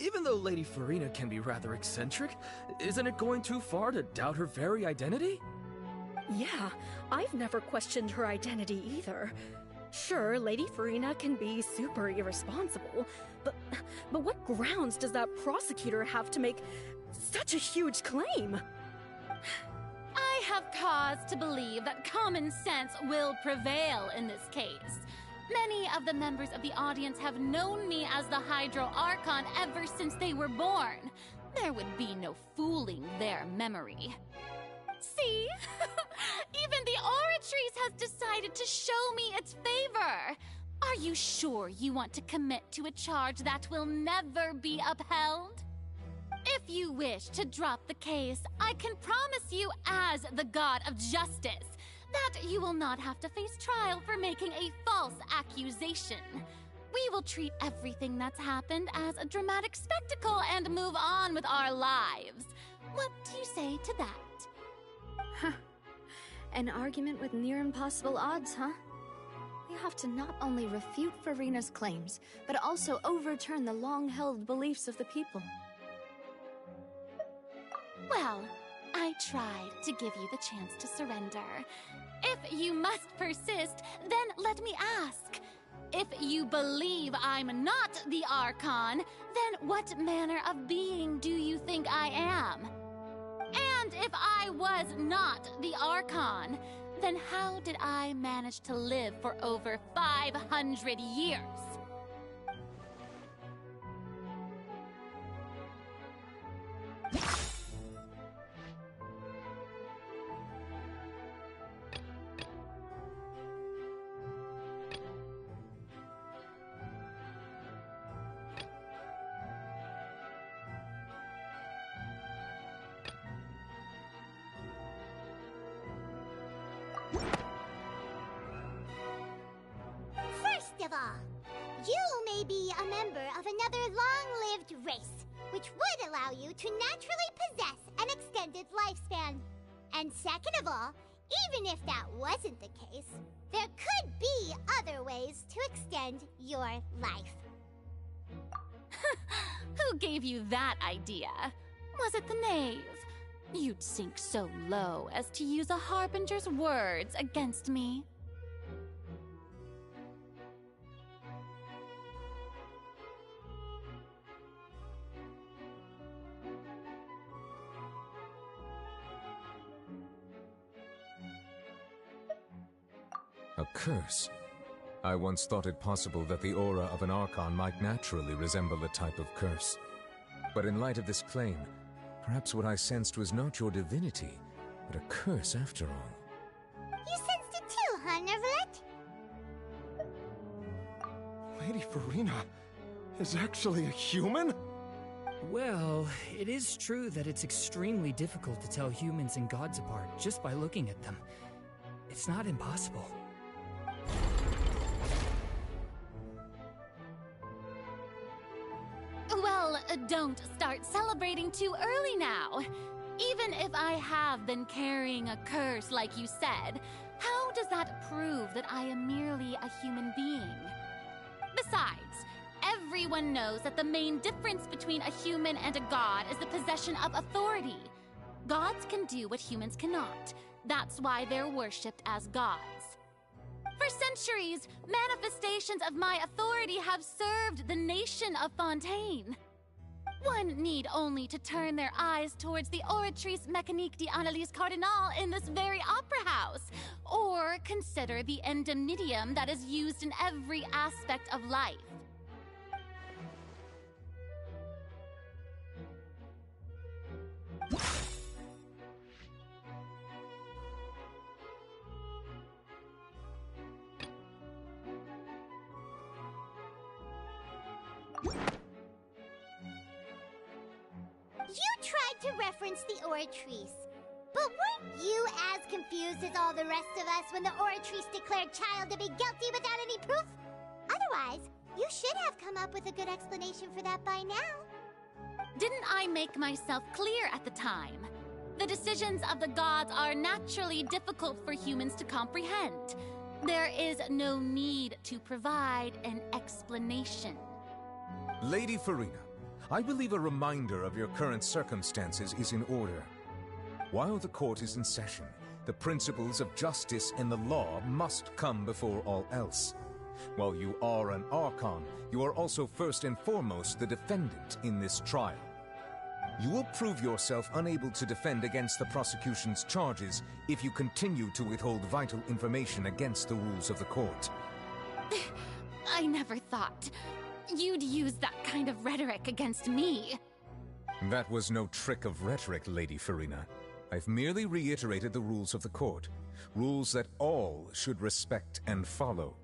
even though Lady Furina can be rather eccentric, isn't it going too far to doubt her very identity? Yeah, I've never questioned her identity either. Sure, Lady Furina can be super irresponsible, but what grounds does that prosecutor have to make such a huge claim? I have cause to believe that common sense will prevail in this case. Many of the members of the audience have known me as the Hydro Archon ever since they were born. There would be no fooling their memory. See? Even the Oratrice has decided to show me its favor. Are you sure you want to commit to a charge that will never be upheld? If you wish to drop the case, I can promise you as the God of Justice that you will not have to face trial for making a false accusation. We will treat everything that's happened as a dramatic spectacle and move on with our lives. What do you say to that? Huh. An argument with near impossible odds, huh? We have to not only refute Furina's claims, but also overturn the long-held beliefs of the people. Well, I tried to give you the chance to surrender. If you must persist, then let me ask. If you believe I'm not the Archon, then what manner of being do you think I am? And if I was not the Archon, then how did I manage to live for over 500 years? First of all, you may be a member of another long-lived race, which would allow you to naturally possess an extended lifespan. And second of all, even if that wasn't the case, there could be other ways to extend your life. Who gave you that idea? Was it the knave? You'd sink so low as to use a harbinger's words against me. A curse? I once thought it possible that the aura of an Archon might naturally resemble a type of curse. But in light of this claim, perhaps what I sensed was not your divinity, but a curse after all. You sensed it too, huh, Neverlet? Lady Furina is actually a human? Well, it is true that it's extremely difficult to tell humans and gods apart just by looking at them. It's not impossible. Well, don't start celebrating too early now. Even if I have been carrying a curse like you said, how does that prove that I am merely a human being? Besides, everyone knows that the main difference between a human and a god is the possession of authority. Gods can do what humans cannot. That's why they're worshipped as gods. For centuries, manifestations of my authority have served the nation of Fontaine. One need only to turn their eyes towards the Oratrice Mécanique d'Annalise Cardinal in this very opera house, or consider the indemnitium that is used in every aspect of life. You tried to reference the Oratrice, but weren't you as confused as all the rest of us when the Oratrice declared Childe to be guilty without any proof? Otherwise, you should have come up with a good explanation for that by now. Didn't I make myself clear at the time? The decisions of the gods are naturally difficult for humans to comprehend. There is no need to provide an explanation. Lady Furina, I believe a reminder of your current circumstances is in order. While the court is in session, the principles of justice and the law must come before all else. While you are an Archon, you are also first and foremost the defendant in this trial. You will prove yourself unable to defend against the prosecution's charges if you continue to withhold vital information against the rules of the court. I never thought you'd use that kind of rhetoric against me. That was no trick of rhetoric, Lady Furina. I've merely reiterated the rules of the court. Rules that all should respect and follow.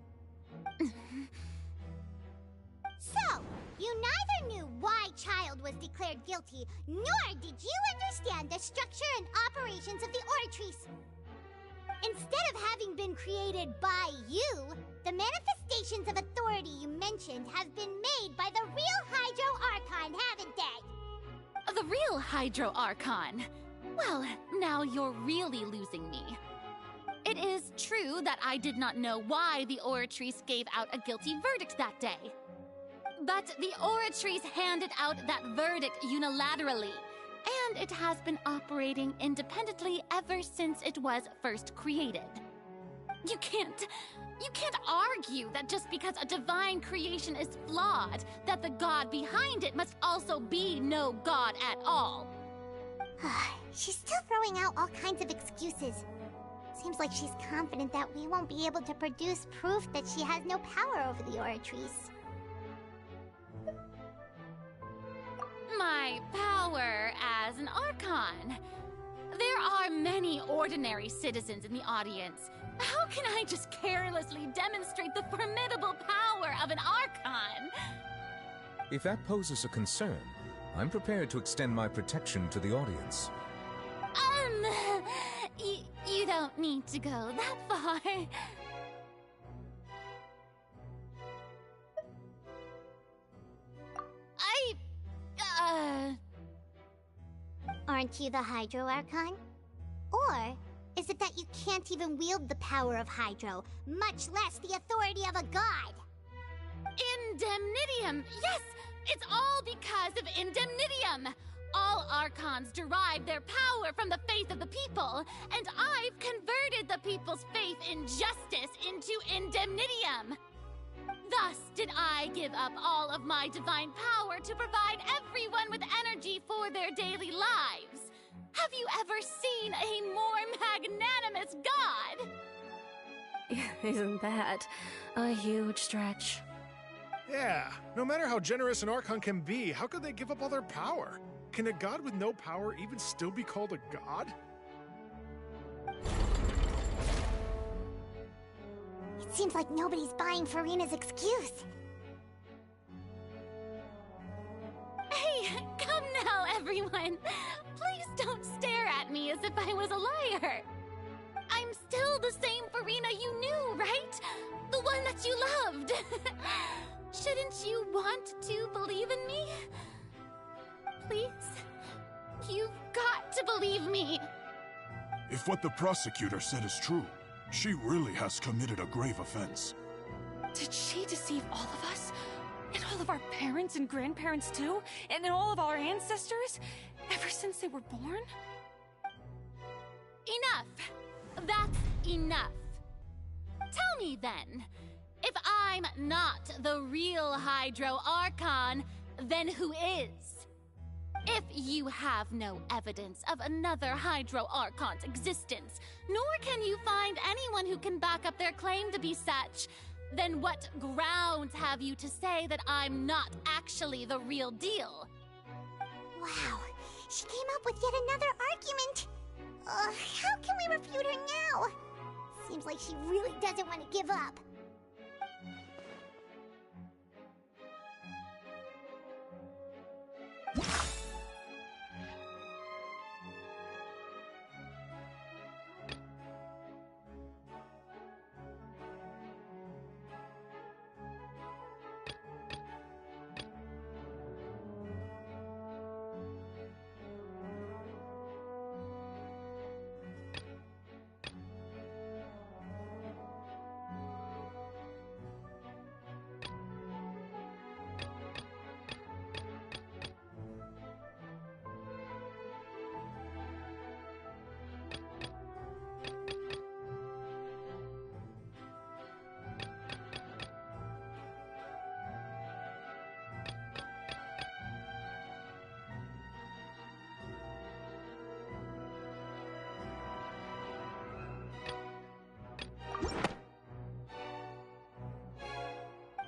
So, you neither knew why Childe was declared guilty, nor did you understand the structure and operations of the Oratrice. Instead of having been created by you, the manifestations of authority you mentioned have been made by the real Hydro Archon, haven't they? The real Hydro Archon? Well, now you're really losing me. It is true that I did not know why the Oratrice gave out a guilty verdict that day. But the Oratrice handed out that verdict unilaterally, and it has been operating independently ever since it was first created. You can't argue that just because a divine creation is flawed, that the god behind it must also be no god at all. She's still throwing out all kinds of excuses. Seems like she's confident that we won't be able to produce proof that she has no power over the Oratrice. My power as an Archon. There are many ordinary citizens in the audience. How can I just carelessly demonstrate the formidable power of an Archon? If that poses a concern, I'm prepared to extend my protection to the audience. You don't need to go that far. Aren't you the Hydro Archon? Or is it that you can't even wield the power of Hydro, much less the authority of a god? Indemnitium! Yes! It's all because of Indemnitium! All Archons derive their power from the faith of the people, and I've converted the people's faith in justice into Indemnitium! Thus did I give up all of my divine power to provide everyone with energy for their daily lives. Have you ever seen a more magnanimous god? Isn't that a huge stretch? Yeah, no matter how generous an Archon can be, how could they give up all their power? Can a god with no power even still be called a god? It seems like nobody's buying Furina's excuse. Hey, come now, everyone. Please don't stare at me as if I was a liar. I'm still the same Furina you knew, right? The one that you loved. Shouldn't you want to believe in me? Please? You've got to believe me. If what the prosecutor said is true, she really has committed a grave offense. Did she deceive all of us? And all of our parents and grandparents too? And all of our ancestors? Ever since they were born? Enough! That's enough. Tell me then, if I'm not the real Hydro Archon, then who is? If you have no evidence of another Hydro Archon's existence, nor can you find anyone who can back up their claim to be such, then what grounds have you to say that I'm not actually the real deal? Wow, she came up with yet another argument. How can we refute her now? Seems like she really doesn't want to give up.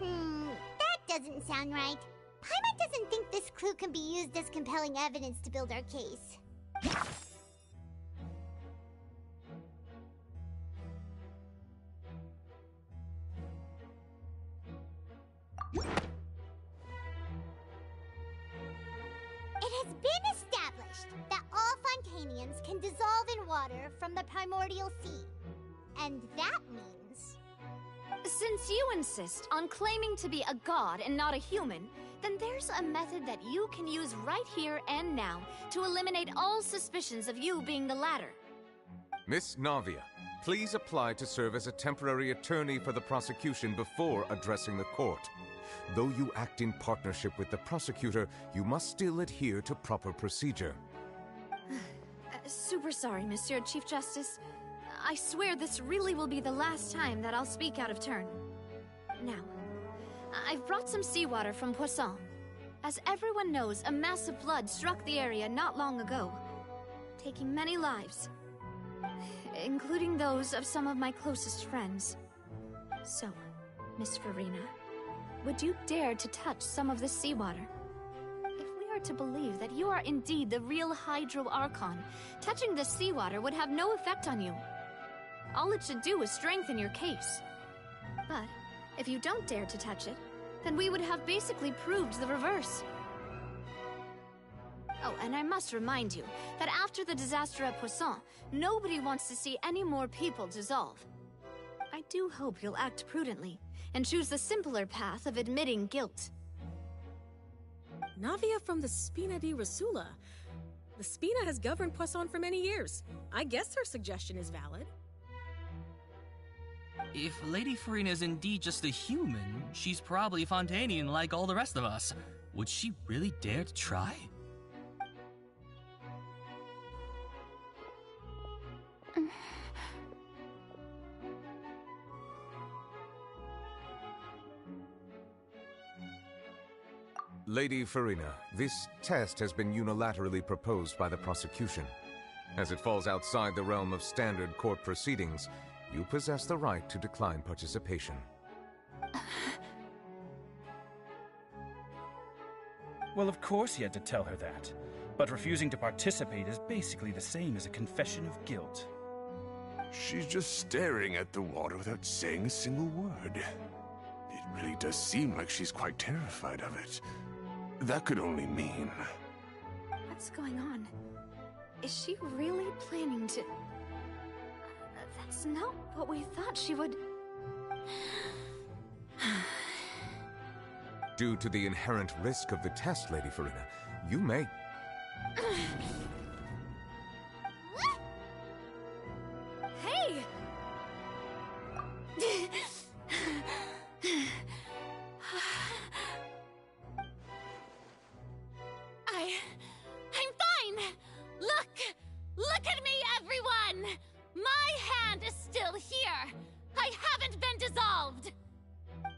That doesn't sound right. Paimon doesn't think this clue can be used as compelling evidence to build our case. It has been established that all Fontainians can dissolve in water from the primordial sea. And that means... Since you insist on claiming to be a god and not a human, then there's a method that you can use right here and now to eliminate all suspicions of you being the latter. Miss Navia, please apply to serve as a temporary attorney for the prosecution before addressing the court. Though you act in partnership with the prosecutor, you must still adhere to proper procedure. Super sorry, Monsieur Chief Justice. I swear this really will be the last time that I'll speak out of turn. Now, I've brought some seawater from Poisson. As everyone knows, a massive flood struck the area not long ago, taking many lives, including those of some of my closest friends. So, Miss Furina, would you dare to touch some of the seawater? If we are to believe that you are indeed the real Hydro Archon, touching the seawater would have no effect on you. All it should do is strengthen your case. But if you don't dare to touch it, then we would have basically proved the reverse. Oh, and I must remind you that after the disaster at Poisson, nobody wants to see any more people dissolve. I do hope you'll act prudently and choose the simpler path of admitting guilt. Navia from the Spina di Rasula. The Spina has governed Poisson for many years. I guess her suggestion is valid. If Lady Furina is indeed just a human, she's probably Fontainian like all the rest of us. Would she really dare to try? Lady Furina, this test has been unilaterally proposed by the prosecution. As it falls outside the realm of standard court proceedings, you possess the right to decline participation. Well, of course he had to tell her that. But refusing to participate is basically the same as a confession of guilt. She's just staring at the water without saying a single word. It really does seem like she's quite terrified of it. That could only mean... What's going on? Is she really planning to... That's not what we thought she would... Due to the inherent risk of the test, Lady Furina, you may... Hey! I'm fine! Look at me, everyone! My hand is still here! I haven't been dissolved!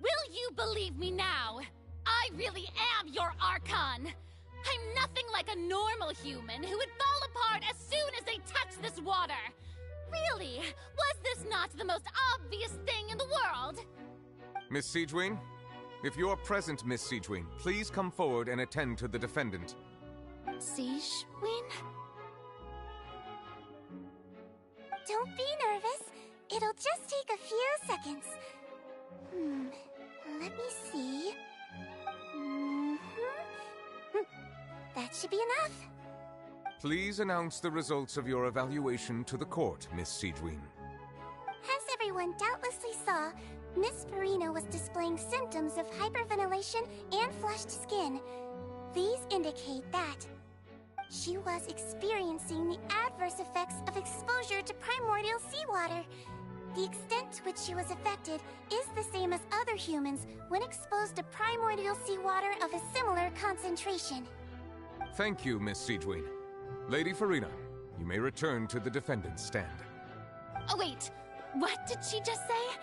Will you believe me now? I really am your Archon! I'm nothing like a normal human who would fall apart as soon as they touch this water! Really? Was this not the most obvious thing in the world? Miss Siegewien? If you're present, Miss Siegewien, please come forward and attend to the defendant. Siegewien? Don't be nervous. It'll just take a few seconds. Let me see. That should be enough. Please announce the results of your evaluation to the court, Miss Siegewien. As everyone doubtlessly saw, Miss Furina was displaying symptoms of hyperventilation and flushed skin. These indicate that she was experiencing the adverse effects of exposure to primordial seawater. The extent to which she was affected is the same as other humans when exposed to primordial seawater of a similar concentration. Thank you, Miss Siegewien. Lady Furina, you may return to the defendant's stand. Oh wait, what did she just say?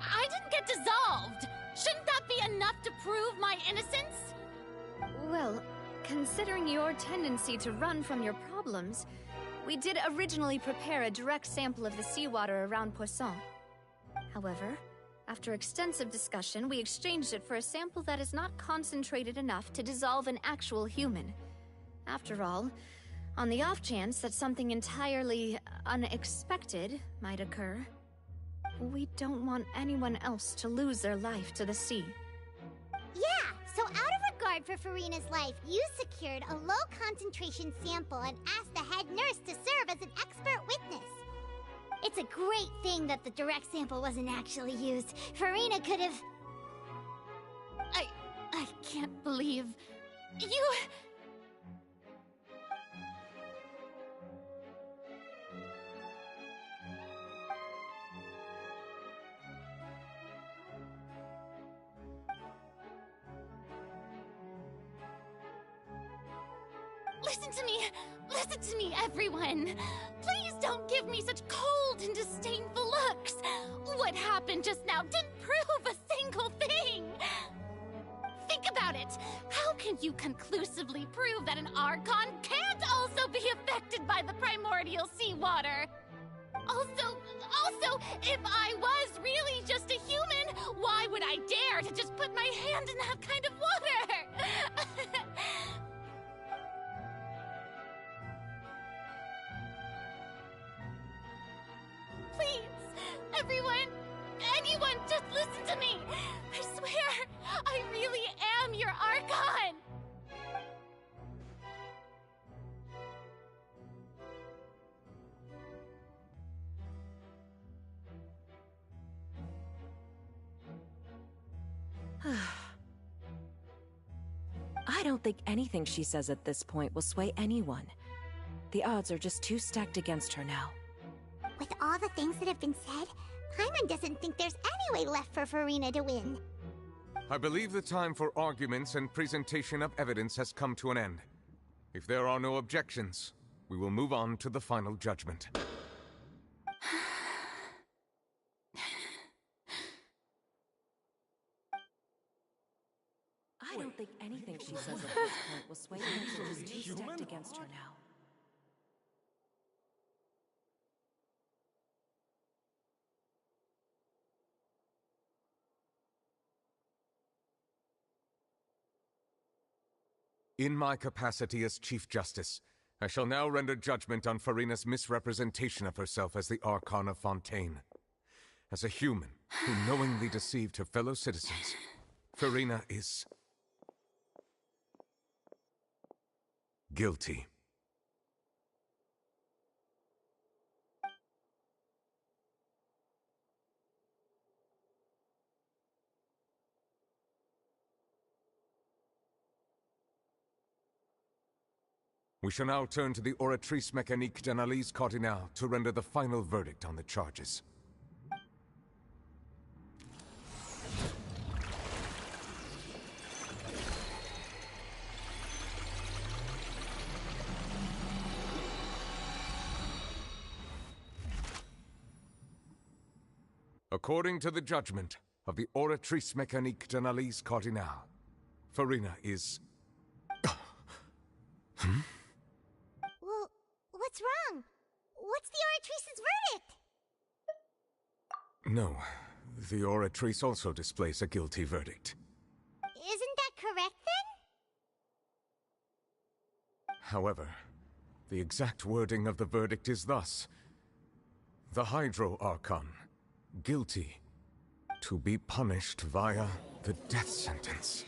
I didn't get dissolved! Shouldn't that be enough to prove my innocence? Well, considering your tendency to run from your problems, we did originally prepare a direct sample of the seawater around Poisson. However, after extensive discussion, we exchanged it for a sample that is not concentrated enough to dissolve an actual human. After all, on the off chance that something entirely unexpected might occur, we don't want anyone else to lose their life to the sea. Yeah, so out of regard for Furina's life, you secured a low-concentration sample and asked the head nurse to serve as an expert witness. It's a great thing that the direct sample wasn't actually used. Furina could have... I can't believe... you... Listen to me, everyone! Please don't give me such cold and disdainful looks! What happened just now didn't prove a single thing! Think about it! How can you conclusively prove that an Archon can't also be affected by the primordial seawater? Also, if I was really just a human, why would I dare to just put my hand in that kind of water? Please, everyone, anyone, just listen to me! I swear, I really am your Archon! I don't think anything she says at this point will sway anyone. The odds are just too stacked against her now. With all the things that have been said, Paimon doesn't think there's any way left for Furina to win. I believe the time for arguments and presentation of evidence has come to an end. If there are no objections, we will move on to the final judgment. I don't think anything she says at this point will sway anyone. She's too stacked against her now. In my capacity as Chief Justice, I shall now render judgment on Furina's misrepresentation of herself as the Archon of Fontaine. As a human who knowingly deceived her fellow citizens, Furina is... guilty. We shall now turn to the Oratrice Mécanique d'Analyse Cardinale to render the final verdict on the charges. According to the judgment of the Oratrice Mécanique d'Analyse Cardinale, Furina is... Well, what's wrong? What's the Oratrice's verdict? No, the Oratrice also displays a guilty verdict. Isn't that correct, then? However, the exact wording of the verdict is thus. The Hydro Archon, guilty, to be punished via the death sentence.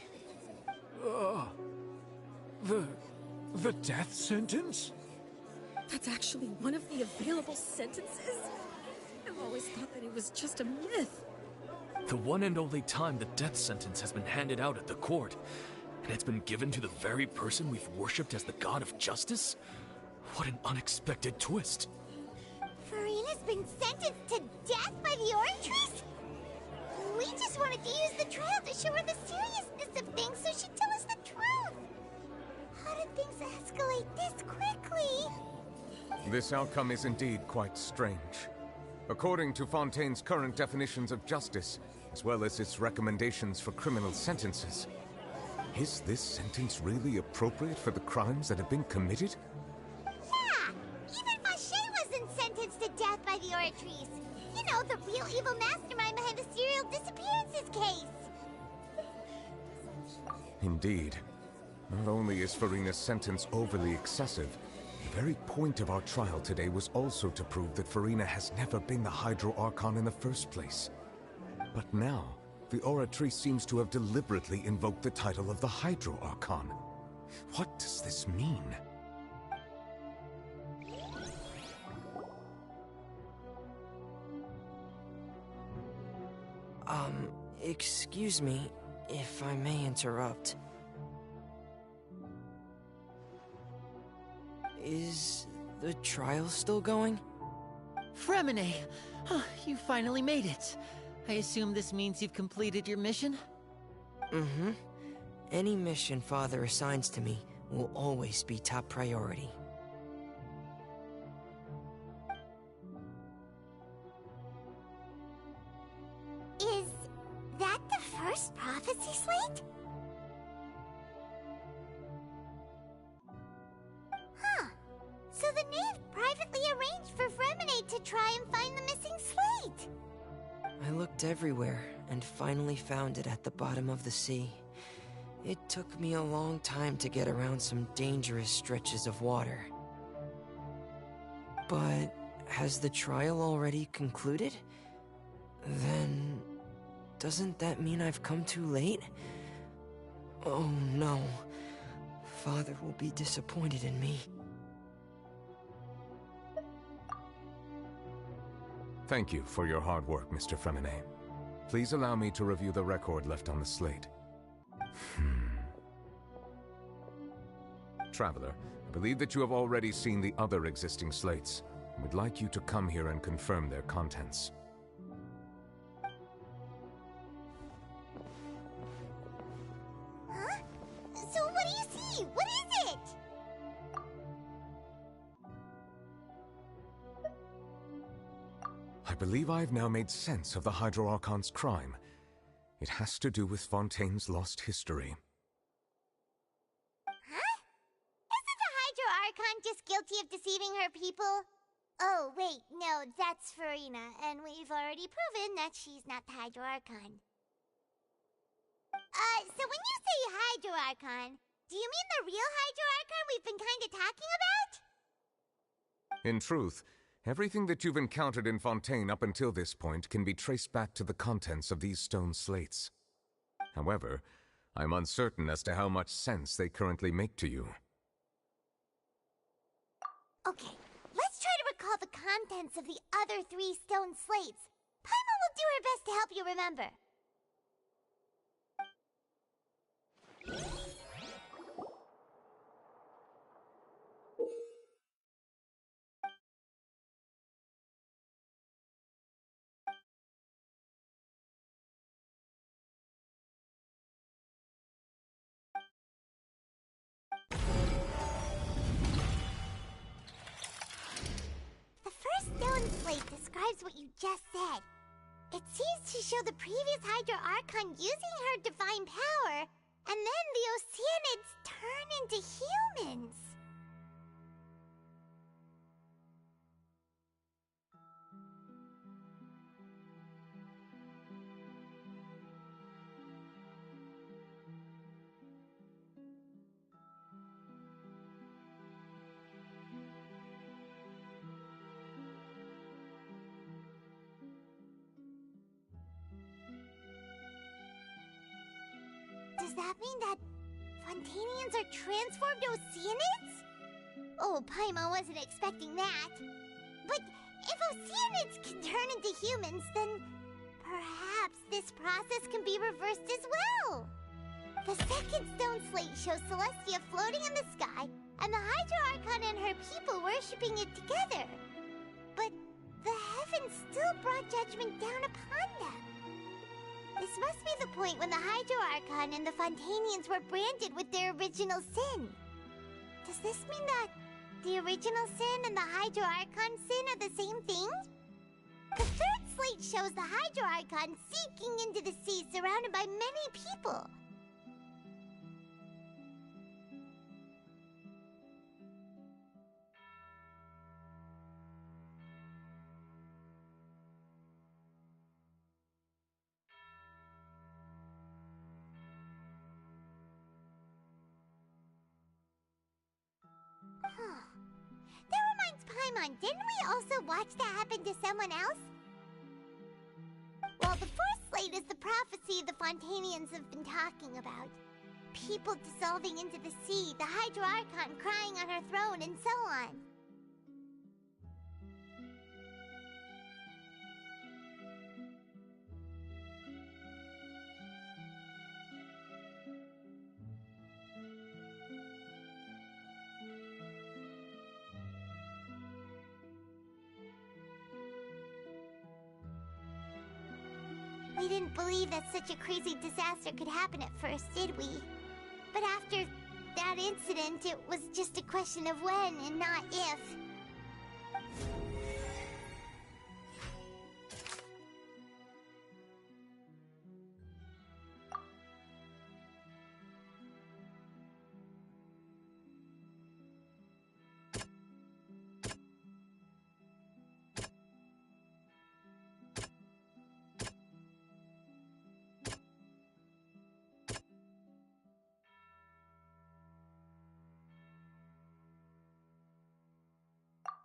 The death sentence? That's actually one of the available sentences? I've always thought that it was just a myth. The one and only time the death sentence has been handed out at the court, and it's been given to the very person we've worshipped as the god of justice? What an unexpected twist. Furina's been sentenced to death by the Oratrice? We just wanted to use the trial to show her the seriousness of things so she'd tell us the truth. How did things escalate this quickly? This outcome is indeed quite strange. According to Fontaine's current definitions of justice, as well as its recommendations for criminal sentences, is this sentence really appropriate for the crimes that have been committed? Yeah! Even Vacher wasn't sentenced to death by the Oratrice. You know, the real evil mastermind behind the serial disappearances case! Indeed. Not only is Furina's sentence overly excessive, the very point of our trial today was also to prove that Furina has never been the Hydro Archon in the first place. But now, the Oratrice seems to have deliberately invoked the title of the Hydro Archon. What does this mean? Excuse me, if I may interrupt. Is the trial still going? Fremine! You finally made it. I assume this means you've completed your mission? Mm-hmm. Any mission Father assigns to me will always be top priority. Is that the first prophecy slate? Huh. So the knave privately arranged for Fremine to try and find the missing slate. I looked everywhere and finally found it at the bottom of the sea. It took me a long time to get around some dangerous stretches of water. But has the trial already concluded? Then doesn't that mean I've come too late? Oh no. Father will be disappointed in me. Thank you for your hard work, Mr. Fremine. Please allow me to review the record left on the slate. Traveler, I believe that you have already seen the other existing slates. I would like you to come here and confirm their contents. Huh? So what do you see? What is it? I believe I have now made sense of the Hydro Archon's crime. It has to do with Fontaine's lost history. Huh? Isn't the Hydro Archon just guilty of deceiving her people? Oh, wait, no, that's Furina, and we've already proven that she's not the Hydro Archon. So when you say Hydro Archon, do you mean the real Hydro Archon we've been kinda talking about? In truth, everything that you've encountered in Fontaine up until this point can be traced back to the contents of these stone slates. However, I'm uncertain as to how much sense they currently make to you. Okay, let's try to recall the contents of the other 3 stone slates. Paimon will do her best to help you remember. The first stone slate describes what you just said. It seems to show the previous Hydro Archon using her divine power, and then the Oceanids turn into humans. Does that mean that Fontainians are transformed Oceanids? Oh, Paimon wasn't expecting that. But if Oceanids can turn into humans, then perhaps this process can be reversed as well. The second stone slate shows Celestia floating in the sky, and the Hydro Archon and her people worshipping it together. But the heavens still brought judgment down upon them. This must be the point when the Hydro Archon and the Fontainians were branded with their original sin. Does this mean that the original sin and the Hydro Archon sin are the same thing? The third slate shows the Hydro Archon sinking into the sea surrounded by many people. Paimon, didn't we also watch that happen to someone else? Well, the first slate is the prophecy the Fontanians have been talking about. People dissolving into the sea, the Hydro Archon crying on her throne, and so on. We didn't believe that such a crazy disaster could happen at first, did we? But after that incident, it was just a question of when and not if.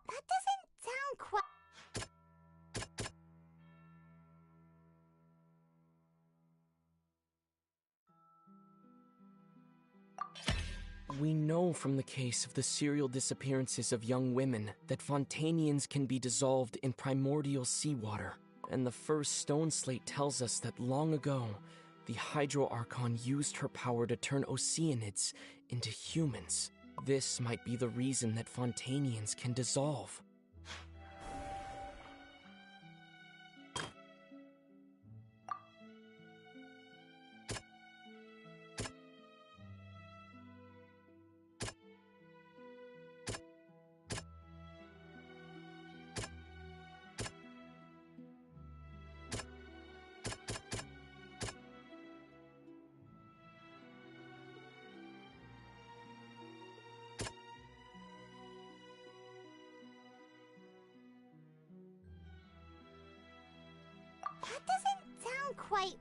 That doesn't sound quite... We know from the case of the serial disappearances of young women that Fontanians can be dissolved in primordial seawater. And the first stone slate tells us that long ago, the Hydro Archon used her power to turn Oceanids into humans. This might be the reason that Fontanians can dissolve. That doesn't sound quite...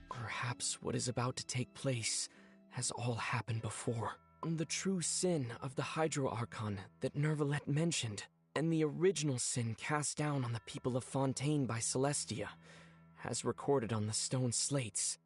Perhaps what is about to take place has all happened before. The true sin of the Hydro Archon that Neuvillette mentioned, and the original sin cast down on the people of Fontaine by Celestia, as recorded on the stone slates.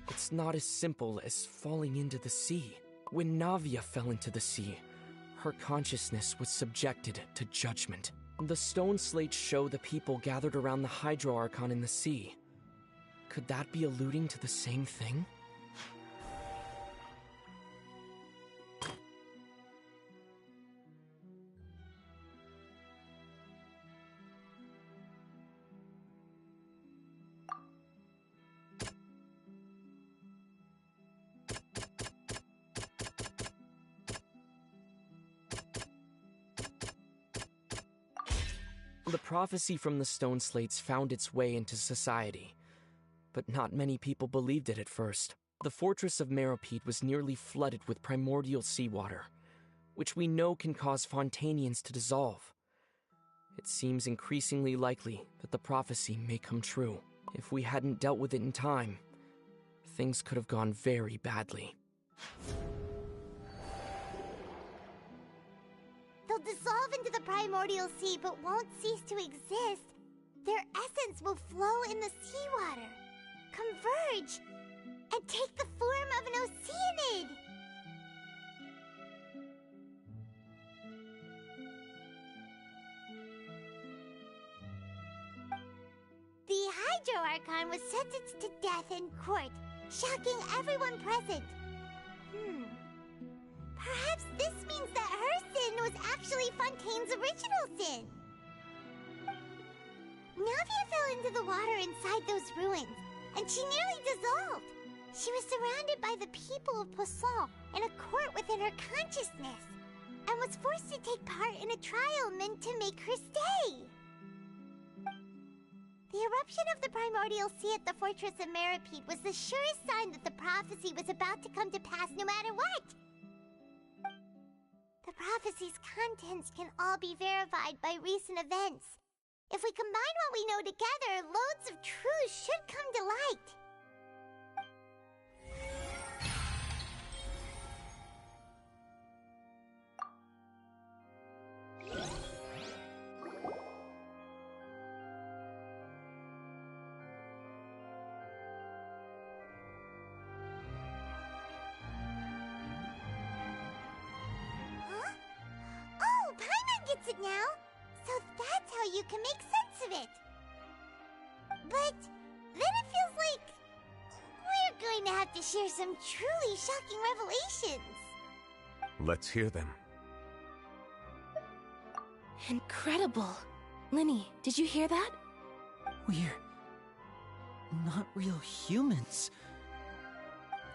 It's not as simple as falling into the sea. When Navia fell into the sea, her consciousness was subjected to judgment. The stone slates show the people gathered around the Hydro Archon in the sea. Could that be alluding to the same thing? The prophecy from the stone slates found its way into society, but not many people believed it at first. The fortress of Meropide was nearly flooded with primordial seawater, which we know can cause Fontanians to dissolve. It seems increasingly likely that the prophecy may come true. If we hadn't dealt with it in time, things could have gone very badly. They'll dissolve into the primordial sea but won't cease to exist. Their essence will flow in the seawater, converge, and take the form of an Oceanid. The Hydro Archon was sentenced to death in court, shocking everyone present. Perhaps this means that her sin was actually Fontaine's original sin. Navia fell into the water inside those ruins, and she nearly dissolved. She was surrounded by the people of Poisson in a court within her consciousness, and was forced to take part in a trial meant to make her stay. The eruption of the primordial sea at the fortress of Meropide was the surest sign that the prophecy was about to come to pass no matter what. The prophecy's contents can all be verified by recent events. If we combine what we know together, loads of truths should come to light. It now, so that's how you can make sense of it. But then it feels like we're going to have to share some truly shocking revelations. Let's hear them. Incredible. Linny, did you hear that? We're not real humans.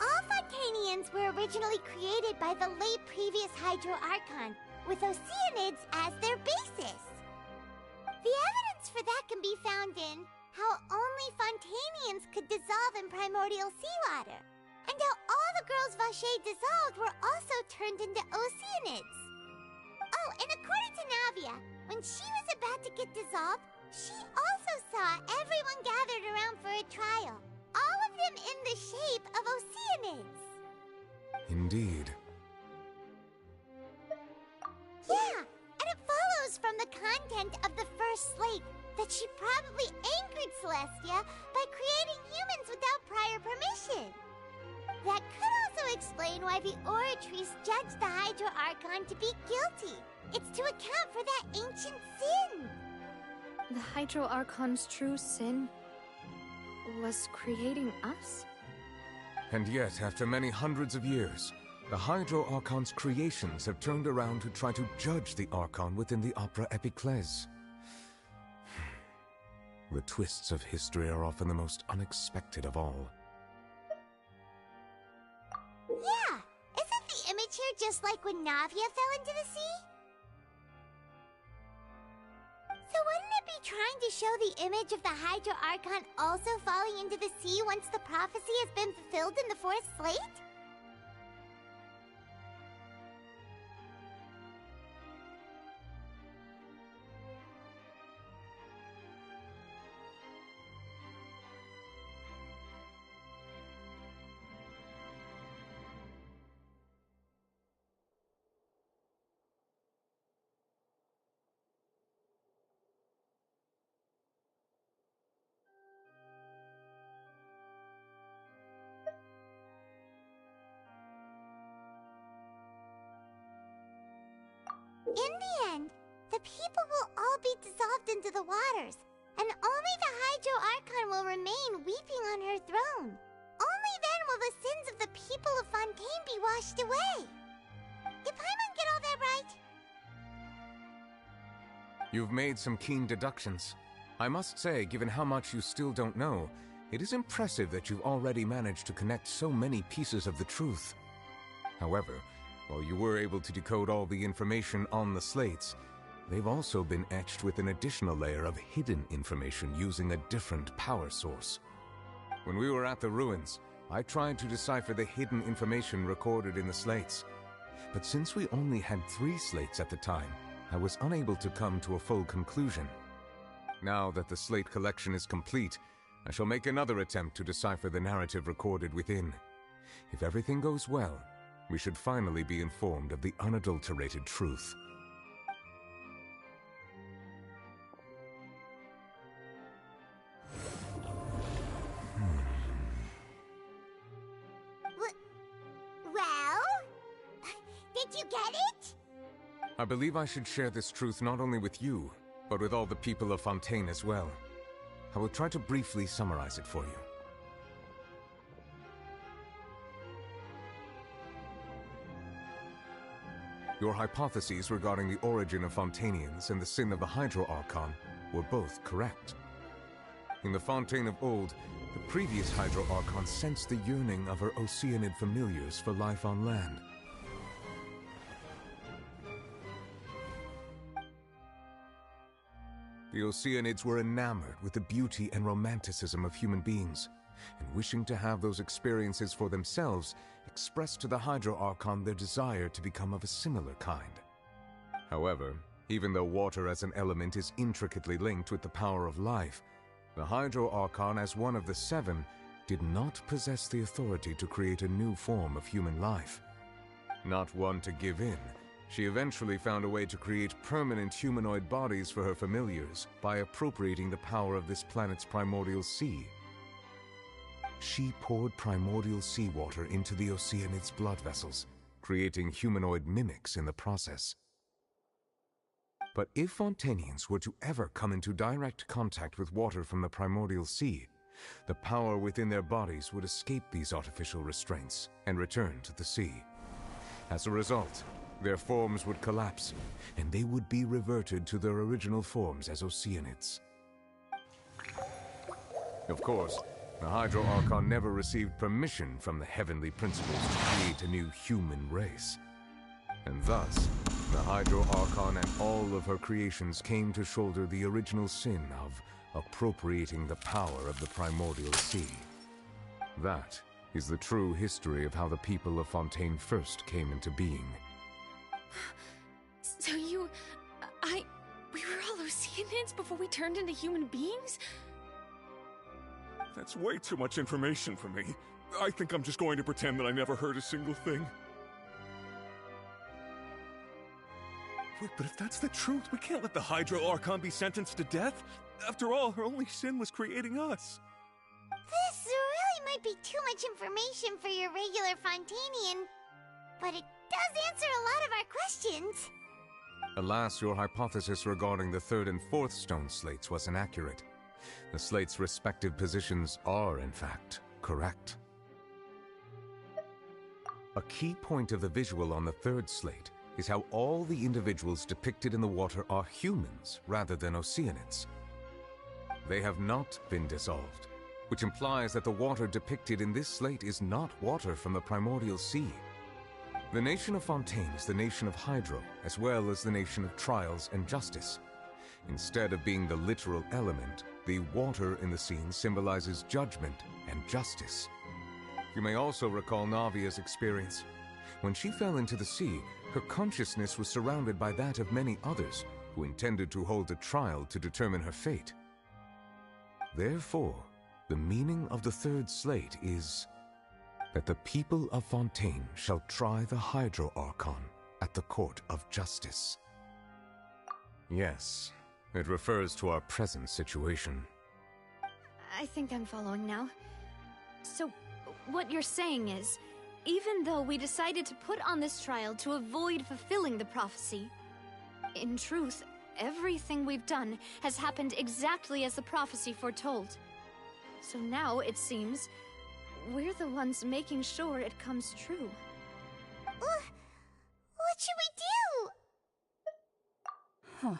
All Fontanians were originally created by the late previous Hydro Archon, with Oceanids as their basis. The evidence for that can be found in how only Fontanians could dissolve in primordial seawater, and how all the girls Vacher dissolved were also turned into Oceanids. Oh, and according to Navia, when she was about to get dissolved, she also saw everyone gathered around for a trial, all of them in the shape of Oceanids. Indeed. Yeah, and it follows from the content of the first slate that she probably angered Celestia by creating humans without prior permission. That could also explain why the Oratrice judged the Hydro Archon to be guilty. It's to account for that ancient sin. The Hydro Archon's true sin was creating us? And yet, after many hundreds of years, the Hydro Archon's creations have turned around to try to judge the Archon within the Opera Epiclese. The twists of history are often the most unexpected of all. Yeah, isn't the image here just like when Navia fell into the sea? So wouldn't it be trying to show the image of the Hydro Archon also falling into the sea once the prophecy has been fulfilled in the fourth slate? In the end, the people will all be dissolved into the waters, and only the Hydro Archon will remain weeping on her throne. Only then will the sins of the people of Fontaine be washed away. Did Paimon get all that right? You've made some keen deductions. I must say, given how much you still don't know, it is impressive that you've already managed to connect so many pieces of the truth. However, while you were able to decode all the information on the slates, they've also been etched with an additional layer of hidden information using a different power source. When we were at the ruins, I tried to decipher the hidden information recorded in the slates. But since we only had 3 slates at the time, I was unable to come to a full conclusion. Now that the slate collection is complete, I shall make another attempt to decipher the narrative recorded within. If everything goes well, we should finally be informed of the unadulterated truth. Well? Did you get it? I believe I should share this truth not only with you, but with all the people of Fontaine as well. I will try to briefly summarize it for you. Your hypotheses regarding the origin of Fontanians and the sin of the Hydro Archon were both correct. In the Fontaine of old, the previous Hydro Archon sensed the yearning of her Oceanid familiars for life on land. The Oceanids were enamored with the beauty and romanticism of human beings, and wishing to have those experiences for themselves, expressed to the Hydro Archon their desire to become of a similar kind. However, even though water as an element is intricately linked with the power of life, the Hydro Archon, as one of the seven, did not possess the authority to create a new form of human life. Not one to give in, she eventually found a way to create permanent humanoid bodies for her familiars by appropriating the power of this planet's primordial sea. She poured primordial seawater into the Oceanids' blood vessels, creating humanoid mimics in the process. But if Fontainians were to ever come into direct contact with water from the primordial sea, the power within their bodies would escape these artificial restraints and return to the sea. As a result, their forms would collapse, and they would be reverted to their original forms as Oceanids. Of course, the Hydro Archon never received permission from the heavenly principles to create a new human race. And thus, the Hydro Archon and all of her creations came to shoulder the original sin of appropriating the power of the primordial sea. That is the true history of how the people of Fontaine first came into being. So we were all Oceanids before we turned into human beings? That's way too much information for me. I think I'm just going to pretend that I never heard a single thing. Wait, but if that's the truth, we can't let the Hydro Archon be sentenced to death. After all, her only sin was creating us. This really might be too much information for your regular Fontainian, but it does answer a lot of our questions. Alas, your hypothesis regarding the third and fourth stone slates was inaccurate. The slates' respective positions are, in fact, correct. A key point of the visual on the third slate is how all the individuals depicted in the water are humans rather than Oceanids. They have not been dissolved, which implies that the water depicted in this slate is not water from the primordial sea. The nation of Fontaine is the nation of Hydro, as well as the nation of Trials and Justice. Instead of being the literal element, the water in the scene symbolizes judgment and justice. You may also recall Navia's experience. When she fell into the sea, her consciousness was surrounded by that of many others who intended to hold a trial to determine her fate. Therefore, the meaning of the third slate is that the people of Fontaine shall try the Hydro Archon at the Court of Justice. Yes, it refers to our present situation. I think I'm following now. So, what you're saying is, even though we decided to put on this trial to avoid fulfilling the prophecy, in truth, everything we've done has happened exactly as the prophecy foretold. So now, it seems, we're the ones making sure it comes true. What should we do? Huh.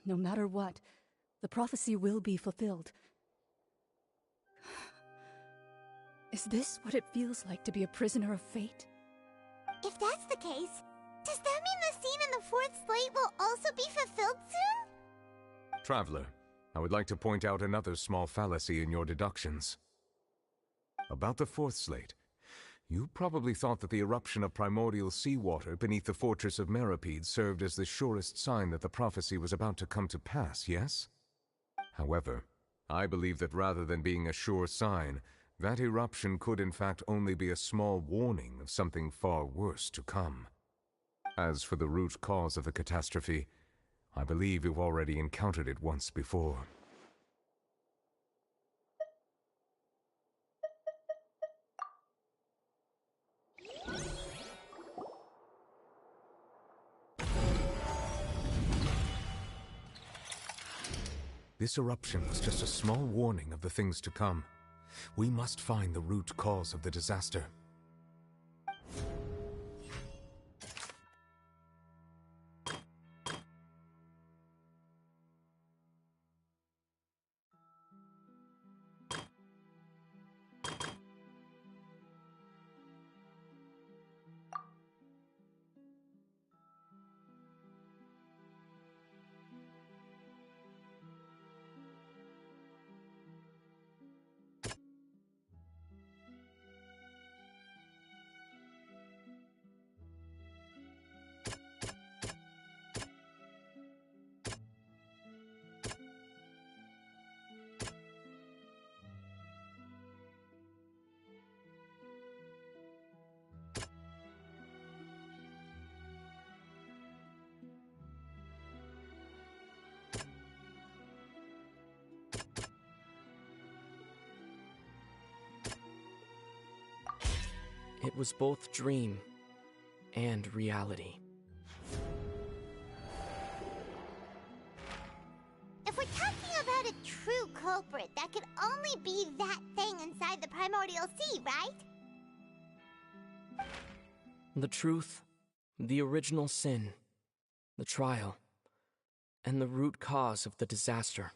No matter what, the prophecy will be fulfilled. Is this what it feels like to be a prisoner of fate? If that's the case, does that mean the scene in the fourth slate will also be fulfilled soon? Traveler, I would like to point out another small fallacy in your deductions. About the fourth slate, you probably thought that the eruption of primordial seawater beneath the fortress of Meripede served as the surest sign that the prophecy was about to come to pass, yes? However, I believe that rather than being a sure sign, that eruption could in fact only be a small warning of something far worse to come. As for the root cause of the catastrophe, I believe you've already encountered it once before. This eruption was just a small warning of the things to come. We must find the root cause of the disaster. It was both dream and reality. If we're talking about a true culprit, that could only be that thing inside the Primordial Sea, right? The truth, the original sin, the trial, and the root cause of the disaster.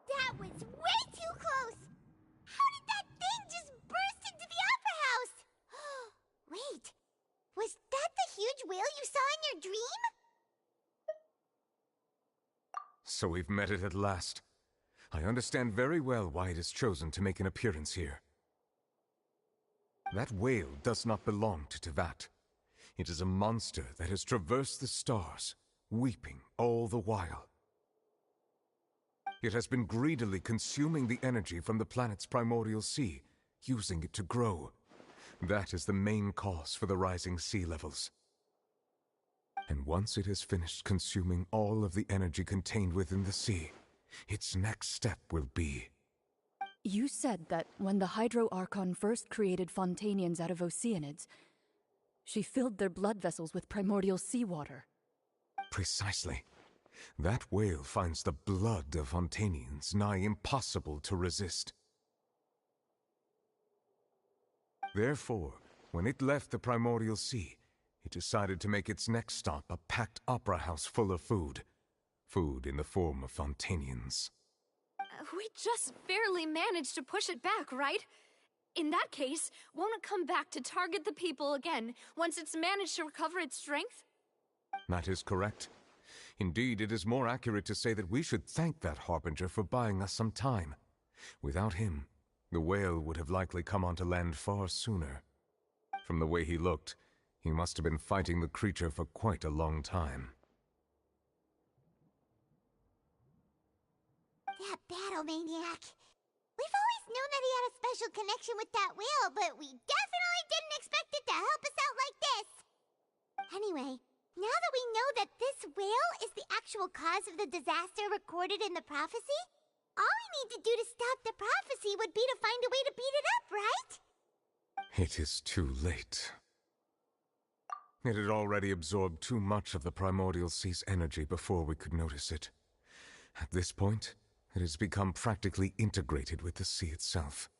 That was way too close! How did that thing just burst into the Opera House? Wait, was that the huge whale you saw in your dream? So we've met it at last. I understand very well why it has chosen to make an appearance here. That whale does not belong to Teyvat. It is a monster that has traversed the stars, weeping all the while. It has been greedily consuming the energy from the planet's primordial sea, using it to grow. That is the main cause for the rising sea levels. And once it has finished consuming all of the energy contained within the sea, its next step will be... You said that when the Hydro Archon first created Fontanians out of Oceanids, she filled their blood vessels with primordial seawater. Precisely. That whale finds the blood of Fontanians nigh impossible to resist. Therefore, when it left the primordial sea, it decided to make its next stop a packed opera house full of food. Food in the form of Fontanians. We just barely managed to push it back, right? In that case, won't it come back to target the people again once it's managed to recover its strength? That is correct. Indeed, it is more accurate to say that we should thank that Harbinger for buying us some time. Without him, the whale would have likely come onto land far sooner. From the way he looked, he must have been fighting the creature for quite a long time. That battle maniac. We've always known that he had a special connection with that whale, but we definitely didn't expect it to help us out like this. Anyway, now that we know that this whale is the actual cause of the disaster recorded in the prophecy, all we need to do to stop the prophecy would be to find a way to beat it up, right? It is too late. It had already absorbed too much of the primordial sea's energy before we could notice it. At this point, it has become practically integrated with the sea itself.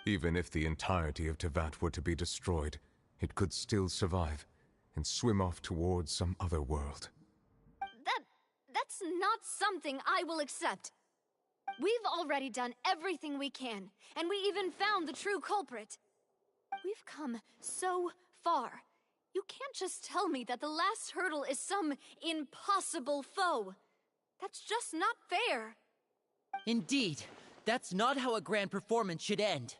Even if the entirety of Teyvat were to be destroyed, it could still survive and swim off towards some other world. That's not something I will accept. We've already done everything we can, and we even found the true culprit. We've come so far. You can't just tell me that the last hurdle is some impossible foe. That's just not fair. Indeed, that's not how a grand performance should end.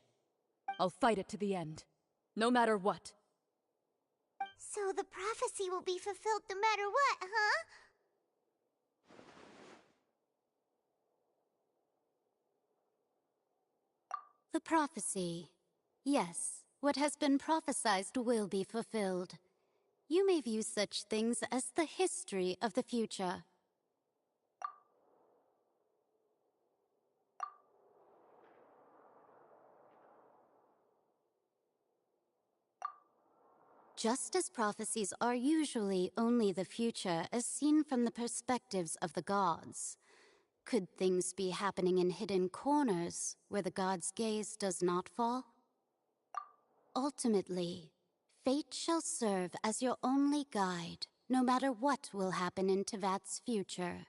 I'll fight it to the end, no matter what. So the prophecy will be fulfilled no matter what, huh? The prophecy. Yes, what has been prophesied will be fulfilled. You may view such things as the history of the future. Just as prophecies are usually only the future as seen from the perspectives of the gods, could things be happening in hidden corners where the gods' gaze does not fall? Ultimately, fate shall serve as your only guide, no matter what will happen in Teyvat's future.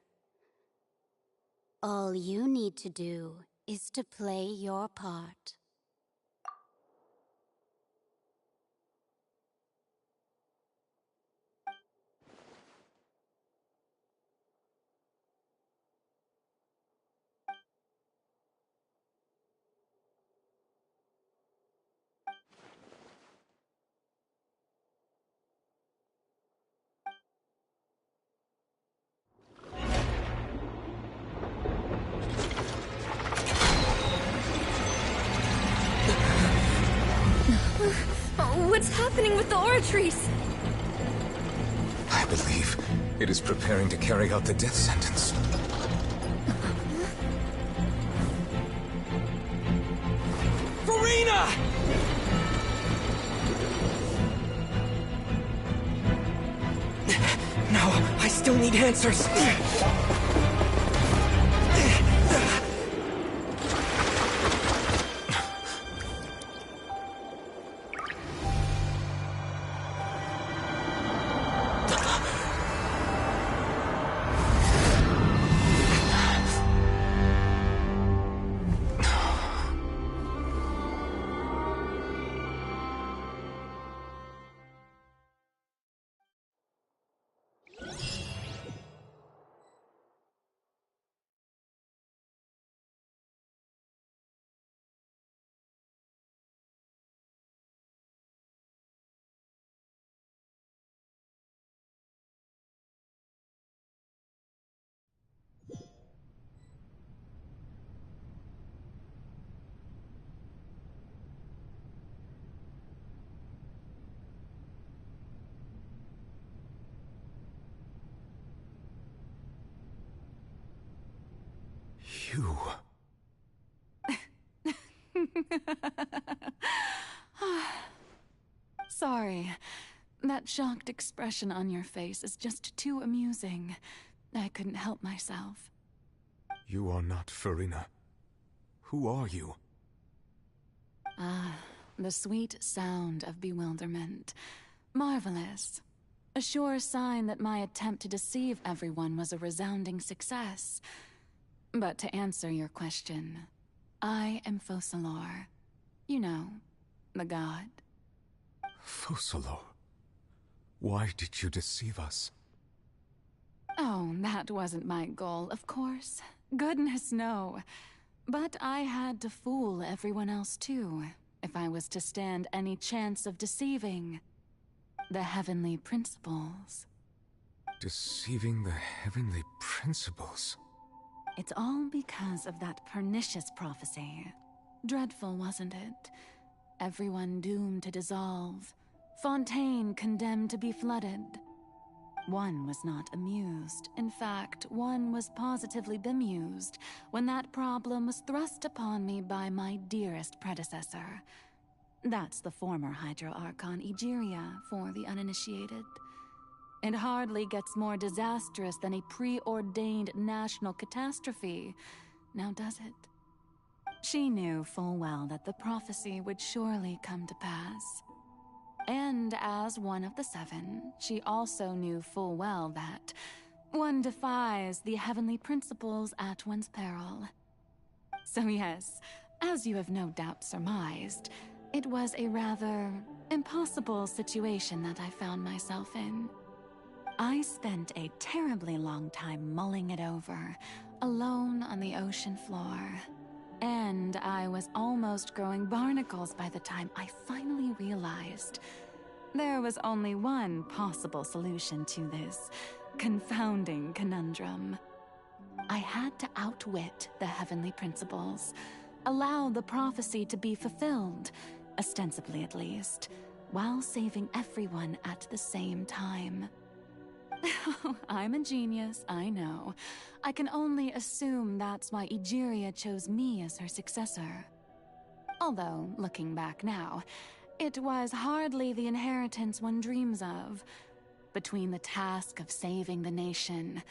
All you need to do is to play your part. What's happening with the aura trees? I believe it is preparing to carry out the death sentence. Furina! No, I still need answers. You... Sorry. That shocked expression on your face is just too amusing. I couldn't help myself. You are not Furina. Who are you? Ah, the sweet sound of bewilderment. Marvelous. A sure sign that my attempt to deceive everyone was a resounding success. But to answer your question, I am Focalors. You know, the god. Focalors? Why did you deceive us? Oh, that wasn't my goal, of course. Goodness, no. But I had to fool everyone else too, if I was to stand any chance of deceiving the heavenly principles. Deceiving the heavenly principles? It's all because of that pernicious prophecy. Dreadful, wasn't it? Everyone doomed to dissolve. Fontaine condemned to be flooded. One was not amused. In fact, one was positively bemused when that problem was thrust upon me by my dearest predecessor. That's the former Hydro Archon Egeria, for the uninitiated. It hardly gets more disastrous than a preordained national catastrophe, now does it? She knew full well that the prophecy would surely come to pass. And as one of the seven, she also knew full well that one defies the heavenly principles at one's peril. So yes, as you have no doubt surmised, it was a rather impossible situation that I found myself in. I spent a terribly long time mulling it over, alone on the ocean floor. And I was almost growing barnacles by the time I finally realized there was only one possible solution to this confounding conundrum. I had to outwit the heavenly principles, allow the prophecy to be fulfilled, ostensibly at least, while saving everyone at the same time. I'm a genius, I know. I can only assume that's why Egeria chose me as her successor. Although, looking back now, it was hardly the inheritance one dreams of. Between the task of saving the nation,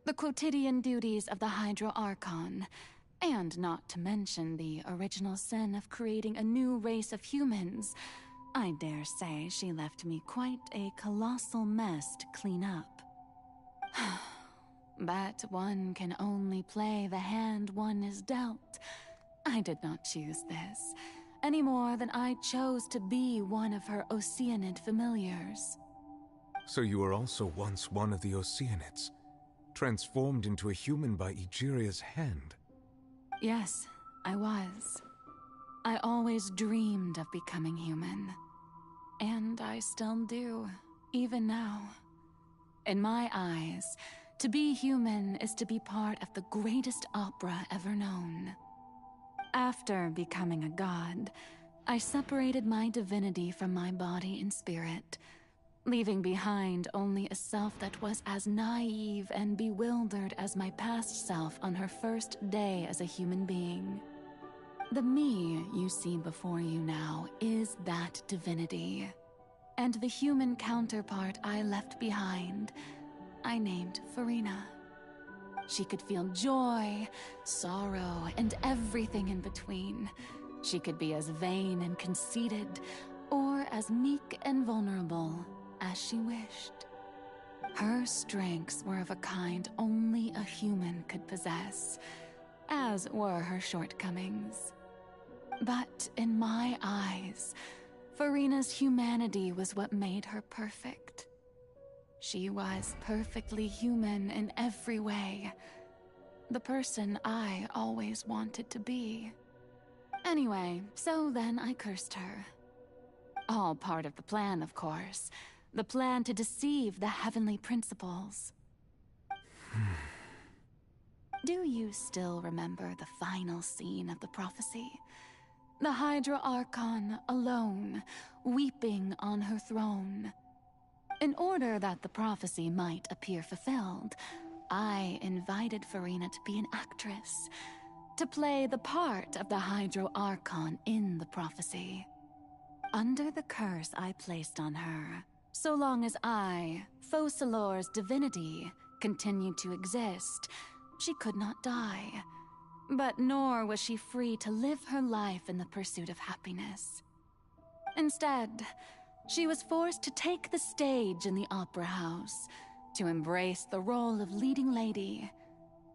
the quotidian duties of the Hydro Archon, and not to mention the original sin of creating a new race of humans, I dare say she left me quite a colossal mess to clean up. But one can only play the hand one is dealt. I did not choose this, any more than I chose to be one of her Oceanid familiars. So you were also once one of the Oceanids, transformed into a human by Egeria's hand. Yes, I was. I always dreamed of becoming human. And I still do, even now. In my eyes, to be human is to be part of the greatest opera ever known. After becoming a god, I separated my divinity from my body and spirit, leaving behind only a self that was as naive and bewildered as my past self on her first day as a human being. The me you see before you now is that divinity. And the human counterpart I left behind, I named Furina. She could feel joy, sorrow, and everything in between. She could be as vain and conceited, or as meek and vulnerable as she wished. Her strengths were of a kind only a human could possess, as were her shortcomings. But in my eyes, Furina's humanity was what made her perfect. She was perfectly human in every way. The person I always wanted to be. Anyway, so then I cursed her. All part of the plan, of course. The plan to deceive the heavenly principles. Do you still remember the final scene of the prophecy? The Hydra Archon alone, weeping on her throne. In order that the prophecy might appear fulfilled, I invited Furina to be an actress, to play the part of the Hydro Archon in the prophecy. Under the curse I placed on her, so long as I, Focalor's divinity, continued to exist, she could not die. But nor was she free to live her life in the pursuit of happiness. Instead, she was forced to take the stage in the opera house, to embrace the role of leading lady,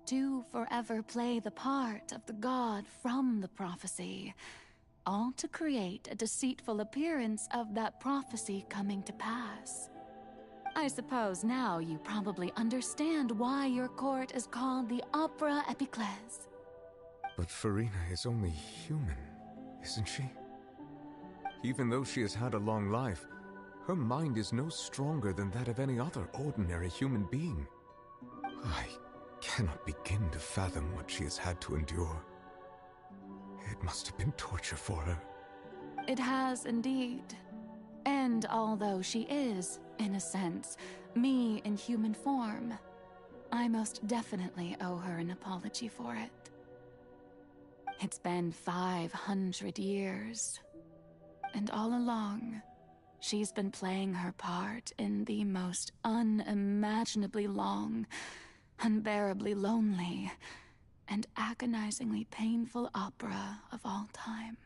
to forever play the part of the god from the prophecy, all to create a deceitful appearance of that prophecy coming to pass. I suppose now you probably understand why your court is called the Opera Epiclese. But Furina is only human, isn't she? Even though she has had a long life, her mind is no stronger than that of any other ordinary human being. I cannot begin to fathom what she has had to endure. It must have been torture for her. It has indeed. And although she is, in a sense, me in human form, I most definitely owe her an apology for it. It's been 500 years. And all along, she's been playing her part in the most unimaginably long, unbearably lonely, and agonizingly painful opera of all time.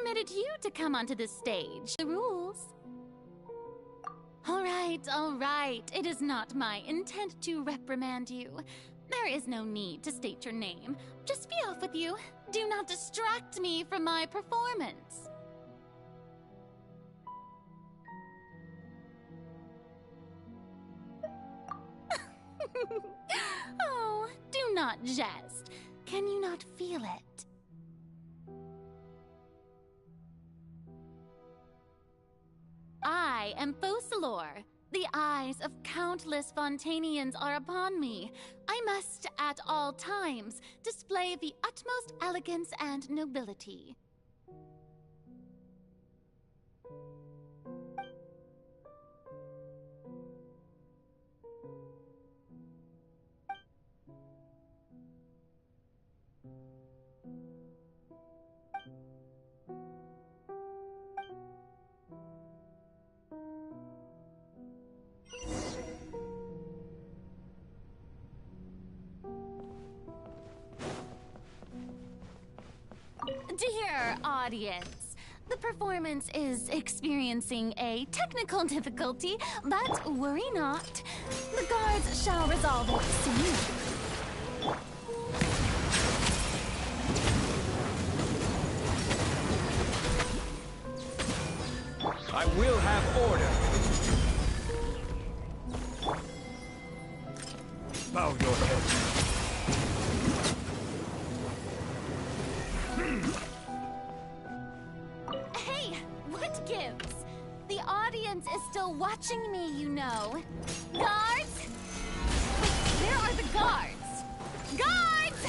permitted you to come onto this stage. The rules. All right. It is not my intent to reprimand you. There is no need to state your name. Just be off with you. Do not distract me from my performance. Oh, do not jest. Can you not feel it? I am Focalors. The eyes of countless Fontanians are upon me. I must, at all times, display the utmost elegance and nobility. Dear audience, the performance is experiencing a technical difficulty, but worry not. The guards shall resolve it soon. I will have order. Bow your head. Hey, what gives? The audience is still watching me, you know. Guards? Wait, where are the guards? Guards!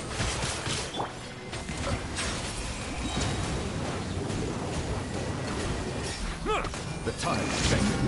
The time is sacred.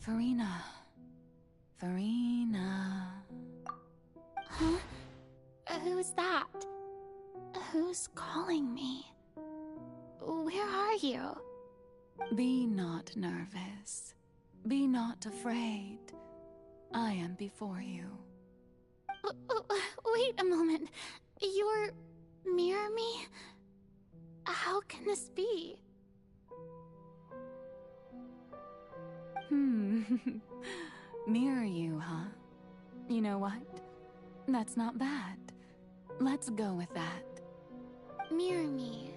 Furina. Huh? Who's that? Who's calling me? Where are you? Be not nervous. Be not afraid. I am before you. Wait a moment. You're Mirror Me? How can this be? Mirror you, huh? You know what? That's not bad. Let's go with that. Mirror Me.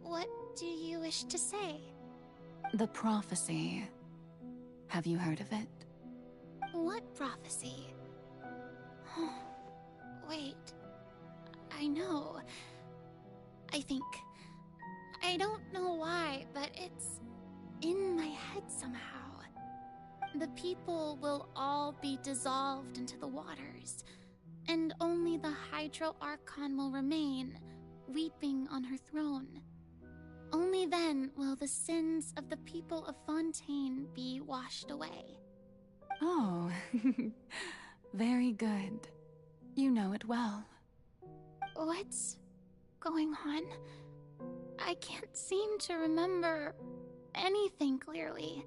What do you wish to say? The prophecy. Have you heard of it? What prophecy? Wait. I know. I think. I don't know why, but it's in my head somehow. The people will all be dissolved into the waters, and only the Hydro Archon will remain, weeping on her throne. Only then will the sins of the people of Fontaine be washed away. Oh, very good. You know it well. What's going on? I can't seem to remember anything clearly.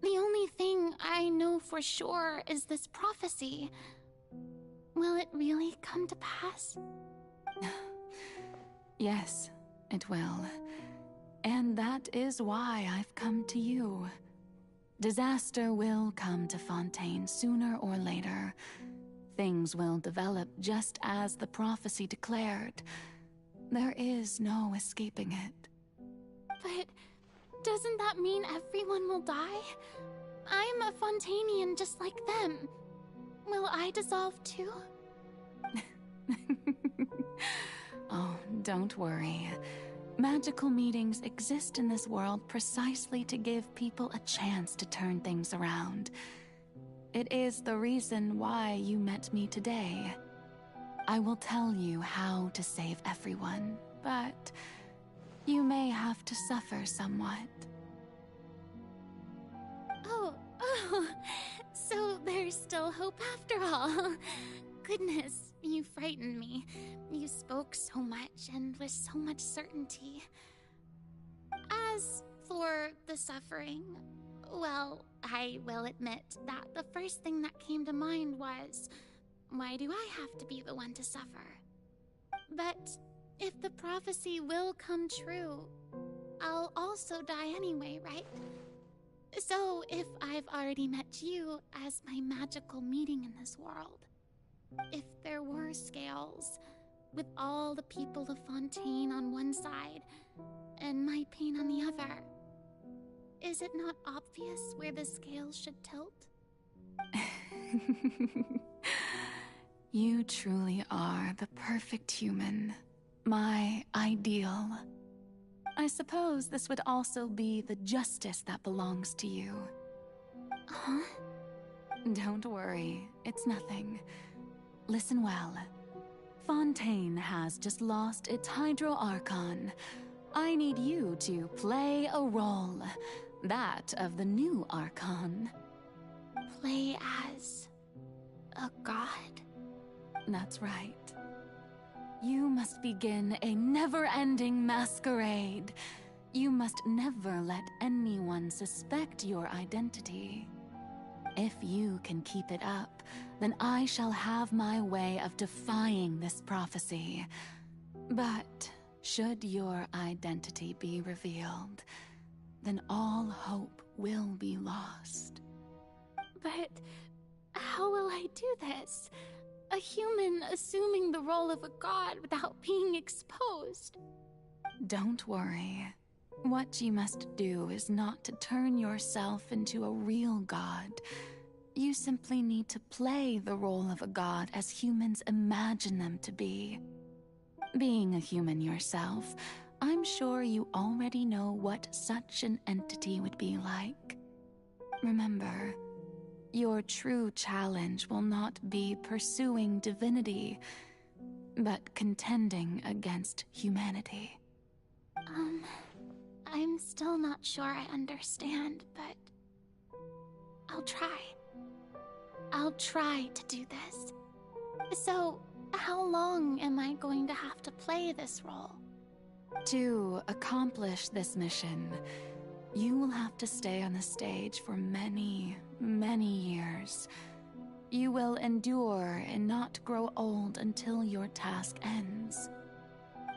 The only thing I know for sure is this prophecy. Will it really come to pass? Yes, it will. And that is why I've come to you. Disaster will come to Fontaine sooner or later. Things will develop just as the prophecy declared. There is no escaping it. But doesn't that mean everyone will die? I'm a Fontainian just like them. Will I dissolve too? Oh, don't worry. Magical meetings exist in this world precisely to give people a chance to turn things around. It is the reason why you met me today. I will tell you how to save everyone, but you may have to suffer somewhat. Oh, so there's still hope after all. Goodness, you frightened me. You spoke so much and with so much certainty. As for the suffering, well, I will admit that the first thing that came to mind was, why do I have to be the one to suffer? But if the prophecy will come true, I'll also die anyway, right? So if I've already met you as my magical meeting in this world, if there were scales, with all the people of Fontaine on one side, and my pain on the other, is it not obvious where the scales should tilt? You truly are the perfect human. My ideal. I suppose this would also be the justice that belongs to you. Huh? Don't worry, it's nothing. Listen well. Fontaine has just lost its Hydro Archon. I need you to play a role. That of the new Archon. Play as a god? That's right. You must begin a never-ending masquerade. You must never let anyone suspect your identity. If you can keep it up, then I shall have my way of defying this prophecy. But should your identity be revealed, then all hope will be lost. But how will I do this? A human assuming the role of a god without being exposed. Don't worry. What you must do is not to turn yourself into a real god. You simply need to play the role of a god as humans imagine them to be. Being a human yourself, I'm sure you already know what such an entity would be like. Remember, your true challenge will not be pursuing divinity, but contending against humanity. I'm still not sure I understand, but I'll try. I'll try to do this. So, how long am I going to have to play this role? To accomplish this mission, you will have to stay on the stage for many, many years. You will endure and not grow old until your task ends.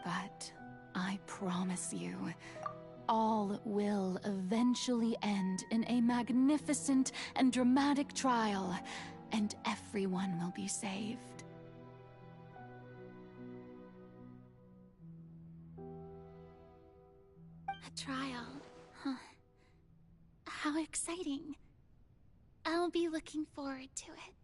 But I promise you, all will eventually end in a magnificent and dramatic trial, and everyone will be saved. trial. Huh. How exciting. I'll be looking forward to it.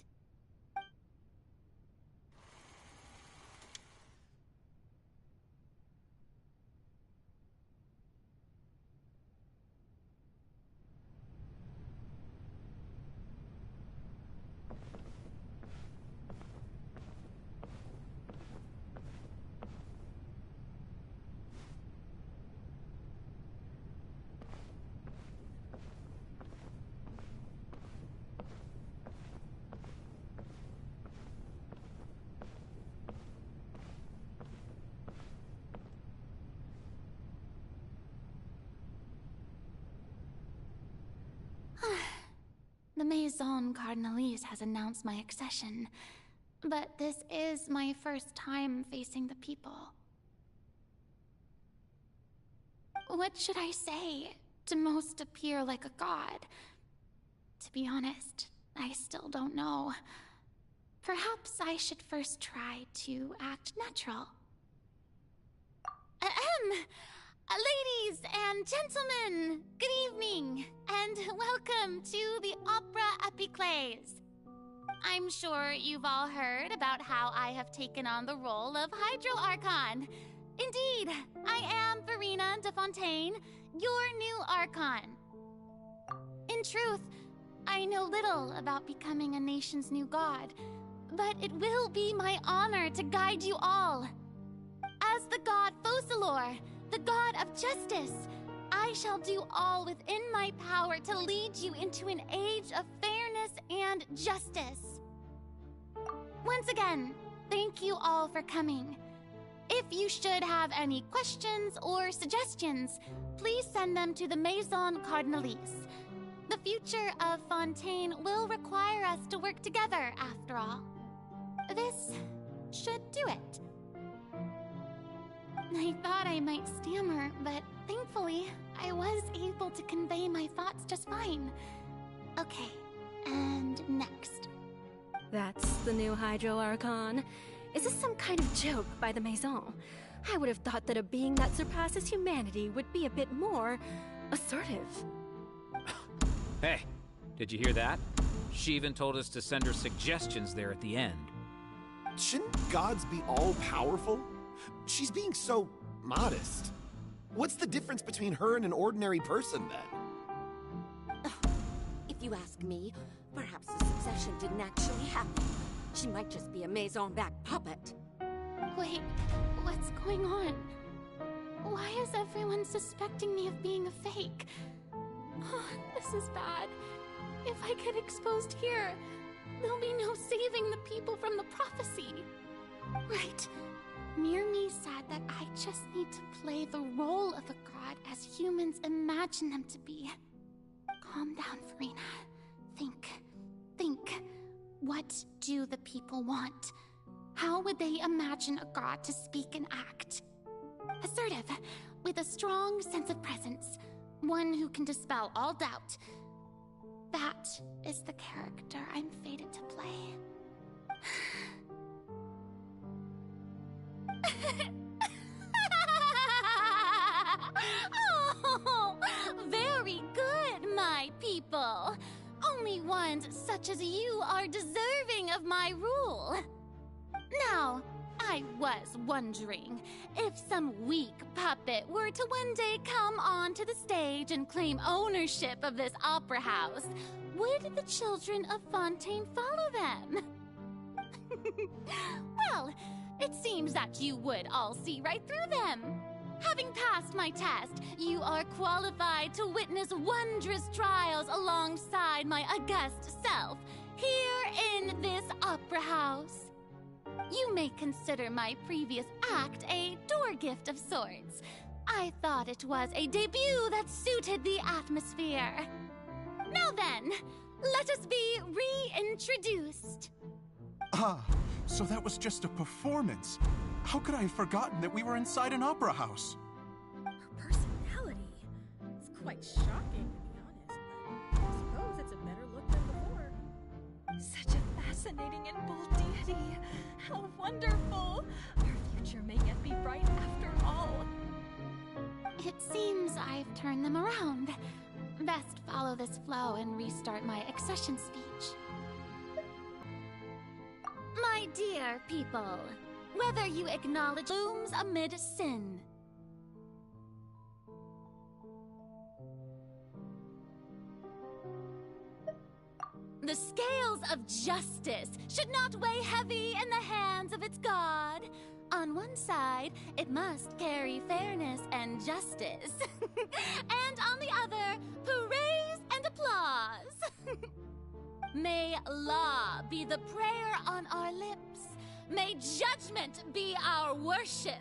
The Maison Cardinalise has announced my accession, but this is my first time facing the people. What should I say to most appear like a god? To be honest, I still don't know. Perhaps I should first try to act natural. Ladies and gentlemen, good evening, and welcome to the Opera Epiclese. I'm sure you've all heard about how I have taken on the role of Hydro Archon. Indeed, I am Verena de Fontaine, your new Archon. In truth, I know little about becoming a nation's new god, but it will be my honor to guide you all. As the god Focalors, the god of justice, I shall do all within my power to lead you into an age of fairness and justice. Once again, thank you all for coming. If you should have any questions or suggestions, please send them to the Maison Cardinalise. The future of Fontaine will require us to work together, after all. This should do it. I thought I might stammer, but thankfully, I was able to convey my thoughts just fine. Okay, and next. That's the new Hydro Archon. Is this some kind of joke by the Maison? I would have thought that a being that surpasses humanity would be a bit more assertive. Hey, did you hear that? She even told us to send her suggestions there at the end. Shouldn't gods be all-powerful? She's being so modest. What's the difference between her and an ordinary person, then? If you ask me, perhaps the succession didn't actually happen. She might just be a Maison-back puppet. Wait, what's going on? Why is everyone suspecting me of being a fake? Oh, this is bad. If I get exposed here, there'll be no saving the people from the prophecy. Right. Mirmi said that I just need to play the role of a god as humans imagine them to be. Calm down, Verena. Think. What do the people want? How would they imagine a god to speak and act? Assertive, with a strong sense of presence. One who can dispel all doubt. That is the character I'm fated to play. Oh, very good, my people. Only ones such as you are deserving of my rule. Now, I was wondering if some weak puppet were to one day come onto the stage and claim ownership of this opera house, would the children of Fontaine follow them? Well, it seems that you would all see right through them. Having passed my test, you are qualified to witness wondrous trials alongside my august self, here in this opera house. You may consider my previous act a door gift of sorts. I thought it was a debut that suited the atmosphere. Now then, let us be reintroduced. Ah, so that was just a performance. How could I have forgotten that we were inside an opera house? Her personality. It's quite shocking, to be honest, but I suppose it's a better look than before. Such a fascinating and bold deity. How wonderful! Our future may yet be bright after all. it seems I've turned them around. Best follow this flow and restart my accession speech. My dear people, whether you acknowledge looms amid sin. The scales of justice should not weigh heavy in the hands of its God. On one side, it must carry fairness and justice. And on the other, praise and applause. May law be the prayer on our lips. May judgment be our worship.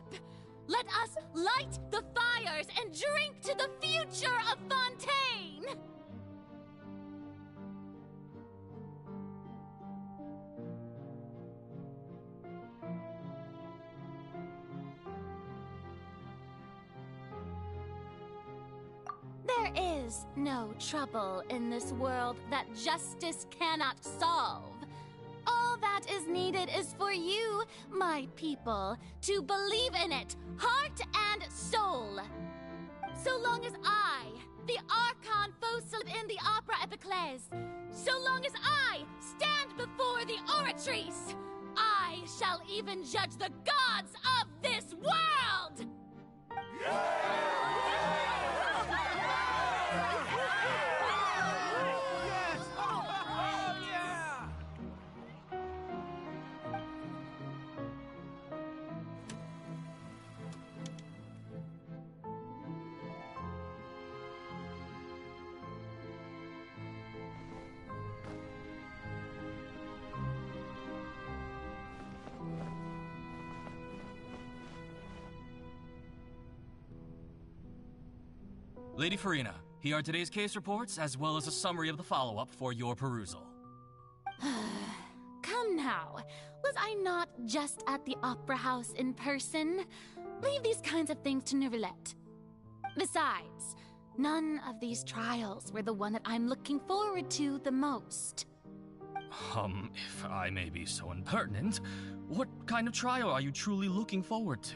Let us light the fires and drink to the future of Fontaine. There is no trouble in this world that justice cannot solve. All that is needed is for you, my people, to believe in it, heart and soul. So long as I, the Archon Focil in the Opera Epiclese, so long as I stand before the Oratrice, I shall even judge the gods of this world! Lady Furina, here are today's case reports, as well as a summary of the follow-up for your perusal. Come now, was I not just at the Opera House in person? Leave these kinds of things to Neuvillette. Besides, none of these trials were the one that I'm looking forward to the most. If I may be so impertinent, what kind of trial are you truly looking forward to?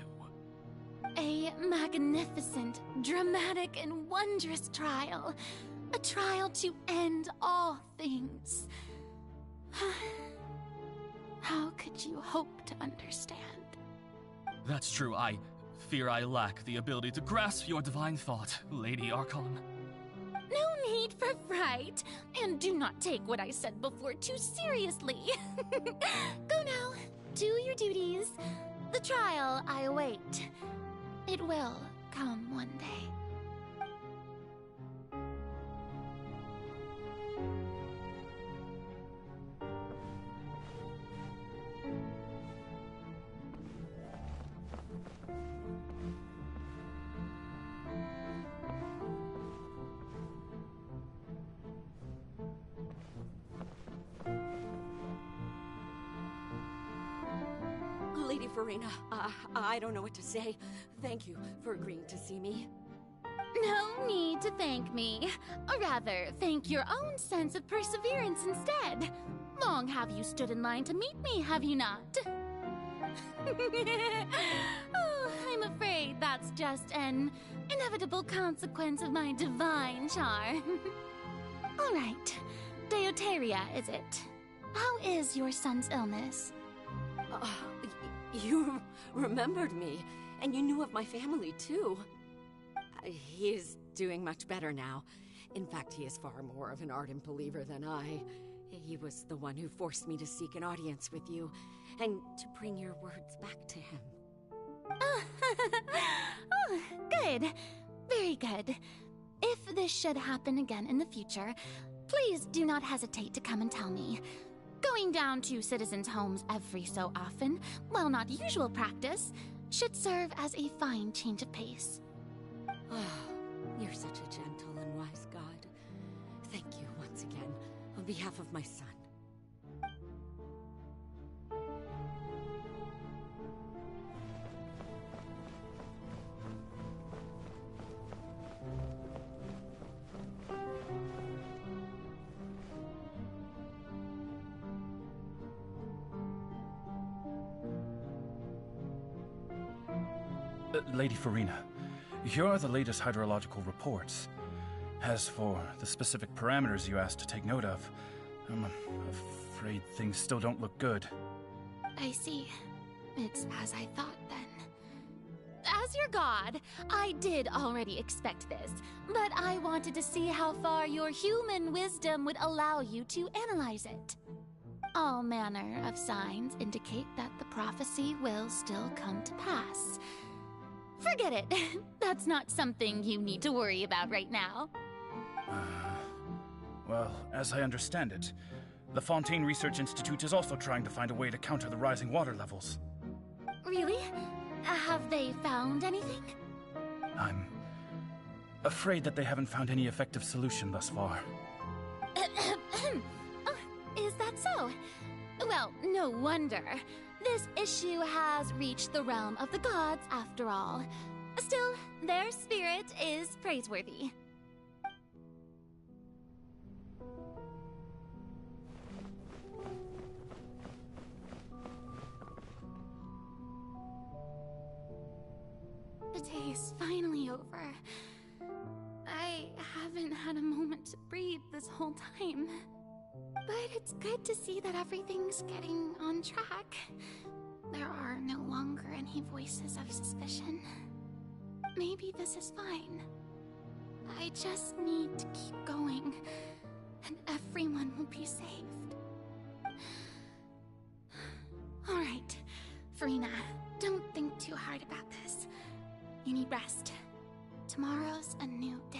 A magnificent, dramatic, and wondrous trial. A trial to end all things. How could you hope to understand? That's true. I fear I lack the ability to grasp your divine thought, Lady Archon. No need for fright, and do not take what I said before too seriously. Go now, do your duties. The trial I await. It will come one day. Lady Furina, I don't know what to say. Thank you for agreeing to see me. No need to thank me. Or rather, thank your own sense of perseverance instead. Long have you stood in line to meet me, have you not? Oh, I'm afraid that's just an inevitable consequence of my divine charm. All right, Deuteria, is it? How is your son's illness? You remembered me, and you knew of my family, too. He is doing much better now. In fact, he is far more of an ardent believer than I. He was the one who forced me to seek an audience with you, and to bring your words back to him. Oh, good. Very good. If this should happen again in the future, please do not hesitate to come and tell me. Going down to citizens' homes every so often, while not usual practice, should serve as a fine change of pace. You're such a gentle and wise God. Thank you once again, on behalf of my son. Lady Furina, Here are the latest hydrological reports. As for the specific parameters you asked to take note of, I'm afraid things still don't look good. I see. It's as I thought then. As your god, I did already expect this, but I wanted to see how far your human wisdom would allow you to analyze it. All manner of signs indicate that the prophecy will still come to pass. Forget it. That's not something you need to worry about right now. Well, as I understand it, the Fontaine Research Institute is also trying to find a way to counter the rising water levels. Really? Have they found anything? I'm afraid that they haven't found any effective solution thus far. Is that so? Well, no wonder. This issue has reached the realm of the gods, after all. Still, their spirit is praiseworthy. The day is finally over. I haven't had a moment to breathe this whole time. But it's good to see that everything's getting on track. There are no longer any voices of suspicion. Maybe this is fine. I just need to keep going, and everyone will be saved. Alright, Furina, don't think too hard about this. You need rest. Tomorrow's a new day.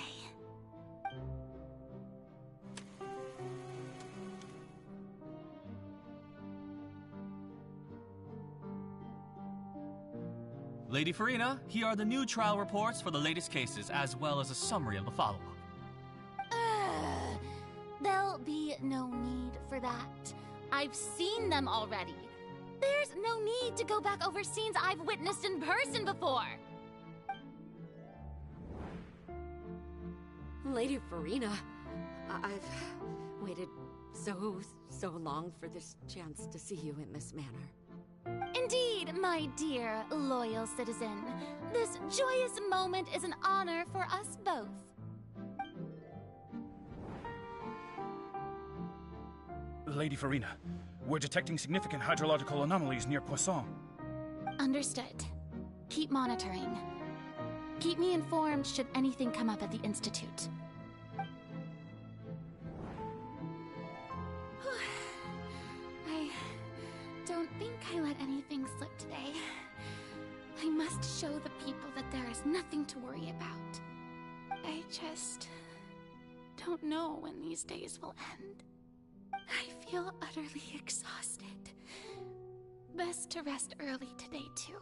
Lady Furina, here are the new trial reports for the latest cases, as well as a summary of the follow-up. There'll be no need for that. I've seen them already. There's no need to go back over scenes I've witnessed in person before. Lady Furina, I've waited so long for this chance to see you in this manner. Indeed, my dear, loyal citizen. This joyous moment is an honor for us both. Lady Furina, we're detecting significant hydrological anomalies near Poisson. Understood. Keep monitoring. Keep me informed should anything come up at the Institute. I don't think I let anything slip today. I must show the people that there is nothing to worry about. I just don't know when these days will end. I feel utterly exhausted. Best to rest early today, too.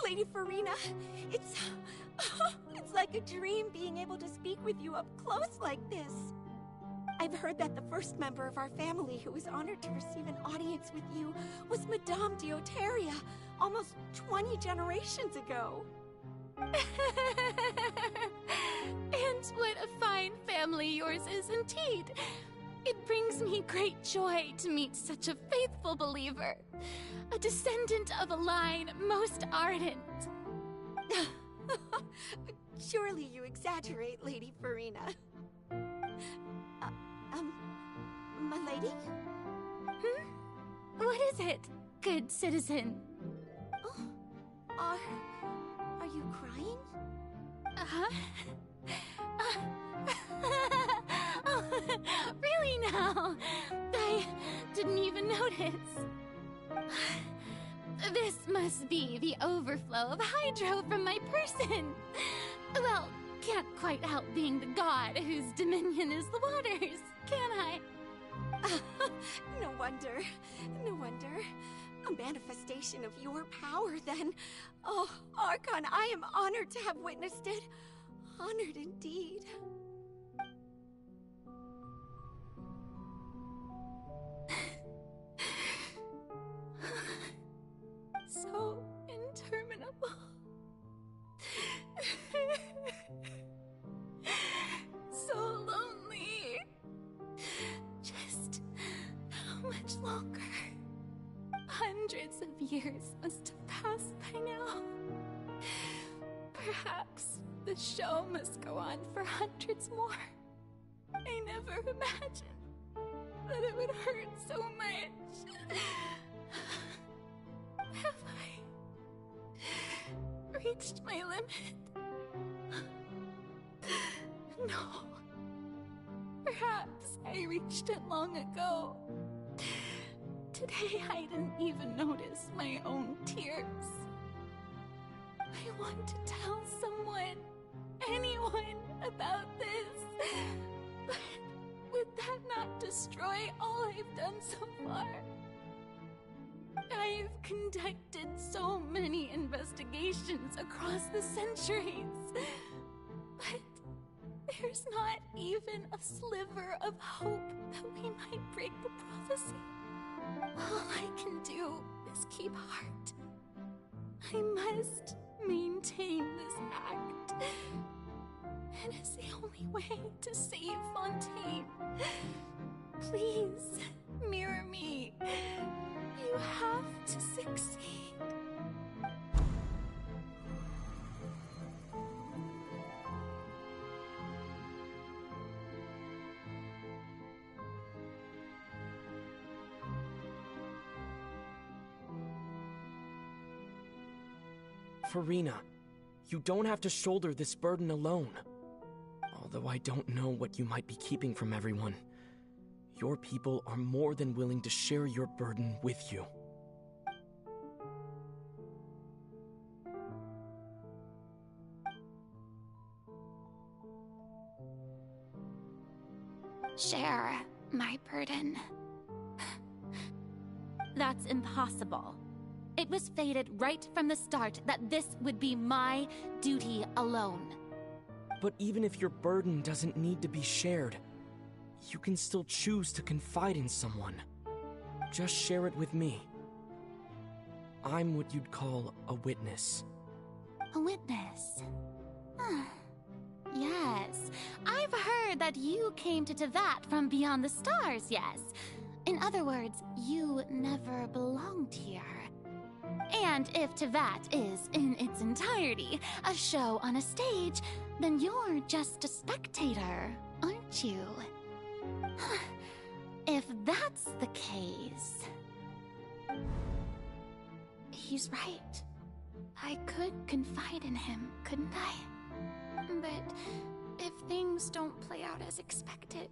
Lady Furina, it's like a dream being able to speak with you up close like this. I've heard that the first member of our family who was honored to receive an audience with you was Madame Deoteria, almost 20 generations ago. And what a fine family yours is indeed. It brings me great joy to meet such a faithful believer, a descendant of a line most ardent. Surely you exaggerate, Lady Furina. My lady? What is it, good citizen? Oh, are you crying? Oh, really now? I didn't even notice. This must be the overflow of hydro from my person. Well, can't quite help being the god whose dominion is the waters, can I? No wonder. No wonder. A manifestation of your power, then. Oh, Archon, I am honored to have witnessed it. Honored indeed. So interminable. So lonely. Just how much longer? Hundreds of years must have passed by now. Perhaps the show must go on for hundreds more. I never imagined that it would hurt so much. Have I reached my limit? No. Perhaps I reached it long ago. Today I didn't even notice my own tears. I want to tell someone, anyone, about this. But would that not destroy all I've done so far? I've conducted so many investigations across the centuries. But there's not even a sliver of hope that we might break the prophecy. All I can do is keep heart. I must maintain this act. It is the only way to save Fontaine. Please, mirror me. You have to succeed. Furina, you don't have to shoulder this burden alone. Although I don't know what you might be keeping from everyone, your people are more than willing to share your burden with you. Share my burden. That's impossible. It was fated right from the start that this would be my duty alone. But even if your burden doesn't need to be shared, you can still choose to confide in someone. Just share it with me. I'm what you'd call a witness. A witness? Yes, I've heard that you came to Teyvat from beyond the stars, yes. In other words, you never belonged here. And if Teyvat is, in its entirety, a show on a stage, then you're just a spectator, aren't you? If that's the case... He's right. I could confide in him, couldn't I? But if things don't play out as expected,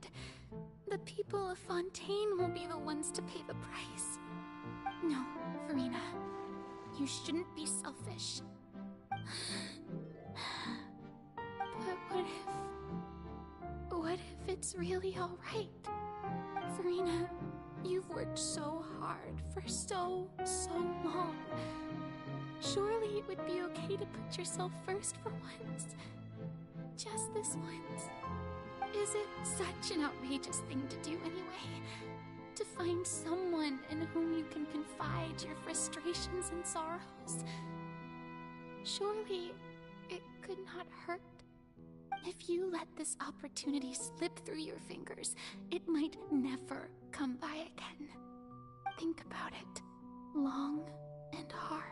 the people of Fontaine will be the ones to pay the price. No, Furina. You shouldn't be selfish. But what if it's really alright? Furina, you've worked so hard for so long. Surely it would be okay to put yourself first for once. Just this once. Is it such an outrageous thing to do anyway? To find someone in whom you can confide your frustrations and sorrows? Surely it could not hurt. If you let this opportunity slip through your fingers, it might never come by again. Think about it long and hard.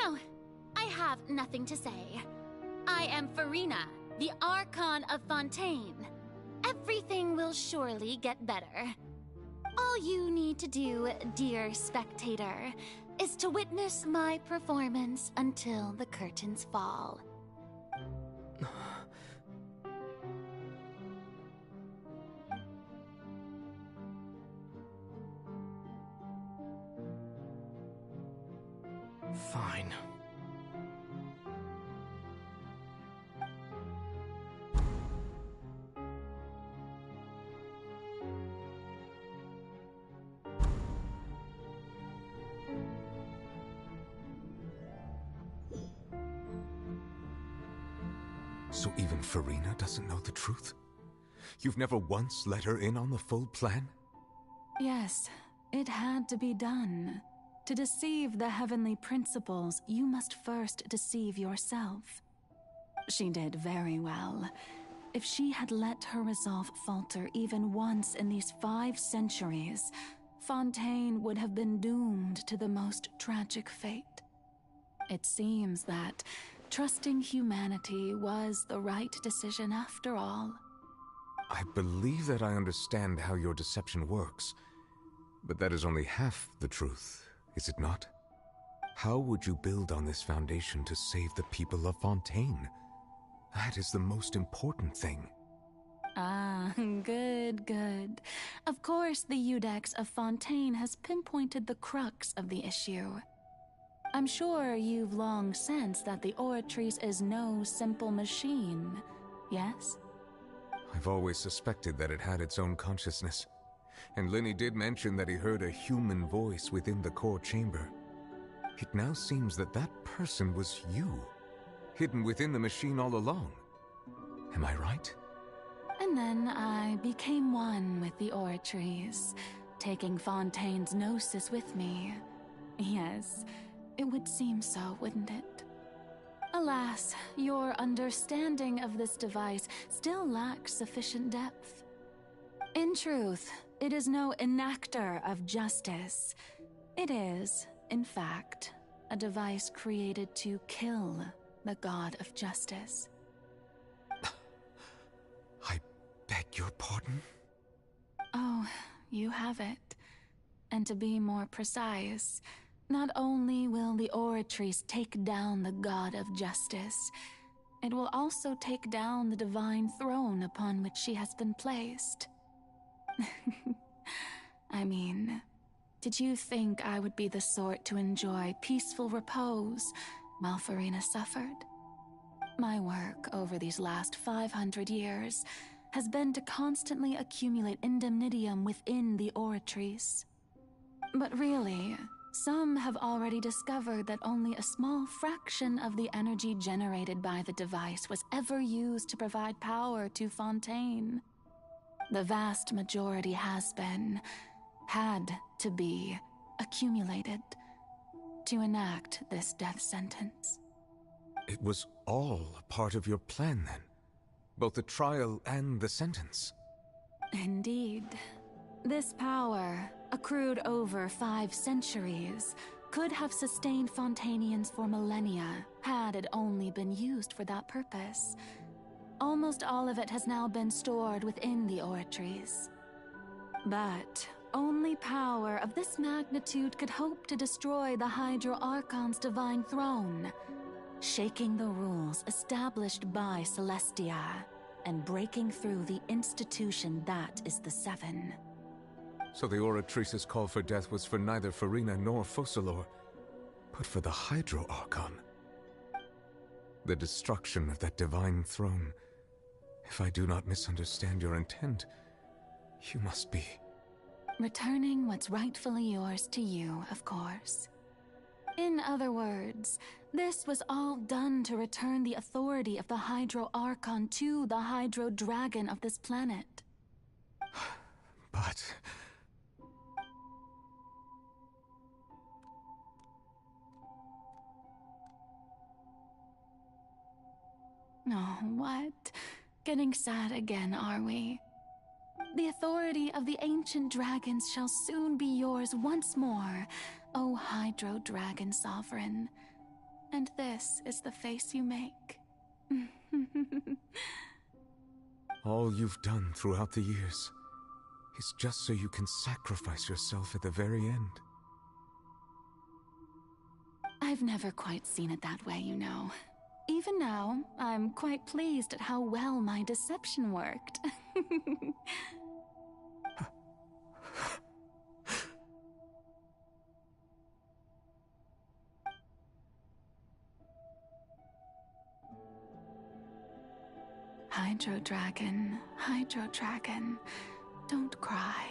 No, I have nothing to say. I am Furina, the Archon of Fontaine. Everything will surely get better. All you need to do, dear spectator, is to witness my performance until the curtains fall. Fine. So even Farina doesn't know the truth? You've never once let her in on the full plan? Yes, it had to be done. To deceive the heavenly principles, you must first deceive yourself. She did very well. If she had let her resolve falter even once in these 5 centuries, Fontaine would have been doomed to the most tragic fate. It seems that trusting humanity was the right decision after all. I believe that I understand how your deception works, but that is only half the truth, is it not? How would you build on this foundation to save the people of Fontaine? That is the most important thing. Ah, good. Of course, the Iudex of Fontaine has pinpointed the crux of the issue. I'm sure you've long sensed that the Oratrice is no simple machine, yes? I've always suspected that it had its own consciousness, and Lenny did mention that he heard a human voice within the core chamber. It now seems that that person was you, hidden within the machine all along. Am I right? And then I became one with the Oratrice, taking Fontaine's gnosis with me. Yes, it would seem so, wouldn't it? Alas, your understanding of this device still lacks sufficient depth. In truth, it is no enactor of justice. It is, in fact, a device created to kill the god of justice. I beg your pardon? Oh, you have it. And to be more precise, not only will the Oratrice take down the god of justice, it will also take down the divine throne upon which she has been placed. I mean, did you think I would be the sort to enjoy peaceful repose while Farina suffered? My work over these last 500 years has been to constantly accumulate indemnitium within the Oratrice. But really, some have already discovered that only a small fraction of the energy generated by the device was ever used to provide power to Fontaine. The vast majority has been, had to be, accumulated to enact this death sentence. It was all a part of your plan, then? Both the trial and the sentence? Indeed. This power, accrued over 5 centuries, could have sustained Fontainians for millennia had it only been used for that purpose. Almost all of it has now been stored within the Oratrice. But only power of this magnitude could hope to destroy the Hydro Archon's divine throne, shaking the rules established by Celestia and breaking through the institution that is the Seven. So the Oratrice's call for death was for neither Farina nor Focalors, but for the Hydro Archon. The destruction of that divine throne. If I do not misunderstand your intent, you must be... returning what's rightfully yours to you, of course. In other words, this was all done to return the authority of the Hydro Archon to the Hydro Dragon of this planet. But... Oh, what? Getting sad again, are we? The authority of the ancient dragons shall soon be yours once more, O Hydro Dragon Sovereign. And this is the face you make. All you've done throughout the years is just so you can sacrifice yourself at the very end. I've never quite seen it that way, you know. Even now, I'm quite pleased at how well my deception worked. Hydro Dragon, Hydro Dragon, don't cry.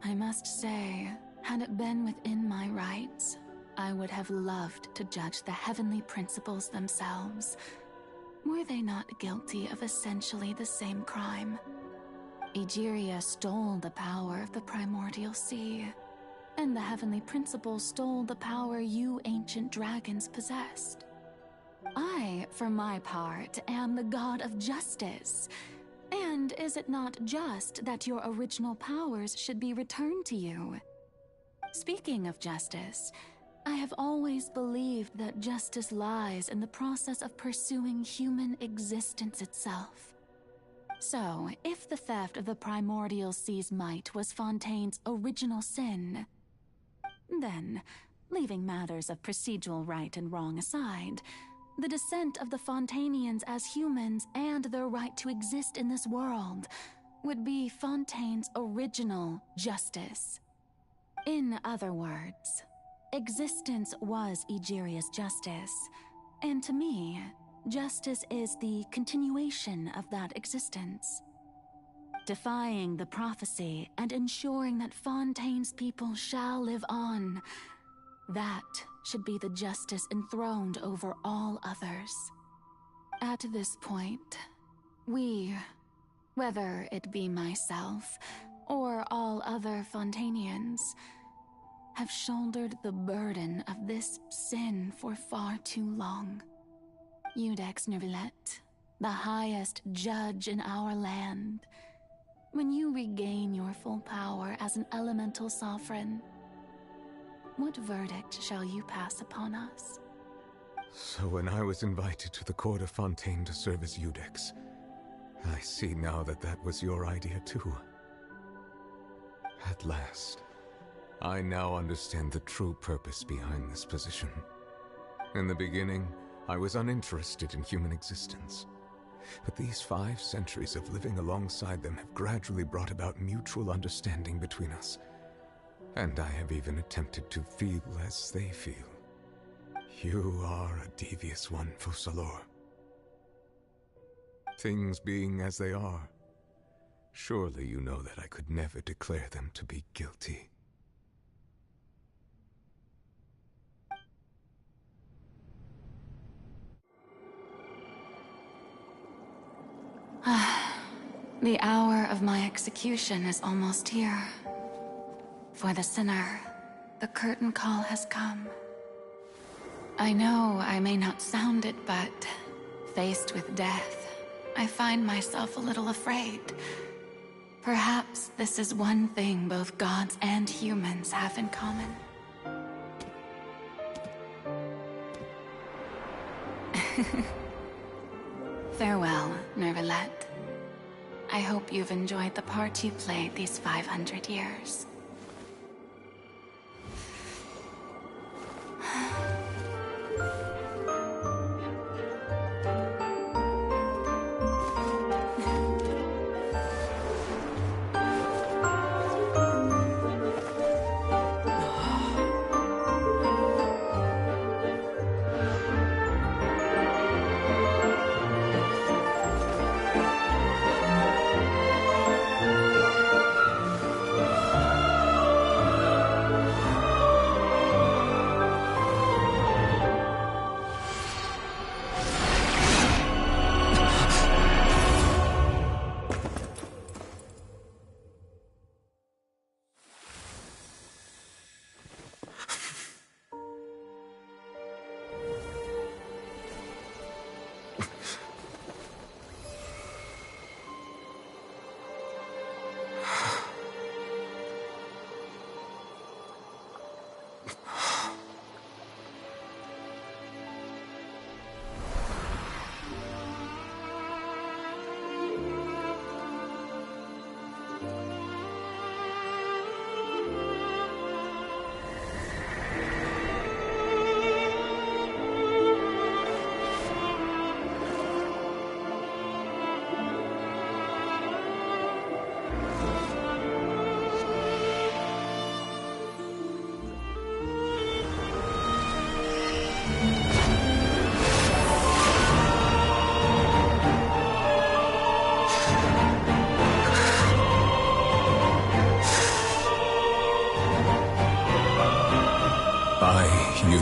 I must say, had it been within my rights, I would have loved to judge the heavenly principles themselves. Were they not guilty of essentially the same crime? Egeria stole the power of the primordial sea, and the heavenly principles stole the power you ancient dragons possessed. I, for my part, am the god of justice. And is it not just that your original powers should be returned to you? Speaking of justice, I have always believed that justice lies in the process of pursuing human existence itself. So, if the theft of the primordial sea's might was Fontaine's original sin, then, leaving matters of procedural right and wrong aside, the descent of the Fontainians as humans and their right to exist in this world would be Fontaine's original justice. In other words, existence was Egeria's justice, and to me, justice is the continuation of that existence. Defying the prophecy and ensuring that Fontaine's people shall live on, that should be the justice enthroned over all others. At this point, we, whether it be myself or all other Fontainians, have shouldered the burden of this sin for far too long. Iudex Neuvillette, the highest judge in our land, when you regain your full power as an elemental sovereign, what verdict shall you pass upon us? So when I was invited to the court of Fontaine to serve as Iudex, I see now that that was your idea too. At last, I now understand the true purpose behind this position. In the beginning, I was uninterested in human existence. But these 5 centuries of living alongside them have gradually brought about mutual understanding between us. And I have even attempted to feel as they feel. You are a devious one, Focalors. Things being as they are, surely you know that I could never declare them to be guilty. The hour of my execution is almost here. For the sinner, the curtain call has come. I know I may not sound it, but faced with death, I find myself a little afraid. Perhaps this is one thing both gods and humans have in common. Farewell, Neuvillette. I hope you've enjoyed the part you played these 500 years.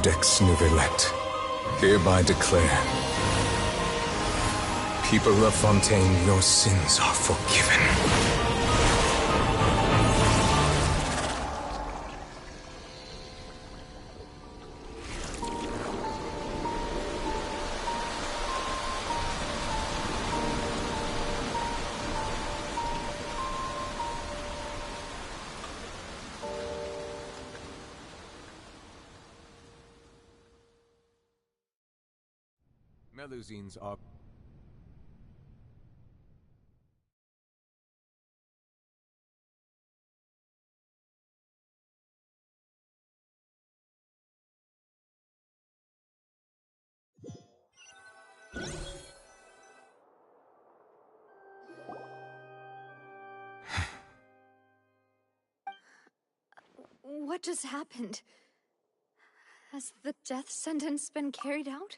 Codex Nouvellette, hereby declare, people of Fontaine, your sins are forgiven. Melusines are... What just happened? Has the death sentence been carried out?